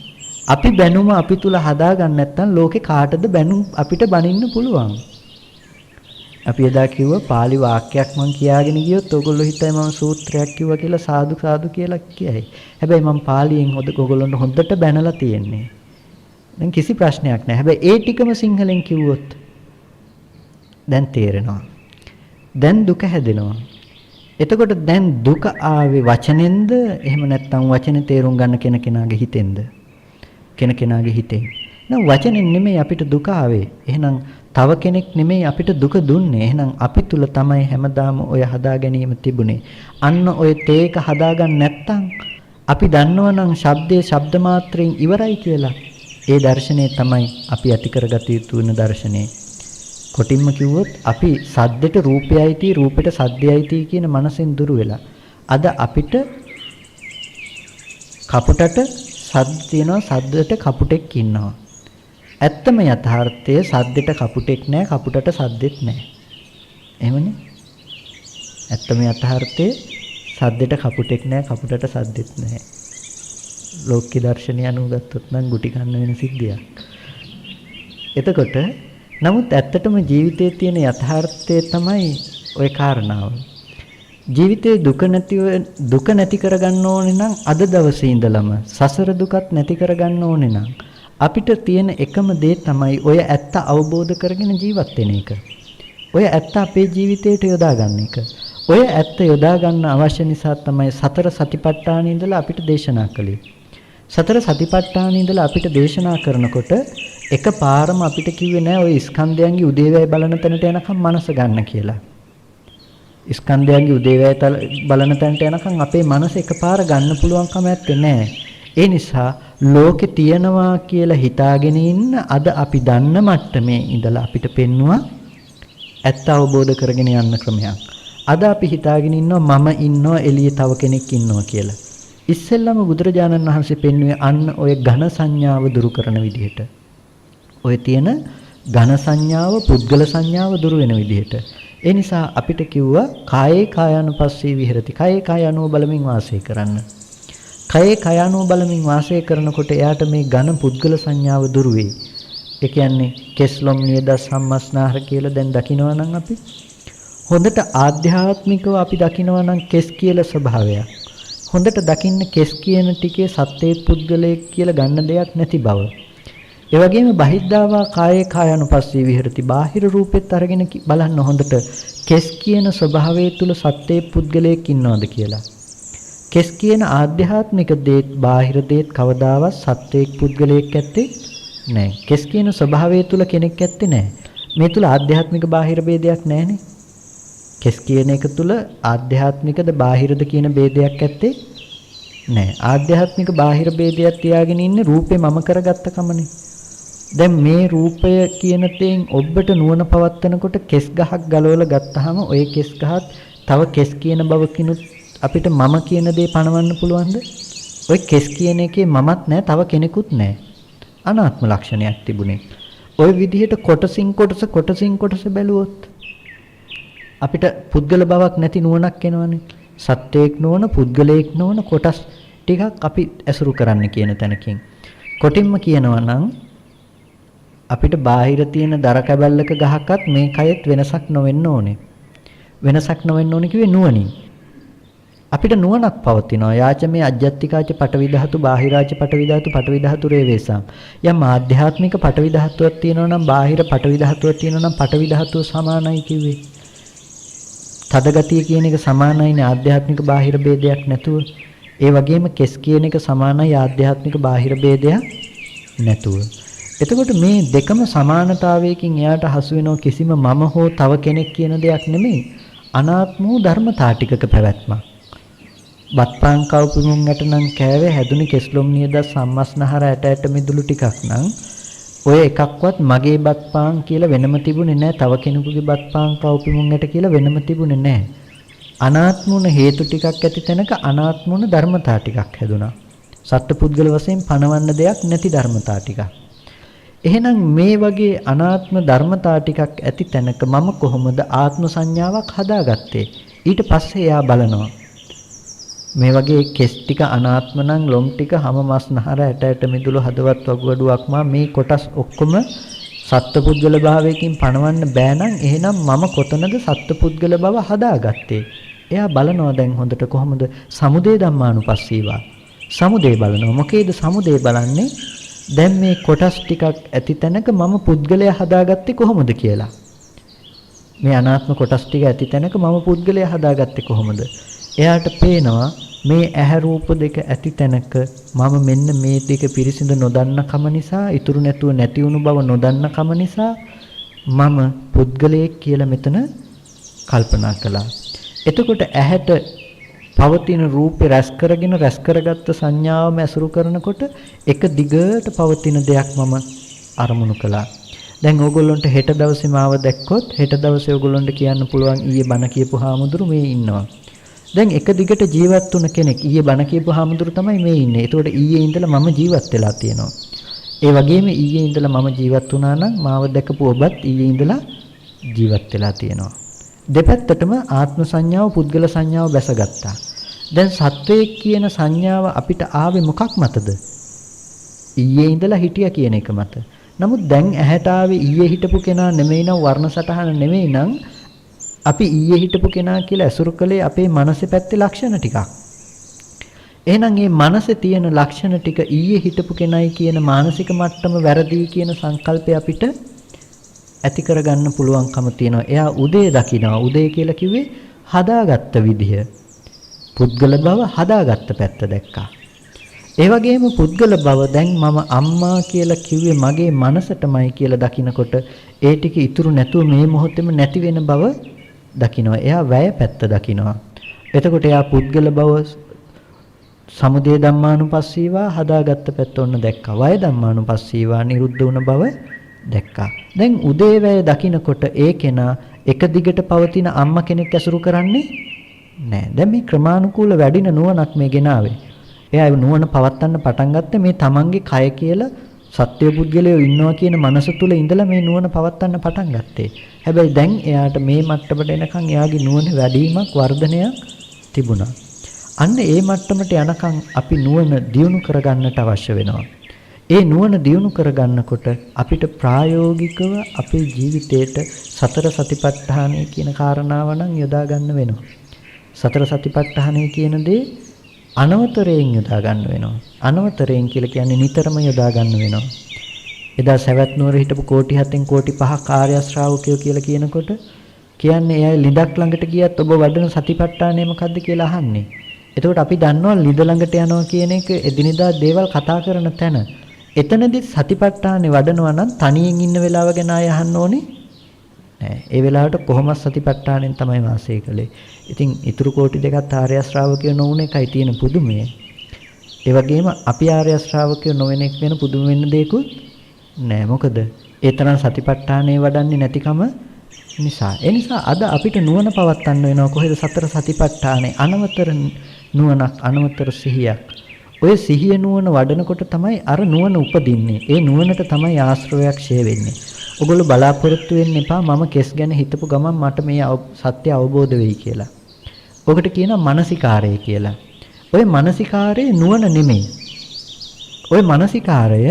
අපි බැනුම අපි තුල හදාගන්න නැත්නම් ලෝකේ කාටද බැනුම් අපිට බනින්න පුළුවන්. අපි එදා කිව්වා පාලි වාක්‍යයක් මං කියාගෙන ගියොත් ඕගොල්ලෝ හිතයි මම සූත්‍රයක් කිව්වා කියලා සාදු සාදු කියලා කියයි. හැබැයි මං පාලියෙන් ඕගොල්ලන්ට හොඳට බැනලා තියෙන්නේ. දැන් කිසි ප්‍රශ්නයක් නැහැ. හැබැයි ඒ ටිකම සිංහලෙන් කිව්වොත් දැන් තේරෙනවා. දැන් දුක හැදෙනවා. එතකොට දැන් දුක ආවේ වචනෙන්ද එහෙම නැත්නම් වචනේ තේරුම් ගන්න කෙනකෙනාගේ හිතෙන්ද? කෙනකෙනාගේ හිතෙන්. නෑ වචනෙන් නෙමෙයි අපිට දුක ආවේ. එහෙනම් තව කෙනෙක් නෙමෙයි අපිට දුක දුන්නේ. එහෙනම් අපි තුල තමයි හැමදාම ඔය හදා ගැනීම තිබුණේ. අන්න ඔය තේක හදාගන්න නැත්නම් අපි දන්නවනම් ශබ්දයේ ශබ්ද මාත්‍රයෙන් ඉවරයි කියලා. ඒ දර්ශනය තමයි අපි ඇති කරගත යුතු වෙන දර්ශනය. කොටින්ම කිව්වොත් අපි සද්දෙට රූපයයිති රූපෙට සද්දයයිති කියන මනසෙන් දුර වෙලා. අද අපිට කපුටට සද්ද තියෙනවා සද්දට කපුටෙක් ඉන්නවා. ඇත්තම යථාර්ථය සද්දෙට කපුටෙක් නැහැ කපුටට සද්දෙත් නැහැ. එහෙමනේ. ඇත්තම යථාර්ථය සද්දෙට කපුටෙක් නැහැ කපුටට සද්දෙත් නැහැ. ලෝක දර්ශනය අනුව ගත්තොත් නම් ගුටි කන්න වෙන සිද්ධියක්. එතකොට නමුත් ඇත්තටම ජීවිතයේ තියෙන යථාර්ථය තමයි ওই කාරණාව. ජීවිතේ දුක නැති කරගන්න ඕනේ නම් අද දවසේ ඉඳලම සසර දුකත් නැති කරගන්න ඕනේ නම් අපිට තියෙන එකම දේ තමයි ඔය ඇත්ත අවබෝධ කරගෙන ජීවත් වෙන එක. ඔය ඇත්ත අපේ ජීවිතයට යොදා ගන්න එක. ඔය ඇත්ත යොදා ගන්න අවශ්‍ය නිසා තමයි සතර සතිපට්ඨාන ඉඳලා අපිට දේශනා කළේ. සතර සතිපට්ඨාන ඉඳලා අපිට දේශනා කරනකොට එකපාරම අපිට කිව්වේ නෑ ඔය ස්කන්ධයන්ගේ උදේවැය බලන තැනට යනකම් මනස ගන්න කියලා. ස්කන්ධයන්ගේ උදේවැය බලන තැනට යනකම් අපේ මනස එකපාර ගන්න පුළුවන්කම නැත්තේ නෑ. ඒ නිසා ලෝකේ තියනවා කියලා හිතාගෙන ඉන්න අද අපි දන්න මට්ටමේ ඉඳලා අපිට පෙන්නවා ඇත්ත අවබෝධ කරගෙන යන්න ක්‍රමයක්. අද අපි හිතාගෙන ඉන්නවා මම ඉන්නවා එළියේ තව කෙනෙක් ඉන්නවා කියලා. ඉස්සෙල්ලම බුදුරජාණන් වහන්සේ පෙන්වුවේ අන්න ඔය ඝන සංඥාව දුරු කරන විදිහට. ඔය තියෙන ඝන සංඥාව පුද්ගල සංඥාව දුරු වෙන විදිහට. ඒ නිසා අපිට කිව්වා කායේ කායानुපස්සී විහෙරති. කායේ කායानुව බලමින් වාසය කරන්න. කයේ කයano බලමින් වාසය කරනකොට එයාට මේ ඝන පුද්ගල සංඥාව දුරු වෙයි. ඒ කියන්නේ කෙස්ලොම් නියද සම්මස්නාහර කියලා දැන් දකිනවා නම් අපි හොඳට ආධ්‍යාත්මිකව අපි දකිනවා නම් කෙස් කියලා ස්වභාවයක්. හොඳට දකින්න කෙස් කියන ටිකේ සත්‍යයේ පුද්ගලයෙක් කියලා ගන්න දෙයක් නැති බව. ඒ වගේම බහිද්ධාවා කායේ කායानुපස්සී විහෙරති. බාහිර රූපෙත් අරගෙන බලන්න හොඳට කෙස් කියන ස්වභාවය තුල සත්‍යයේ පුද්ගලයෙක් ඉන්නවද කියලා. කෙස් කියන ආධ්‍යාත්මික දේත් බාහිර දේත් කවදාවත් සත්‍යයක් පුද්ගලයෙක් ඇත්තේ නැහැ. කෙස් කියන ස්වභාවය තුල කෙනෙක් ඇත්තේ නැහැ. මේ තුල ආධ්‍යාත්මික බාහිර ભેදයක් නැහැනේ. කෙස් කියන එක තුල ආධ්‍යාත්මිකද බාහිරද කියන ભેදයක් ඇත්තේ නැහැ. ආධ්‍යාත්මික බාහිර ભેදයක් තියාගෙන ඉන්නේ රූපේ මම කරගත්ත කමනේ. දැන් මේ රූපය කියන තෙන් ඔබට නුවණ පවත්නකොට කෙස් ගහක් ගලවලා ගත්තාම ওই කෙස් ගහත් තව කෙස් කියන බවකිනුත් අපිට මම කියන දේ පණවන්න පුළුවන්ද? ඔය කෙස් කියන එකේ මමත් නැහැ, තව කෙනෙකුත් නැහැ. අනාත්ම ලක්ෂණයක් තිබුණේ. ওই විදිහට කොටසින් කොටස බැලුවොත් අපිට පුද්ගල බවක් නැති නුවණක් එනවනේ. සත්‍යයක් නොවන පුද්ගලයෙක් නොවන කොටස් ටිකක් අපි ඇසුරු කරන්න කියන තැනකින්. කොටින්ම කියනවා නම් අපිට බාහිර තියෙන දර කැබල්ලක ගහකත් මේ කයෙත් වෙනසක් නොවෙන්න ඕනේ. වෙනසක් නොවෙන්න ඕනේ කිව්වේ නුවණින්. අපිට නුවණක් පවතිනවා. යාච මේ අජ්ජත්තිකාච පටවි ධාතු, බාහිරාච පටවි ධාතු, පටවි ධාතු රේවේසම්. යම් ආධ්‍යාත්මික පටවි ධාතුවක් තියෙනවා නම් බාහිර පටවි ධාතුවක් තියෙනවා නම් පටවි ධාතුව සමානයි කිව්වේ. තදගතිය කියන එක සමානයිනේ ආධ්‍යාත්මික බාහිර ભેදයක් නැතුව. ඒ වගේම කෙස් කියන එක සමානයි ආධ්‍යාත්මික බාහිර ભેදයක් නැතුව. එතකොට මේ දෙකම සමානතාවයකින් එයාට හසු වෙනව කිසිම මම හෝ තව කෙනෙක් කියන දෙයක් නෙමෙයි. අනාත්ම වූ ධර්මතා ටිකක පැවැත්මක්. බත්පාන් කවුපුමුන් ඇටනම් කෑවේ හැදුනි කෙස්ලොම් නියද සම්මස්නහර ඇට මිදුළු ටිකක් නම් ඔය එකක්වත් මගේ බත්පාන් කියලා වෙනම තිබුණේ නැහැ. තව කෙනෙකුගේ බත්පාන් කවුපුමුන් ඇට කියලා වෙනම තිබුණේ නැහැ. අනාත්ම වුණ හේතු ටිකක් ඇති තැනක අනාත්ම වුණ ධර්මතා ටිකක් හැදුනා. සත්පුද්ගල වශයෙන් පණවන්න දෙයක් නැති ධර්මතා ටිකක්. එහෙනම් මේ වගේ අනාත්ම ධර්මතා ටිකක් ඇති තැනක මම කොහොමද ආත්ම සංඥාවක් හදාගත්තේ? ඊට පස්සේ එයා බලනවා මේ වගේ කෙස් ටික අනාත්ම නම් ලොම් ටික හැම මස් නහර ඇට මිදුළු හදවත් වගුවඩුවක් මේ කොටස් ඔක්කොම සත්පුද්ගල භාවයකින් පණවන්න බෑ නම් එහෙනම් මම කොතනද සත්පුද්ගල බව හදාගත්තේ? එයා බලනවා දැන් හොඳට කොහොමද සමුදය ධම්මානුපස්සීවා. සමුදය බලනවා. මොකේද සමුදය බලන්නේ? දැන් මේ කොටස් ටිකක් ඇති තැනක මම පුද්ගලයා හදාගත්තේ කොහොමද කියලා. මේ අනාත්ම කොටස් ටික ඇති තැනක මම පුද්ගලයා හදාගත්තේ කොහොමද? එයාට පේනවා මේ ඇහැ රූප දෙක ඇති තැනක මම මෙන්න මේ දෙක පිරිසිදු නොදන්න කම නිසා, ඉතුරු නැතුව නැති වුණු බව නොදන්න කම නිසා මම පුද්ගලයෙක් කියලා මෙතන කල්පනා කළා. එතකොට ඇහැට පවතින රූපේ රැස් කරගත්ත සංඥාවම ඇසුරු කරනකොට එක දිගට පවතින දෙයක් මම අරමුණු කළා. දැන් ඕගොල්ලන්ට හෙට දවසේ මාව දැක්කොත් හෙට දවසේ ඕගොල්ලන්ට කියන්න පුළුවන් ඊයේ බණ කියපු හාමුදුරු මේ ඉන්නවා. දැන් එක දිගට ජීවත් වුණ කෙනෙක් ඊයේ බණ කියපු හාමුදුරු තමයි මේ ඉන්නේ. ඒතකොට ඊයේ ඉඳලා මම ජීවත් වෙලා තියෙනවා. ඒ වගේම ඊයේ ඉඳලා මම ජීවත් වුණා නම් මාව දැකපු ඔබත් ඊයේ ඉඳලා ජීවත් වෙලා තියෙනවා. දෙපැත්තටම ආත්ම සංඥාව පුද්ගල සංඥාව බැසගත්තා. දැන් සත්වයේ කියන සංඥාව අපිට ආවේ මොකක් මතද? ඊයේ ඉඳලා හිටියා කියන එක මත. නමුත් දැන් ඇහැට ආවේ ඊයේ හිටපු කෙනා නෙමෙයි නම් වර්ණ සටහන නෙමෙයි නම් අපි ඊයේ හිටපු කෙනා කියලා ඇසුරු කළේ අපේ මනසේ පැත්තේ ලක්ෂණ ටිකක්. එහෙනම් මේ මනසේ තියෙන ලක්ෂණ ටික ඊයේ හිටපු කෙනයි කියන මානසික මට්ටම වැරදි කියන සංකල්පය අපිට ඇති කරගන්න පුළුවන්කම තියෙනවා. එයා උදේ දකිනවා. උදේ කියලා කිව්වේ හදාගත්ත විදිහ. පුද්ගල බව හදාගත්ත පැත්ත දැක්කා. ඒ වගේම පුද්ගල බව දැන් මම අම්මා කියලා කිව්වේ මගේ මනසටමයි කියලා දකිනකොට ඒ ටික ඉතුරු නැතුව මේ මොහොතේම නැති වෙන බව දකිනවා. එයා වැය පැත්ත දකිනවා. එතකොට එයා පුද්ගල බව සමුදය ධම්මානුපස්සීවා හදාගත්ත පැත්ත ඔන්න දැක්කා. වය ධම්මානුපස්සීවා නිරුද්ධ වුණ බව දැක්කා. දැන් උදේවැය දකිනකොට ඒ කෙනා එක දිගට පවතින අම්මා කෙනෙක් ඇසුරු කරන්නේ නෑ. දැන් මේ ක්‍රමානුකූල වැඩින නුවණක් මේ ගෙනාවේ. එයා නුවණ පවත්වන්න පටන් ගත්තේ මේ තමන්ගේ කය කියලා සත්‍ය පුද්ගලයෝ ඉන්නවා කියන මනස තුල ඉඳලා මේ නුවණ පවත්වන්න පටන් ගත්තේ. හැබැයි දැන් එයාට මේ මට්ටමට එනකන් එයාගේ නුවණ වැඩිවීමක් වර්ධනයක් තිබුණා. අන්න ඒ මට්ටමට යනකන් අපි නුවණ දියුණු කරගන්නට අවශ්‍ය වෙනවා. ඒ නුවණ දියුණු කරගන්නකොට අපිට ප්‍රායෝගිකව අපේ ජීවිතේට සතර සතිපට්ඨානය කියන කාරණාව නම් යොදා ගන්න වෙනවා. සතර සතිපට්ඨානය කියන දේ අනවතරයෙන් යොදා ගන්න වෙනවා. අනවතරයෙන් කියලා කියන්නේ නිතරම යොදා ගන්න වෙනවා. එදා සවැත් නුවර හිටපු කෝටි 7න් කෝටි 5 කාර්ය ශ්‍රාවකයෝ කියලා කියනකොට කියන්නේ එයා ලිඳක් ළඟට ගියත් ඔබ වඩන සතිපට්ඨානය මොකද්ද කියලා අහන්නේ. එතකොට අපි දන්නවා ලිඳ ළඟට යනවා කියන එක එදිනෙදා දේවල් කතා කරන තැන. එතනදී සතිපට්ඨානේ වඩනවා නම් තනියෙන් ඉන්න වෙලාව ගැන ආය අහන්න ඕනේ නෑ. ඒ වෙලාවට කොහොමද සතිපට්ඨානෙන් තමයි වාසය කළේ. ඉතින් ඊතුරු කෝටි දෙකත් ආර්ය ශ්‍රාවකයෝ නොවුන එකයි තියෙන පුදුමය. ඒ වගේම අපි ආර්ය ශ්‍රාවකයෝ නොවන එක වෙන පුදුම වෙන්න දෙයක්වත් නෑ. මොකද ඒ තරම් සතිපට්ඨානේ වඩන්නේ නැතිකම නිසා. ඒ නිසා අද අපිට නුවණ පවත්වන්න වෙනවා කොහෙද සතර සතිපට්ඨානේ අනවතර නුවණක් අනවතර සිහියක්. ඔය සිහිය නුවණ වඩනකොට තමයි අර නුවණ උපදින්නේ. ඒ නුවණට තමයි ආශ්‍රවයක් ෂේ වෙන්නේ. ඔගොල්ලෝ බලාපොරොත්තු වෙන්න එපා මම කෙස් ගැන හිතපු ගමන් මට මේ සත්‍ය අවබෝධ වෙයි කියලා. ඔකට කියනවා මානසිකාරය කියලා. ඔය මානසිකාරයේ නුවණ නෙමෙයි. ඔය මානසිකාරය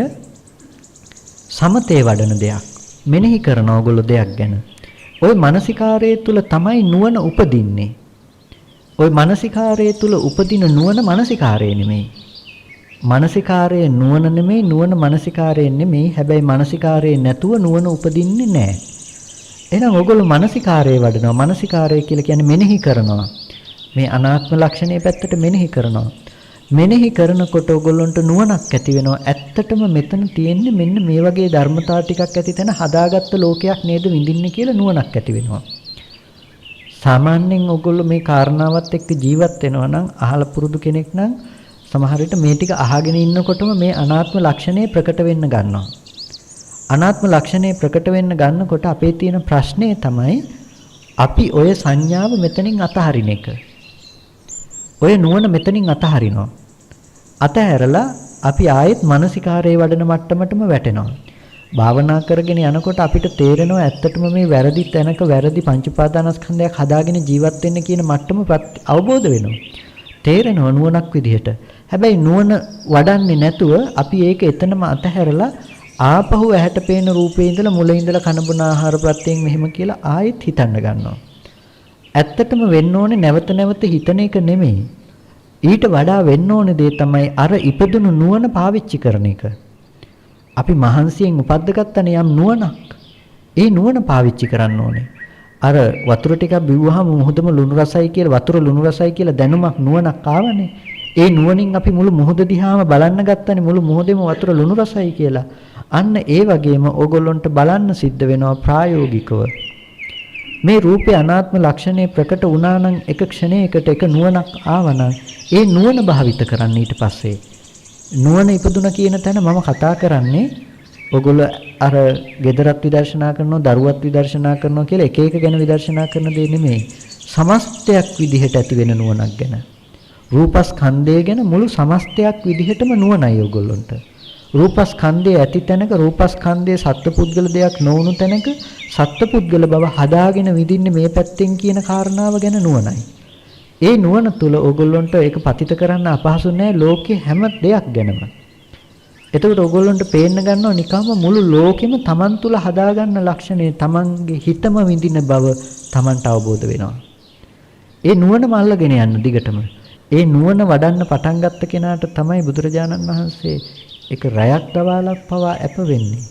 සමතේ වඩන දෙයක්. මෙනෙහි කරන ඕගොල්ලෝ දෙයක් ගැන. ওই මානසිකාරයේ තුල තමයි නුවණ උපදින්නේ. ওই මානසිකාරයේ තුල උපදින නුවණ මානසිකාරය නෙමෙයි. මානසිකාරයේ නුවණ නෙමෙයි, නුවණ මානසිකාරයේ නෙමෙයි. හැබැයි මානසිකාරයේ නැතුව නුවණ උපදින්නේ නැහැ. එහෙනම් ඔයගොල්ලෝ මානසිකාරයේ වඩනවා. මානසිකාරය කියලා කියන්නේ මෙනෙහි කරනවා. මේ අනාත්ම ලක්ෂණයේ පැත්තට මෙනෙහි කරනවා. මෙනෙහි කරනකොට ඔයගොල්ලන්ට නුවණක් ඇති වෙනවා. ඇත්තටම මෙතන තියෙන්නේ මෙන්න මේ වගේ ධර්මතා ටිකක් ඇති තැන හදාගත්ත ලෝකයක් නේද විඳින්නේ කියලා නුවණක් ඇති වෙනවා. සාමාන්‍යයෙන් ඔයගොල්ලෝ මේ කාරණාවත් එක්ක ජීවත් වෙනවා නම් අහලා පුරුදු කෙනෙක් නම් සමහර විට මේ ටික අහගෙන ඉන්නකොටම මේ අනාත්ම ලක්ෂණය ප්‍රකට වෙන්න ගන්නවා. අනාත්ම ලක්ෂණය ප්‍රකට වෙන්න ගන්නකොට අපේ තියෙන ප්‍රශ්නේ තමයි අපි ඔය සංඥාව මෙතනින් අතහරින එක. ඔය නුවණ මෙතනින් අතහරිනවා. අතහැරලා අපි ආයෙත් මානසිකාරයේ වඩන මට්ටමටම වැටෙනවා. භාවනා කරගෙන යනකොට අපිට තේරෙනවා ඇත්තටම මේ වැරදි තැනක වැරදි පංච උපාදානස්කන්ධයක් හදාගෙන ජීවත් වෙන්න කියන මට්ටම අවබෝධ වෙනවා. තේරෙනවා නුවණක් විදිහට. හැබැයි නුවණ වඩන්නේ නැතුව අපි ඒක එතනම අතහැරලා ආපහු ඇහැට පේන රූපේ ඉඳලා මුල ඉඳලා කන බොන ආහාර ප්‍රත්‍යයෙන් මෙහෙම කියලා ආයෙත් හිතන්න ගන්නවා. ඇත්තටම වෙන්න ඕනේ නැවත නැවත හිතන එක නෙමෙයි. ඊට වඩා වෙන්න ඕනේ දේ තමයි අර ඉපදුණු නුවණ පාවිච්චි කරන එක. අපි මහන්සියෙන් උපද්දගත්තනේ යම් නුවණක්. ඒ නුවණ පාවිච්චි කරන්න ඕනේ. අර වතුර ටිකක් බිව්වහම මුහුදම ලුණු රසයි කියලා වතුර ලුණු රසයි කියලා දැනුමක් නුවණක් ආවනේ. ඒ නුවණින් අපි මුළු මුහුද දිහාම බලන්න ගත්තනේ මුළු මුහුදෙම වතුර ලුණු රසයි කියලා. අන්න ඒ වගේම ඕගොල්ලොන්ට බලන්න සිද්ධ වෙනවා ප්‍රායෝගිකව. මේ රූපේ අනාත්ම ලක්ෂණේ ප්‍රකට වුණා නම් එක ක්ෂණයකට එක නුවණක් ආවනම් ඒ නුවණ භාවිත කරන්න ඊට පස්සේ නුවණ ඉපදුන කියන තැන මම කතා කරන්නේ ඔගොල්ලෝ අර gedarat විදර්ශනා කරනවා දරුවත් විදර්ශනා කරනවා කියලා එක එක ගැන විදර්ශනා කරන දේ නෙමෙයි සමස්තයක් විදිහට ඇති වෙන නුවණක් ගැන රූපස්කන්ධය ගැන මුළු සමස්තයක් විදිහටම නුවණයි ඔයගොල්ලන්ට රූපස්කන්ධයේ ඇති තැනක රූපස්කන්ධයේ සත්පුද්ගල දෙයක් නොවුණු තැනක සත්පුද්ගල බව හදාගෙන විඳින්නේ මේ පැත්තෙන් කියන කාරණාව ගැන නුවණයි. ඒ නුවණ තුල ඕගොල්ලන්ට ඒක පතිත කරන්න අපහසු නෑ ලෝකේ හැම දෙයක් ගැනම. එතකොට ඕගොල්ලන්ට පේන්න ගන්නවා නිකම්ම මුළු ලෝකෙම Taman තුල හදාගන්න ලක්ෂණය Tamanගේ හිතම විඳින බව Tamanට අවබෝධ වෙනවා. ඒ නුවණම අල්ලගෙන යන්න දිගටම. ඒ නුවණ වඩන්න පටන් ගත්ත කෙනාට තමයි බුදුරජාණන් වහන්සේ එක රැයක් දවාලක් පවා අප වෙන්නේ.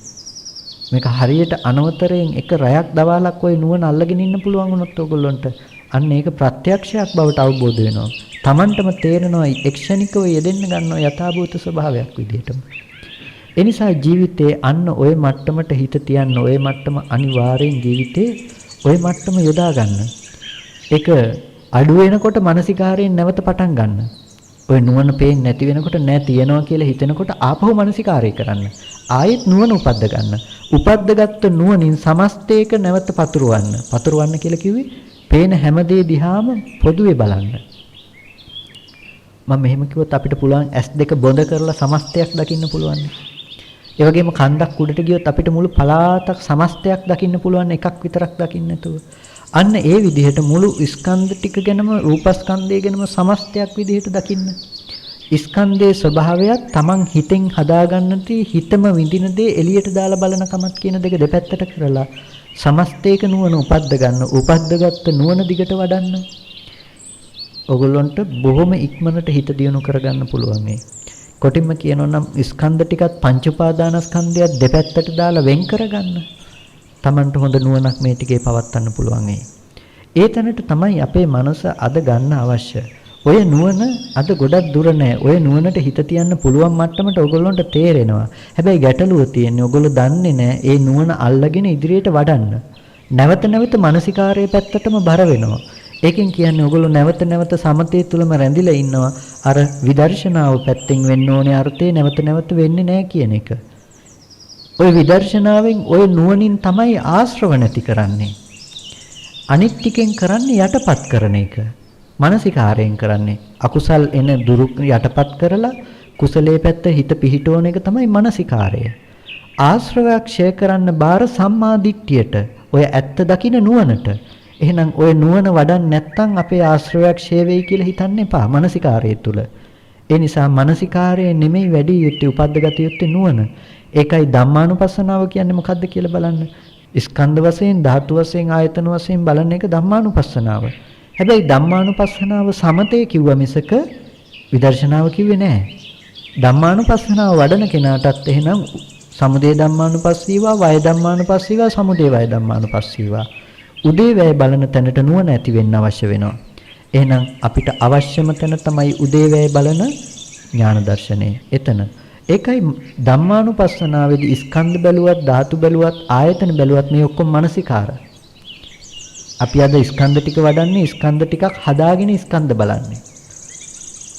මේක හරියට අනවතරයෙන් එක රැයක් දවාලක් ওই නුවණ අල්ලගෙන ඉන්න පුළුවන් වුණොත් ඕගොල්ලන්ට අන්න ඒක ප්‍රත්‍යක්ෂයක් බවට අවබෝධ වෙනවා. Tamanටම තේරෙනවා එක්ෂණිකව යෙදෙන්න ගන්නවා යථාභූත ස්වභාවයක් විදිහටම. ඒ නිසා ජීවිතේ අන්න ওই මට්ටමට හිත තියන්න ওই මට්ටම අනිවාර්යෙන් ජීවිතේ ওই මට්ටම යොදා ගන්න. ඒක අඩු වෙනකොට මානසිකාරයෙන් නැවත පටන් ගන්න. ඔය නුවණ පේන්නේ නැති වෙනකොට නෑ තියනවා කියලා හිතනකොට ආපහු මානසිකාරය කරන්න. ආයෙත් නුවණ උපද්ද ගන්න. උපද්දගත්තු නුවණින් සමස්තයක නැවත පතුරවන්න. පතුරවන්න කියලා කිව්වේ පේන හැම දේ දිහාම පොදුවේ බලන්න. මම මෙහෙම කිව්වොත් අපිට පුළුවන් S2 බොඳ කරලා සමස්තයක් දකින්න පුළුවන්. ඒ වගේම කන්දක් උඩට ගියොත් අපිට මුළු පළාතක් සමස්තයක් දකින්න පුළුවන් එකක් විතරක් දකින්න නැතුව. අන්න ඒ විදිහට මුළු ස්කන්ධ ටික ගැනම රූපස්කන්ධය ගැනම සමස්තයක් විදිහට දකින්න. ස්කන්ධයේ ස්වභාවයත් Taman හිතෙන් හදාගන්නටි හිතම විඳින දේ එළියට දාලා බලන කමත් කියන දෙක දෙපැත්තට කරලා සමස්තයක නුවණ උපද්ද ගන්න. උපද්දගත්ත නුවණ දිගට වඩන්න. ඔගොල්ලන්ට බොහොම ඉක්මනට හිත දියුණු කරගන්න පුළුවන් මේ. කොටින්ම කියනවා නම් ස්කන්ධ ටිකත් පංච උපාදානස්කන්ධයත් දෙපැත්තට දාලා වෙන් කරගන්න. Tamanට හොඳ නුවණක් මේ ටිකේ පවත්වන්න පුළුවන් ඒ තැනට තමයි අපේ මනස අද ගන්න අවශ්‍ය. ඔය නුවණ අද ගොඩක් දුර නැහැ. ඔය නුවණට හිත තියන්න පුළුවන් මට්ටමට ඔයගොල්ලන්ට තේරෙනවා. හැබැයි ගැටලුව තියෙන්නේ ඔයගොල්ලෝ දන්නේ නැහැ ඒ නුවණ අල්ලගෙන ඉදිරියට වඩන්න. නැවත නැවත මානසිකාරයේ පැත්තටම බර වෙනවා. ඒකෙන් කියන්නේ ඔයගොල්ලෝ නැවත නැවත සමතේ තුලම රැඳිලා ඉන්නවා. අර විදර්ශනාව පැත්තෙන් වෙන්න ඕනේ අර්ථේ නැවත නැවත වෙන්නේ නැහැ කියන එක. ඔය විදර්ශනාවෙන් ඔය නුවණින් තමයි ආශ්‍රව නැති කරන්නේ. අනිත් ටිකෙන් කරන්නේ යටපත් කරන එක. මානසිකාරයෙන් කරන්නේ. අකුසල් එන දුරු යටපත් කරලා කුසලයේ පැත්ත හිත පිහිටවන එක තමයි මානසිකාරය. ආශ්‍රවයක් ක්ෂය කරන්න බාර සම්මා දිට්ඨියට. ඔය ඇත්ත දකින්න නුවණට. එහෙනම් ඔය නුවණ වඩන්නේ නැත්නම් අපේ ආශ්‍රවයක් ක්ෂය වෙයි කියලා හිතන්න එපා මානසිකාරය තුල. ඒ නිසා මානසිකාරය නෙමෙයි වැඩි යුත්තේ උපද්දගත යුත්තේ නුවණ. ඒකයි ධම්මානුපස්සනාව කියන්නේ මොකද්ද කියලා බලන්න. ස්කන්ධ වශයෙන්, ධාතු වශයෙන්, ආයතන වශයෙන් බලන එක ධම්මානුපස්සනාව. හැබැයි ධම්මානුපස්සනාව සමතේ කිව්වා මිසක විදර්ශනාව කිව්වේ නැහැ. ධම්මානුපස්සනාව වඩන කෙනාටත් එහෙනම් සමුදය ධම්මානුපස්සීවා, වය ධම්මානුපස්සීවා, සමුදය වය ධම්මානුපස්සීවා. උදේවැය බලන තැනට නුවණ ඇති වෙන්න අවශ්‍ය වෙනවා. එහෙනම් අපිට අවශ්‍යම තැන තමයි උදේවැය බලන ඥාන දර්ශනය. එතන. ඒකයි ධම්මානුපස්සනාවේදී ස්කන්ධ බැලුවත්, ධාතු බැලුවත්, ආයතන බැලුවත් මේ ඔක්කොම මානසිකාර. අපි අද ස්කන්ධ ටික වඩන්නේ ස්කන්ධ ටිකක් හදාගෙන ස්කන්ධ බලන්නේ.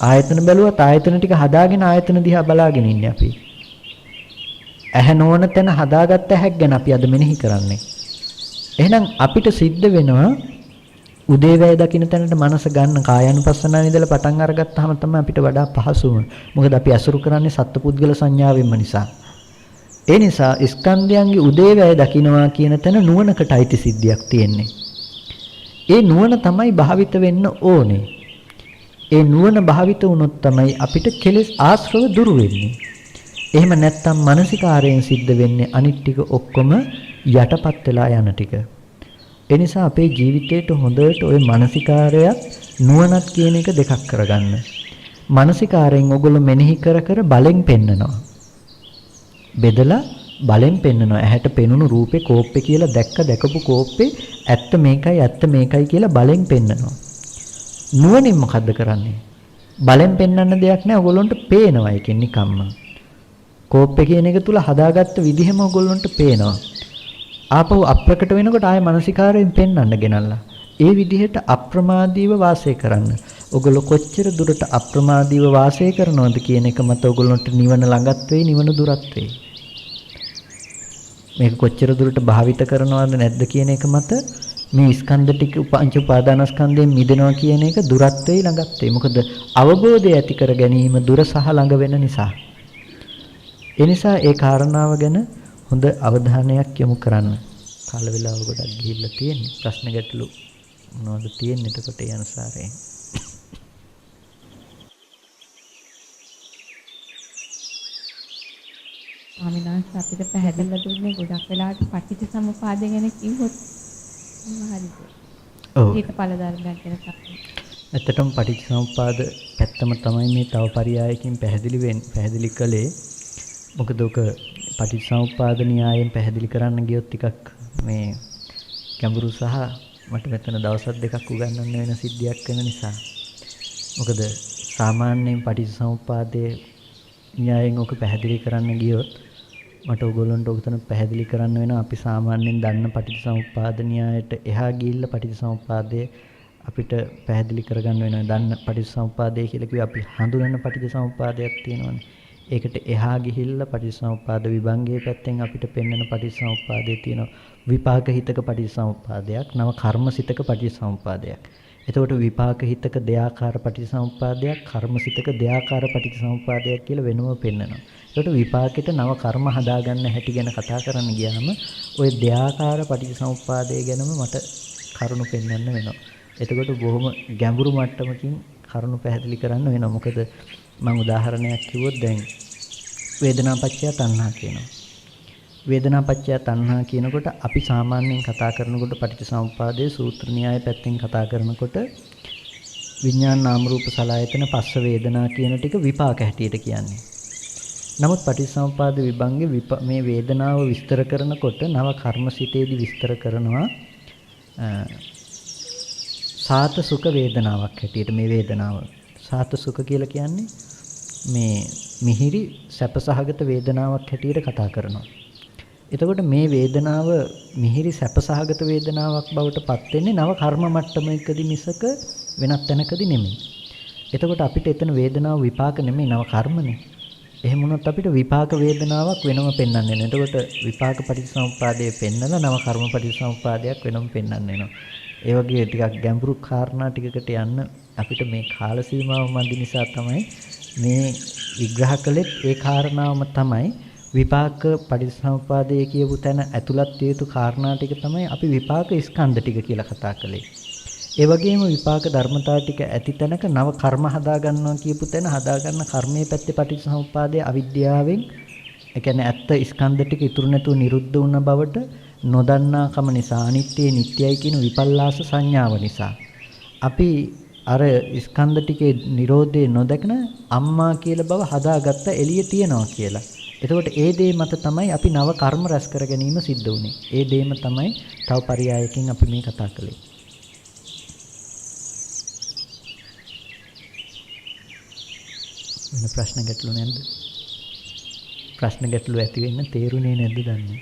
ආයතන බැලුවත් ආයතන ටික හදාගෙන ආයතන දිහා බලාගෙන ඉන්නේ අපි. ඇහැ නොවන තැන හදාගත්ත ඇහැක් ගැන අපි අද මෙනෙහි කරන්නේ. එහෙනම් අපිට සිද්ධ වෙනවා උදේවැය දකින්න තැනට මනස ගන්න කායानुපස්සනාව ඉඳලා පටන් අරගත්තාම තමයි අපිට වඩා පහසුම. මොකද අපි අසුරු කරන්නේ සත්පුද්ගල සංඥාවෙන්ම නිසා. ඒ නිසා ස්කන්ධයන්ගේ උදේවැය දකින්නවා කියන තැන නුවණකට අයිති සිද්ධියක් තියෙන්නේ. ඒ නුවණ තමයි භාවිත වෙන්න ඕනේ. ඒ නුවණ භාවිත වුණොත් තමයි අපිට කෙලෙස් ආශ්‍රව දුරු වෙන්නේ. එහෙම නැත්නම් මානසිකාරයෙන් සිද්ධ වෙන්නේ අනිත් ටික ඔක්කොම යටපත් වෙලා යන ටික. ඒ නිසා අපේ ජීවිතේට හොඳට ওই මානසිකාරයත් නුවණත් කියන එක දෙකක් කරගන්න. මානසිකාරයෙන් ඔයගොල්ලෝ මෙනෙහි කර කර බලෙන් පෙන්නනවා. බෙදලා බලෙන් පෙන්නනවා. ඇහැට පෙනුණු රූපේ කෝප්පේ කියලා දැකපු කෝප්පේ ඇත්ත මේකයි කියලා බලෙන් පෙන්නනවා. නුවණින් මොකද්ද කරන්නේ? බලෙන් පෙන්වන්න දෙයක් නැහැ. ඔයගොල්ලන්ට පේනවා ඒකෙන් නිකම්ම. කෝප්පේ කියන එක තුල හදාගත්ත විදිහම ඔයගොල්ලන්ට පේනවා. ආපහු අප්‍රකට වෙනකොට ආය මානසිකාරයෙන් පෙන්වන්න ගෙනල්ලා. ඒ විදිහට අප්‍රමාදීව වාසය කරන්න. ඔයගොල්ලෝ කොච්චර දුරට අප්‍රමාදීව වාසය කරනවද කියන එක මත ඔයගොල්ලන්ට නිවන ළඟත් වෙයි, නිවන දුරත් වෙයි. මේක කොච්චර දුරට භාවිත කරනවද නැද්ද කියන එක මත මේ ස්කන්ධ ටික පංච උපාදානස්කන්ධයෙන් මිදෙනවා කියන එක දුරත් වෙයි, ළඟත් වෙයි. මොකද අවබෝධය ඇති කර ගැනීම දුර සහ ළඟ වෙන නිසා. ඒ නිසා ඒ කාරණාව ගැන හොඳ අවධානයක් යොමු කරන්න. කාල වේලාව ගොඩක් ගිහිල්ලා තියෙන්නේ. ප්‍රශ්න ගැටලු මොනවද තියෙන්නේ? එතකොට ඒ අනුසාරයෙන්. ආමිනාස් අපිට පැහැදිලිව දුන්නේ ගොඩක් වෙලාවට පටිච්චසමුපාදය ගැන කිව්වොත් හරිද? ඔව්. හේතුඵල ධර්මයක් ගැන තමයි. ඇත්තටම පටිච්චසමුපාද පැත්තම තමයි මේ තව පරයයකින් පැහැදිලි කළේ. මොකද ඔක පටිච්චසමුපාද න්‍යායෙන් පැහැදිලි කරන්න ගියොත් ටිකක් මේ ගැඹුරු සහ මට මෙතන දවස් දෙකක් උගන්වන්න වෙන සිද්ධියක් වෙන නිසා. මොකද සාමාන්‍යයෙන් පටිච්චසමුපාදයේ න්‍යායෙන් ඔක පැහැදිලි කරන්න ගියොත් මට ඔයගොල්ලන්ට ඔතන පැහැදිලි කරන්න වෙනවා. අපි සාමාන්‍යයෙන් දන්න පටිච්චසමුපාද න්‍යායට එහා ගිහිල්ලා පටිච්චසමුපාදයේ අපිට පැහැදිලි කරගන්න වෙනවා. දන්න පටිච්චසමුපාදය කියලා කිව්වේ අපි හඳුනන පටිච්චසමුපාදයක් තියෙනවානේ. ඒකට එහා ගිහිල්ලා පටිච්චසමුපාද විභංගයේ පැත්තෙන් අපිට පෙන්වන පටිච්චසමුපාදයේ තියෙන විපාක හිතක පටිච්චසමුපාදයක්, නව කර්මසිතක පටිච්චසමුපාදයක්. එතකොට විපාක හිතක දෙයාකාර පටිච්චසමුපාදයක්, කර්මසිතක දෙයාකාර පටිච්චසමුපාදයක් කියලා වෙනම පෙන්වනවා. එතකොට විපාකෙට නව කර්ම හදාගන්න හැටි ගැන කතා කරන්න ගියාම ওই දෙයාකාර පටිච්චසමුපාදය ගැනම මට කරුණු පෙන්වන්න වෙනවා. එතකොට බොහොම ගැඹුරු මට්ටමකින් කරුණු පැහැදිලි කරන්න වෙනවා. මොකද මම උදාහරණයක් කිව්වොත් දැන් වේදනාපච්චය තණ්හා කියනවා. වේදනාපච්චය තණ්හා කියනකොට අපි සාමාන්‍යයෙන් කතා කරනකොට පටිච්චසමුපාදයේ සූත්‍ර න්‍යාය පැත්තෙන් කතා කරනකොට විඥාන නාම රූප සලආයතන පස්ස වේදනා කියන ටික විපාක හැටියට කියන්නේ. නමුත් පටිච්චසමුපාද විභංගේ මේ වේදනාව විස්තර කරනකොට නව කර්මසිතේදී විස්තර කරනවා සාත සුඛ වේදනාවක් හැටියට මේ වේදනාව. සාත සුඛ කියලා කියන්නේ මේ මිහිරි සැපසහගත වේදනාවක් හැටියට කතා කරනවා. එතකොට මේ වේදනාව මිහිරි සැපසහගත වේදනාවක් බවට පත් වෙන්නේ නව කර්ම මට්ටමකදී මිසක වෙනත් තැනකදී නෙමෙයි. එතකොට අපිට එතන වේදනාව විපාක නෙමෙයි නව කර්මනේ. එහෙම වුණොත් අපිට විපාක වේදනාවක් වෙනම පෙන්වන්න වෙනවා. එතකොට විපාක පටිච්චසමුපාදයේ පෙන්නලා නව කර්ම පටිච්චසමුපාදයක් වෙනම පෙන්වන්න වෙනවා. ඒ වගේ ටිකක් ගැඹුරු කාරණා ටිකකට යන්න අපිට මේ කාල සීමාව මැදි නිසා තමයි මේ විග්‍රහ කළෙත් ඒ කාරණාවම තමයි විපාක පටිච්චසමුපාදයේ කියපු තැන ඇතුළත් යුතු කාරණා ටික තමයි අපි විපාක ස්කන්ධ ටික කියලා කතා කළේ. ඒ වගේම විපාක ධර්මතා ටික ඇති තැනක නව කර්ම හදා ගන්නවා කියපු තැන හදාගන්න කර්මයේ පැත්තේ පටිච්චසමුපාදයේ අවිද්‍යාවෙන් ඒ කියන්නේ ඇත්ත ස්කන්ධ ටික ඉතුරු නැතුව නිරුද්ධ වුණ බවට නොදන්නාකම නිසා අනිත්‍ය නිට්ටයයි කියන විපල්ලාස සංඥාව නිසා අපි අර ස්කන්ධ ටිකේ Nirodhe නොදකන අම්මා කියලා බව හදාගත්ත එළිය තියනවා කියලා. එතකොට ඒ දේ මත තමයි අපි නව කර්ම රැස් කර ගැනීම සිද්ධ වුනේ. ඒ දේම තමයි තව පරයයකින් අපි මේ කතා කළේ. වෙන ප්‍රශ්න ගැටලු නැද්ද? ප්‍රශ්න ගැටලු ඇති වෙන්න තේරුනේ නැද්ද දන්නේ.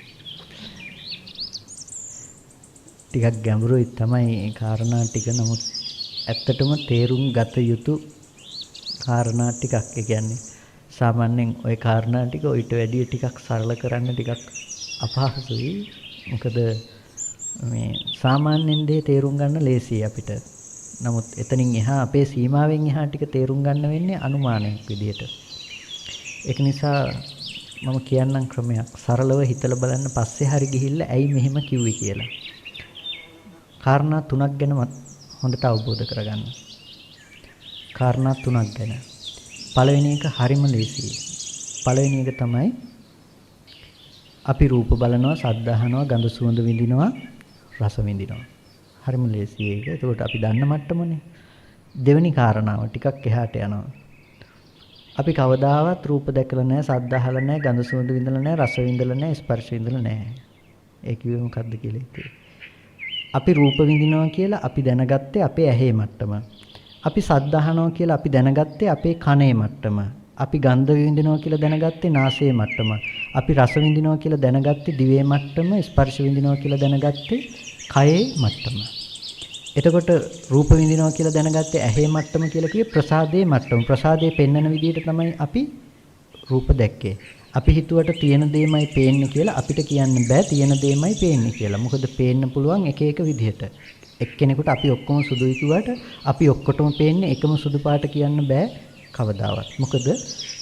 ටිකක් ගැඹුරුයි තමයි ඒ කාරණා ටික. නමුත් ඇත්තටම තේරුම් ගත යුතු කාරණා ටිකක්. ඒ කියන්නේ සාමාන්‍යයෙන් ওই කාරණා ටික ඊට වැඩිය ටිකක් සරල කරන්න ටිකක් අපහසුයි. මොකද මේ සාමාන්‍යයෙන් දේ තේරුම් ගන්න ලේසියි අපිට. නමුත් එතනින් එහා අපේ සීමාවෙන් එහා ටික තේරුම් ගන්න වෙන්නේ අනුමානයක් විදියට. ඒක නිසා මම කියන්නම් ක්‍රමයක්. සරලව හිතලා බලන්න පස්සේ හරි ගිහිල්ලා ඇයි මෙහෙම කිව්වේ කියලා. කාරණා තුනක් ගැන හොඳට අවබෝධ කරගන්න. කාරණා තුනක් ගැන. පළවෙනි එක හරිම ලේසියි. පළවෙනි එක තමයි අපි රූප බලනවා, ශබ්ද අහනවා, ගඳ සුවඳ විඳිනවා, රස විඳිනවා. හරිම ලේසියි ඒක. ඒකට අපි දන්න මට්ටමනේ. දෙවෙනි කාරණාව ටිකක් එහාට යනවා. අපි කවදාවත් රූප දැකලා නැහැ, ශබ්ද අහලා නැහැ, ගඳ සුවඳ විඳලා නැහැ, රස විඳලා නැහැ, ස්පර්ශ විඳලා නැහැ. ඒ කිව්වේ මොකද්ද කියලා හිතේ. අපි රූප විඳිනවා කියලා අපි දැනගත්තේ අපේ ඇහි මට්ටම. අපි ශබ්ද අහනවා කියලා අපි දැනගත්තේ අපේ කනේ මට්ටම. අපි ගන්ධ විඳිනවා කියලා දැනගත්තේ නාසයේ මට්ටම. අපි රස විඳිනවා කියලා දැනගත්තේ දිවේ මට්ටම. ස්පර්ශ විඳිනවා කියලා දැනගත්තේ කයේ මට්ටම. එතකොට රූප විඳිනවා කියලා දැනගත්තේ ඇහි මට්ටම කියලා කිව්වේ ප්‍රසාදයේ මට්ටම. ප්‍රසාදයේ පෙන්වන විදිහට තමයි අපි රූප දැක්කේ. අපි හිතුවට තියෙන දෙයමයි පේන්නේ කියලා අපිට කියන්න බෑ තියෙන දෙයමයි පේන්නේ කියලා. මොකද පේන්න පුළුවන් එක එක විදිහට. එක්කෙනෙකුට අපි ඔක්කොම සුදුයි කිව්වට අපි ඔක්කොටම පේන්නේ එකම සුදු පාට කියන්න බෑ කවදාවත්. මොකද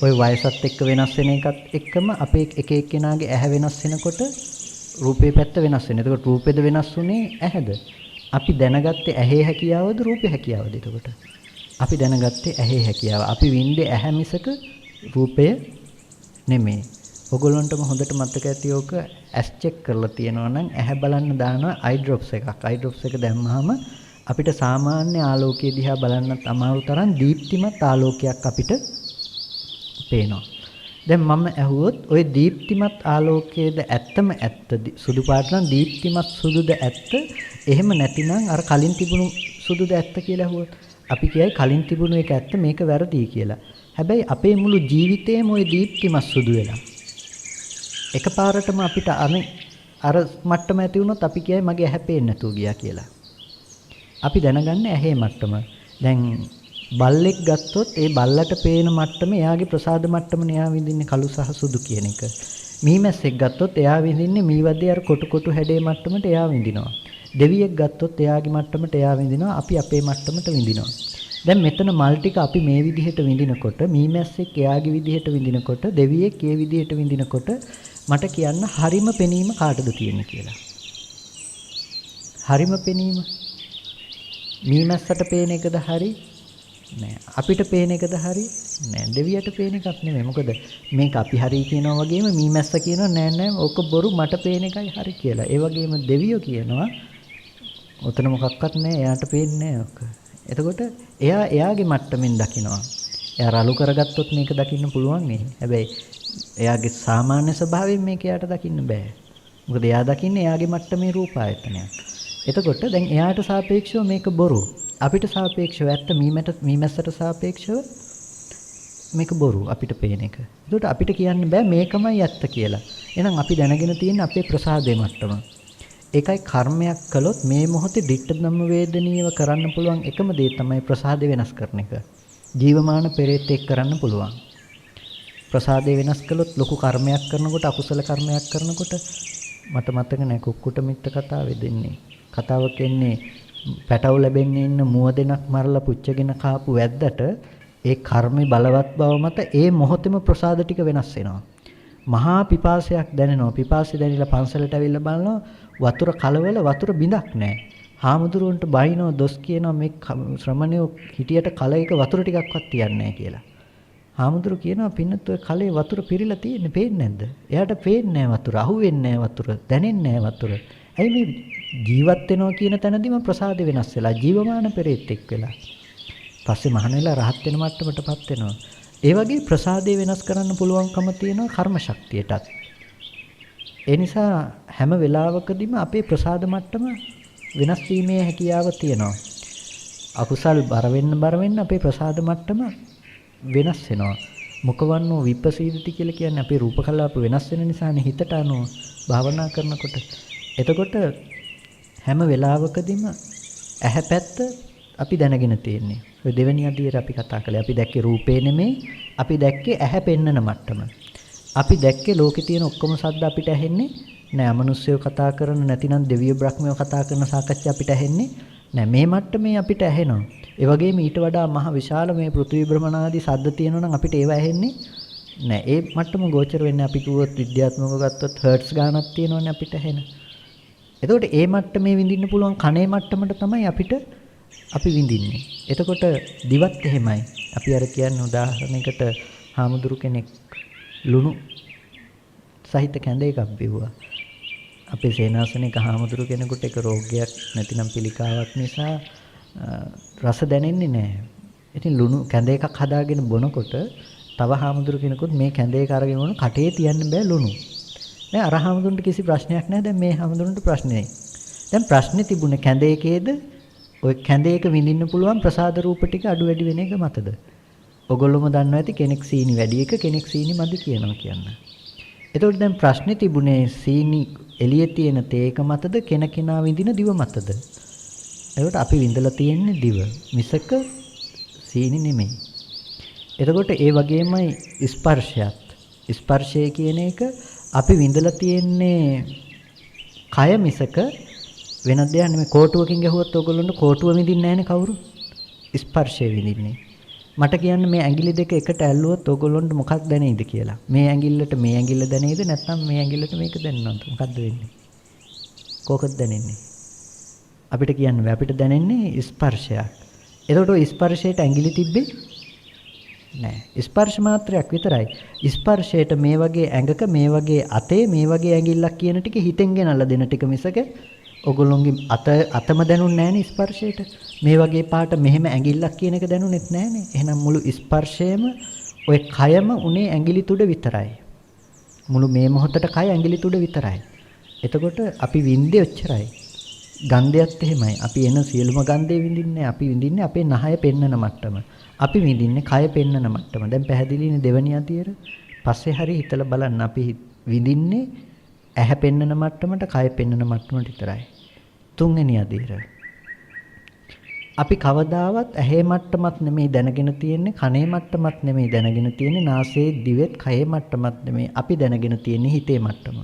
ওই වයසත් එක්ක වෙනස් වෙන එකත් එක්කම අපේ එක එක්කෙනාගේ ඇහැ වෙනස් වෙනකොට රූපේ පැත්ත වෙනස් වෙනවා. එතකොට රූපෙද වෙනස් වුනේ ඇහැද? අපි දැනගත්තේ ඇහි හැකියාවද රූපේ හැකියාවද? එතකොට අපි දැනගත්තේ ඇහි හැකියාව. අපි විඳේ ඇහැ මිසක රූපය නෙමෙයි. ඔයගොල්ලන්ටම හොඳට මතක ඇති ඕක ඇස් චෙක් කරලා තියෙනවා නම් ඇහැ බලන්න දානවා අයි ඩ්‍රොප්ස් එකක්. අයි ඩ්‍රොප්ස් එක දැම්මහම අපිට සාමාන්‍ය ආලෝකයේ දිහා බලන්නත් අමාරු තරම් දීප්තිමත් ආලෝකයක් අපිට පේනවා. දැන් මම ඇහුවොත් ওই දීප්තිමත් ආලෝකයේද ඇත්තම ඇත්ත සුදු පාට නම් දීප්තිමත් සුදුද ඇත්ත? එහෙම නැතිනම් අර කලින් තිබුණු සුදුද ඇත්ත කියලා ඇහුවොත් අපි කියයි කලින් තිබුණු එක ඇත්ත මේක වැරදි කියලා. හැබැයි අපේ මුළු ජීවිතේම ওই දීප්තිමත් සුදු වෙලා. එකපාරටම අපිට අර මට්ටම ඇති වුණොත් අපි කියයි මගේ ඇහැ පේන්නේ නැතුව ගියා කියලා. අපි දැනගන්නේ ඇහි මට්ටම. දැන් බල්ලෙක් ගත්තොත් ඒ බල්ලට පේන මට්ටම එයාගේ ප්‍රසාද මට්ටමනේ එයා විඳින්නේ කළු සහ සුදු කියන එක. මීමැස්සෙක් ගත්තොත් එයා විඳින්නේ මීවැද්දේ අර කොටු කොටු හැඩේ මට්ටමට එයා විඳිනවා. දෙවියෙක් ගත්තොත් එයාගේ මට්ටමට එයා විඳිනවා. අපි අපේ මට්ටමට විඳිනවා. දැන් මෙතන මල් ටික අපි මේ විදිහට විඳිනකොට මීමැස්සෙක් එයාගේ විදිහට විඳිනකොට දෙවියෙක් ඒ විදිහට විඳිනකොට මට කියන්න හරිම පෙනීම කාටද තියෙන්නේ කියලා. හරිම පෙනීම මීමැස්සට පේන එකද හරි? නෑ. අපිට පේන එකද හරි? නෑ. දෙවියට පේන එකක් නෙමෙයි. මොකද මේක අපි හරි කියනවා වගේම මීමැස්ස කියනවා නෑ නෑ ඕක බොරු මට පේන එකයි හරි කියලා. ඒ වගේම දෙවියෝ කියනවා ඔතන මොකක්වත් නෑ එයාට පේන්නේ නෑ ඔක. එතකොට එයාගේ මට්ටමින් දකිනවා. එයා රළු කරගත්තොත් මේක දකින්න පුළුවන් නේ. හැබැයි එයාගේ සාමාන්‍ය ස්වභාවයෙන් මේක එයාට දකින්න බෑ. මොකද එයා දකින්නේ එයාගේ මට්ටමේ රූප ආයතනයක්. එතකොට දැන් එයාට සාපේක්ෂව මේක බොරු. අපිට සාපේක්ෂව ඇත්ත මීමැස්සට සාපේක්ෂව මේක බොරු අපිට පේන එක. එතකොට අපිට කියන්න බෑ මේකමයි ඇත්ත කියලා. එහෙනම් අපි දැනගෙන තියෙන අපේ ප්‍රසාදේ මට්ටම. ඒකයි කර්මයක් කළොත් මේ මොහොතේ දිට්ඨ ධම්ම වේදනීයව කරන්න පුළුවන් එකම දේ තමයි ප්‍රසාදේ වෙනස් කරන එක. ජීවමාන පෙරේත එක් කරන්න පුළුවන්. ප්‍රසාදේ වෙනස් කළොත් ලොකු කර්මයක් කරනකොට අකුසල කර්මයක් කරනකොට මට මතක නැහැ කුක්කුට මිත්ත කතාවේ දෙන්නේ. කතාව කියන්නේ පැටව ලැබෙන්නේ ඉන්න මුව දෙනක් මරලා පුච්චගෙන කාපු වැද්දට ඒ කර්මේ බලවත් බව මත ඒ මොහොතේම ප්‍රසාද ටික වෙනස් වෙනවා. මහා පිපාසයක් දැනෙනවා. පිපාසය දැනෙලා පන්සලට ඇවිල්ලා බලනවා වතුර කලවල වතුර බිඳක් නැහැ. හාමුදුරුවන්ට බයිනෝ දොස් කියනවා මේ ශ්‍රමණයෝ හිටියට කල එක වතුර ටිකක්වත් තියන්නේ නැහැ කියලා. හාමුදුරු කියනවා පින්නත් ඔය කලේ වතුර පිරීලා තියෙන්නේ පේන්නේ නැද්ද? එයාට පේන්නේ නැහැ වතුර, අහුවෙන්නේ නැහැ වතුර, දැනෙන්නේ නැහැ වතුර. ඇයි මේ ජීවත් වෙනවා කියන තැනදීම ප්‍රසාද වෙනස් වෙලා ජීවමාන පෙරේත් එක් වෙලා. පස්සේ මහාන වෙලා රහත් වෙන මට්ටමටපත් වෙනවා. ඒ වගේ ප්‍රසාදේ වෙනස් කරන්න පුළුවන්කම තියෙනවා කර්ම ශක්තියටත්. ඒ නිසා හැම වෙලාවකදීම අපේ ප්‍රසාද මට්ටම වෙනස් වීමේ හැකියාව තියෙනවා. අකුසල් බර වෙන්න අපේ ප්‍රසාද මට්ටම වෙනස් වෙනවා. මොකවන්නෝ විපස්සීදති කියලා කියන්නේ අපේ රූප කලාප වෙනස් වෙන නිසානේ හිතට අනුව භාවනා කරනකොට. එතකොට හැම වෙලාවකදීම ඇහැ පැත්ත අපි දැනගෙන තියෙන්නේ. ඔය දෙවෙනි අදියර අපි කතා කළේ. අපි දැක්කේ රූපේ නෙමෙයි, අපි දැක්කේ ඇහැ පෙන්නන මට්ටම. අපි දැක්කේ ලෝකේ තියෙන ඔක්කොම ශබ්ද අපිට ඇහෙන්නේ නෑ. අමනුෂ්‍යයෝ කතා කරන නැතිනම් දෙවියෝ බ්‍රහ්මයෝ කතා කරන සාකච්ඡා අපිට ඇහෙන්නේ නෑ. මේ මට්ටමේ අපිට ඇහෙනවා. ඒ වගේම ඊට වඩා මහ විශාල මේ පෘථිවි භ්‍රමණාදී ශබ්ද තියෙනවා නම් අපිට ඒව ඇහෙන්නේ නෑ. ඒ මට්ටම ගෝචර වෙන්නේ අපි කිව්වොත් විද්‍යාත්මකව ගත්තොත් හර්ට්ස් ගානක් තියෙනවනේ අපිට ඇහෙන. එතකොට ඒ මට්ටමේ විඳින්න පුළුවන් කනේ මට්ටමට තමයි අපි විඳින්නේ. එතකොට දිවත් එහෙමයි. අපි අර කියන්නේ උදාහරණයකට හාමුදුරු කෙනෙක් ලුණු සහිත කැඳ එකක් බිව්වා. අපේ සේනාසනික හාමුදුරු කෙනෙකුට එක රෝගයක් නැතිනම් පිළිකාවක් නිසා රස දැනෙන්නේ නැහැ. ඉතින් ලුණු කැඳ එකක් හදාගෙන බොනකොට තව හාමුදුරු කෙනෙකුත් මේ කැඳ එක අරගෙන වුණ කටේ තියන්න බෑ ලුණු. දැන් අර හාමුදුරන්ට කිසි ප්‍රශ්නයක් නැහැ. දැන් මේ හාමුදුරන්ට ප්‍රශ්නේ. දැන් ප්‍රශ්නේ තිබුණේ කැඳ එකේද? ඔය කැඳ එක විඳින්න පුළුවන් ප්‍රසාද රූප ටික අඩු වැඩි වෙන එක මතද? ඔගොල්ලොම දන්නවා ඇති කෙනෙක් සීනි වැඩි එක කෙනෙක් සීනි මදි කියනවා කියන්න. එතකොට දැන් ප්‍රශ්නේ තිබුණේ සීනි එළියේ තියෙන තේක මතද කෙනකෙනා විඳින දිව මතද? එතකොට අපි විඳලා තියෙන්නේ දිව මිසක සීනි නෙමෙයි. එතකොට ඒ වගේමයි ස්පර්ශයත්. ස්පර්ශය කියන එක අපි විඳලා තියෙන්නේ කය මිසක වෙන දෙයක් නෙමෙයි. කෝටුවකින් ගහුවොත් ඔයගොල්ලන්ට කෝටුව විඳින්නේ නැහැනේ කවුරු? ස්පර්ශය විඳින්නේ. මට කියන්න මේ ඇඟිලි දෙක එකට ඇල්ලුවොත් ඔයගොල්ලන්ට මොකක්ද දැනෙයිද කියලා. මේ ඇඟිල්ලට මේ ඇඟිල්ල දැනෙයිද නැත්නම් මේ ඇඟිල්ලට මේක දැනෙනවද? මොකක්ද වෙන්නේ? කොහොමද දැනෙන්නේ? අපිට කියන්න බෑ. අපිට දැනෙන්නේ ස්පර්ශයක්. එතකොට ඔය ස්පර්ශයට ඇඟිලි තිබ්බේ නෑ. ස්පර්ශ මාත්‍රයක් විතරයි. ස්පර්ශයට මේ වගේ ඇඟක මේ වගේ අතේ මේ වගේ ඇඟිල්ලක් කියන ටික හිතෙන් ගෙනල්ලා දෙන ටික මිසක ඔගොල්ලෝගේ අතම දැනුන්නේ නැහනේ ස්පර්ශයට. මේ වගේ පාට මෙහෙම ඇඟිල්ලක් කියන එක දැනුනේත් නැහනේ. එහෙනම් මුළු ස්පර්ශයම ඔය කයම උනේ ඇඟිලි තුඩ විතරයි. මුළු මේ මොහොතට කය ඇඟිලි තුඩ විතරයි. එතකොට අපි විඳින්නේ ඔච්චරයි. ගන්ධයත් එහෙමයි. අපි එන සියලුම ගන්ධේ විඳින්නේ අපි විඳින්නේ අපේ නහය පෙන්නන මට්ටම. අපි විඳින්නේ කය පෙන්නන මට්ටම. දැන් පැහැදිලිනේ දෙවැනි අදියර. පස්සේ හරි හිතලා බලන්න අපි විඳින්නේ ඇහැ පෙන්නන මට්ටමට කය පෙන්නන මට්ටමට විතරයි. තුන්වෙනි අදියර. අපි කවදාවත් ඇහි මට්ටමත් නෙමෙයි දැනගෙන තියෙන්නේ කනේ මට්ටමත් නෙමෙයි දැනගෙන තියෙන්නේ නාසයේ දිවෙත් කයේ මට්ටමත් නෙමෙයි අපි දැනගෙන තියෙන්නේ හිතේ මට්ටම.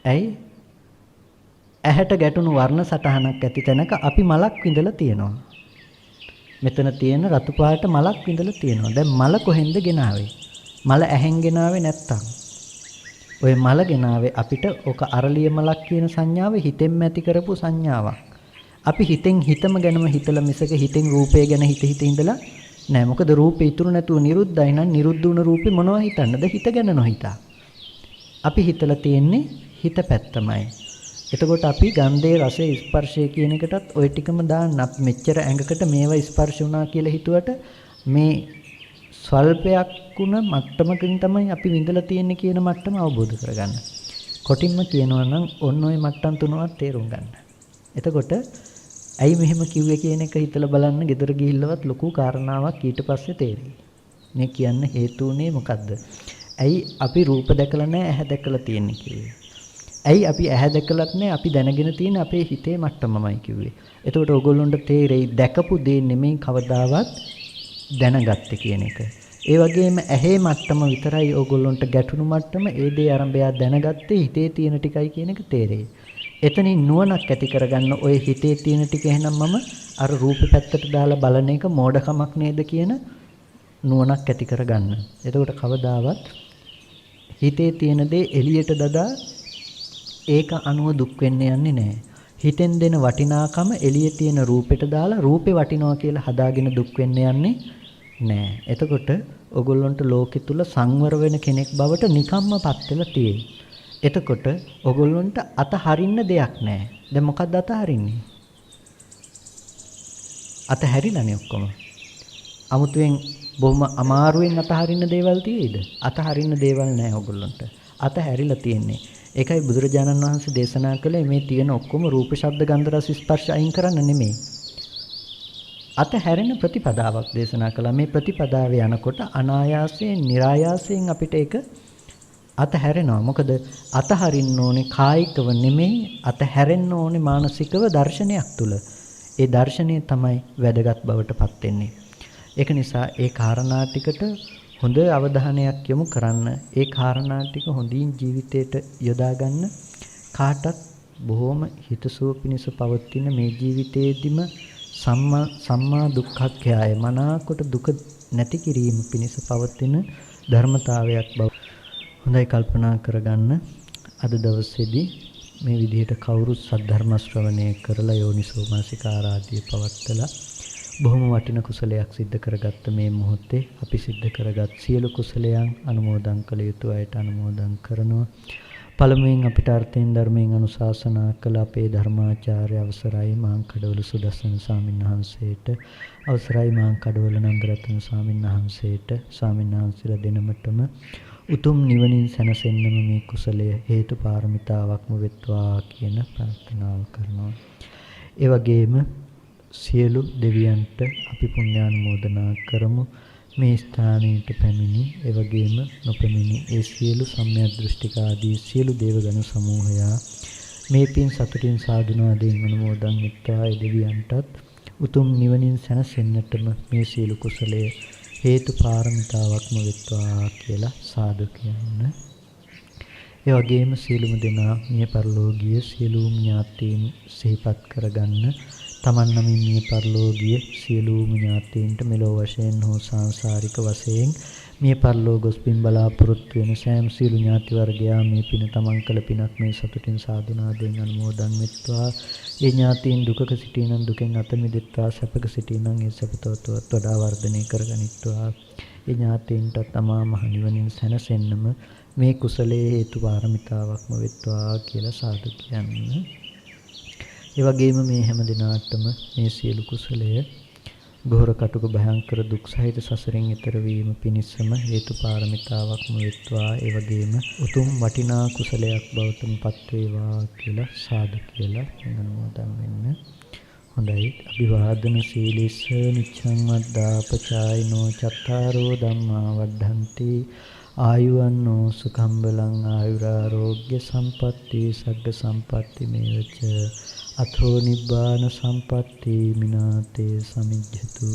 ඇයි? ඇහැට ගැටුණු වර්ණ සටහනක් ඇති තැනක අපි මලක් විඳලා තියෙනවා. මෙතන තියෙන රතු පාට මලක් විඳලා තියෙනවා. දැන් මල කොහෙන්ද ගෙනාවේ? මල ඇහෙන් ගෙනාවේ නැත්තම්. ඔය මල ගෙනාවේ අපිට ඔක අරලිය මලක් කියන සංඥාව හිතෙන්ම ඇති කරපු සංඥාවක්. අපි හිතෙන් හිතම ගැනම හිතලා මිසක හිතෙන් රූපය ගැන හිත ඉඳලා නෑ. මොකද රූපේ ඉතුරු නැතුව නිරුද්ධයි නම් නිරුද්ධ වුණ රූපේ මොනවා හිතන්නද? හිත ගැන නොහිතා. අපි හිතලා තියෙන්නේ හිත පැත්තමයි. එතකොට අපි ගන්ධයේ රසයේ ස්පර්ශය කියන එකටත් ওই ටිකම දාන්න. අපි මෙච්චර ඇඟකට මේවා ස්පර්ශ වුණා කියලා හිතුවට මේ ස්වල්පයක් වුණ මට්ටමකින් තමයි අපි විඳලා තියෙන්නේ කියන මට්ටම අවබෝධ කරගන්න. කොටින්ම කියනවා නම් ඔන්න ඔය මට්ටම් තුනවත් තේරුම් ගන්න. එතකොට ඇයි මෙහෙම කිව්වේ කියන එක හිතලා බලන්න. ගෙදර ගිහිල්ලවත් ලොකු කාරණාවක් ඊට පස්සේ තේරෙයි. මේ කියන්න හේතු උනේ මොකද්ද? ඇයි අපි රූප දැකලා නැහැ ඇහැ දැකලා තියෙන්නේ කිව්වේ? ඇයි අපි ඇහැ දැකලත් නැහැ අපි දැනගෙන තියෙන අපේ හිතේ මට්ටමමයි කිව්වේ? එතකොට ඕගොල්ලොන්ට තේරෙයි දැකපු දේ නෙමෙයි කවදාවත් දැනගත්තේ කියන එක. ඒ වගේම ඇහි මට්ටම විතරයි ඕගොල්ලොන්ට ගැටුණු මට්ටම. ඒ දේ අරඹයා දැනගත්තේ හිතේ තියෙන ටිකයි කියන එක තේරෙයි. එතනින් නුවණක් ඇති කරගන්න ඔය හිතේ තියෙන ටික එහෙනම් මම අර රූප පැත්තට දාලා බලන එක මෝඩකමක් නේද කියන නුවණක් ඇති කරගන්න. එතකොට කවදාවත් හිතේ තියෙන දේ එළියට දදා ඒක අනුව දුක් වෙන්න යන්නේ නැහැ. හිතෙන් දෙන වටිනාකම එළියේ තියෙන රූපෙට දාලා රූපේ වටිනවා කියලා හදාගෙන දුක් වෙන්න යන්නේ නෑ. එතකොට ඔගොල්ලන්ට ලෝකෙ තුල සංවර වෙන කෙනෙක් බවට නිකම්මපත් වෙලා තියෙයි. එතකොට ඔගොල්ලන්ට අතහරින්න දෙයක් නෑ. දැන් මොකද්ද අතහරින්නේ? අතහැරිලානේ ඔක්කොම. අමුතුවෙන් බොහොම අමාරුවෙන් අතහරින්න දේවල් තියෙයිද? අතහරින්න දේවල් නෑ ඔයගොල්ලන්ට. අතහැරිලා තියෙන්නේ. ඒකයි බුදුරජාණන් වහන්සේ දේශනා කළේ මේ තියෙන ඔක්කොම රූප, ශබ්ද, ගන්ධ, රස, ස්පර්ශ අයින් කරන්න නෙමෙයි. අතහැරෙන ප්‍රතිපදාවක් දේශනා කළා. මේ ප්‍රතිපදාවේ යනකොට අනායාසයෙන්, નિરાයාසයෙන් අපිට ඒක අතහැරෙනවා. මොකද අතහරින්න ඕනේ කායිකව නෙමෙයි, අතහැරෙන්න ඕනේ මානසිකව දර්ශනයක් තුල. ඒ දර්ශනය තමයි වැදගත් බවට පත් වෙන්නේ. ඒක නිසා ඒ කාරණා ටිකට හොඳ අවධානයක් යොමු කරන්න. ඒ කාරණා ටික හොඳින් ජීවිතයට යොදා ගන්න. කාටත් බොහොම හිතසුව පිණිස පවතින මේ ජීවිතයේදීම සම්මා දුක්ඛක්ඛයය මනාකොට දුක නැති කිරීම පිණිස පවතින ධර්මතාවයක් බව හොඳයි කල්පනා කරගන්න. අද දවසේදී මේ විදිහට කවුරුත් සද්ධර්ම ශ්‍රවණය කරලා යෝනිසෝ මාසිකාරාදී පවත්තලා බොහොම වටින කුසලයක් සිද්ධ කරගත්ත මේ මොහොතේ අපි සිද්ධ කරගත් සියලු කුසලයන් අනුමෝදන් කළ යුතු අයට අනුමෝදන් කරනවා. පළමුවෙන් අපිට අර්ථයෙන් ධර්මයෙන් අනුශාසනා කළ අපේ ධර්මාචාර්ය අවසරයි මාංකඩවල සුදස්සන ස්වාමීන් වහන්සේට, අවසරයි මාංකඩවල නන්දරත්න ස්වාමීන් වහන්සේට, ස්වාමීන් වහන්සේලා දෙනමතම උතුම් නිවනින් සැනසෙන්නම මේ කුසලය හේතු පාරමිතාවක්ම වෙත්වා කියන ප්‍රාර්ථනාව කරනවා. ඒ වගේම සියලු දෙවියන්ට අපි පුණ්‍යානුමෝදනා කරමු. මේ ස්ථානයට පැමිණි ඒ වගේම නොපැමිණි ඒ සියලු සම්‍යක් දෘෂ්ටික ආදී සියලු දේවගණ සමූහයා මේ පින් සතුටින් සාදුනාදයෙන් අනුමෝදන් වෙත්වා. ඒ දෙවියන්ටත් උතුම් නිවනින් සැනසෙන්නටම මේ සියලු කුසලයේ හේතු පාරමිතාවක්ම වෙත්වා කියලා සාදු කියන්න. ඒ වගේම සියලුම දෙනා මිය පරලෝකීය සියලුම ඥාතීන් සිහිපත් කරගන්න. තමන් නමින් මිය පරලෝකීය සියලුම ඥාතීන්ට මෙලොව වශයෙන් හෝ සාංසාරික වශයෙන් මිය පරලෝක ගොස් පින් බලාපොරොත්තු වෙන සෑම සියලු ඥාති වර්ගයා මේ පින තමන් කළ පිනක් මේ සතුටින් සාදුනාදයෙන් අනුමෝදන් වෙත්වා. ඒ ඥාතීන් දුකක සිටිනන් දුකෙන් අත මිදෙත්වා, සැපක සිටිනන් ඒ සැපතවත් වඩා වර්ධනය කරගනිත්වා. ඒ ඥාතීන්ටත් අමා මහ නිවනින් සැනසෙන්නම මේ කුසලයේ හේතු පාරමිතාවක්ම වෙත්වා කියලා සාදු කියන්නේ. ඒ වගේම මේ හැම දිනාටම මේ සියලු කුසලය ගෝර කටුක භයංකර දුක් සහිත සසරෙන් ඈතර වීම පිණිසම හේතු පාරමිතාවක්ම වෙත්වා. ඒ වගේම උතුම් වටිනා කුසලයක් බවටම පත් වේවා කියලා සාදු කියලා අනුමෝදන් වෙන්න. හොඳයි. අභිවාදන සීලිස්ස නිච්ඡං වද්දාපචායිනෝ චත්තාරෝ ධම්මා වඩ්ඩಂತಿ ආයුවන්නෝ සුඛං බලං ආයුරාෝග්‍ය සම්පatti සග්ග සම්පatti මේවච අතෝ නිබ්බාන සම්පatti මිනාතේ සමිජ්ජතු.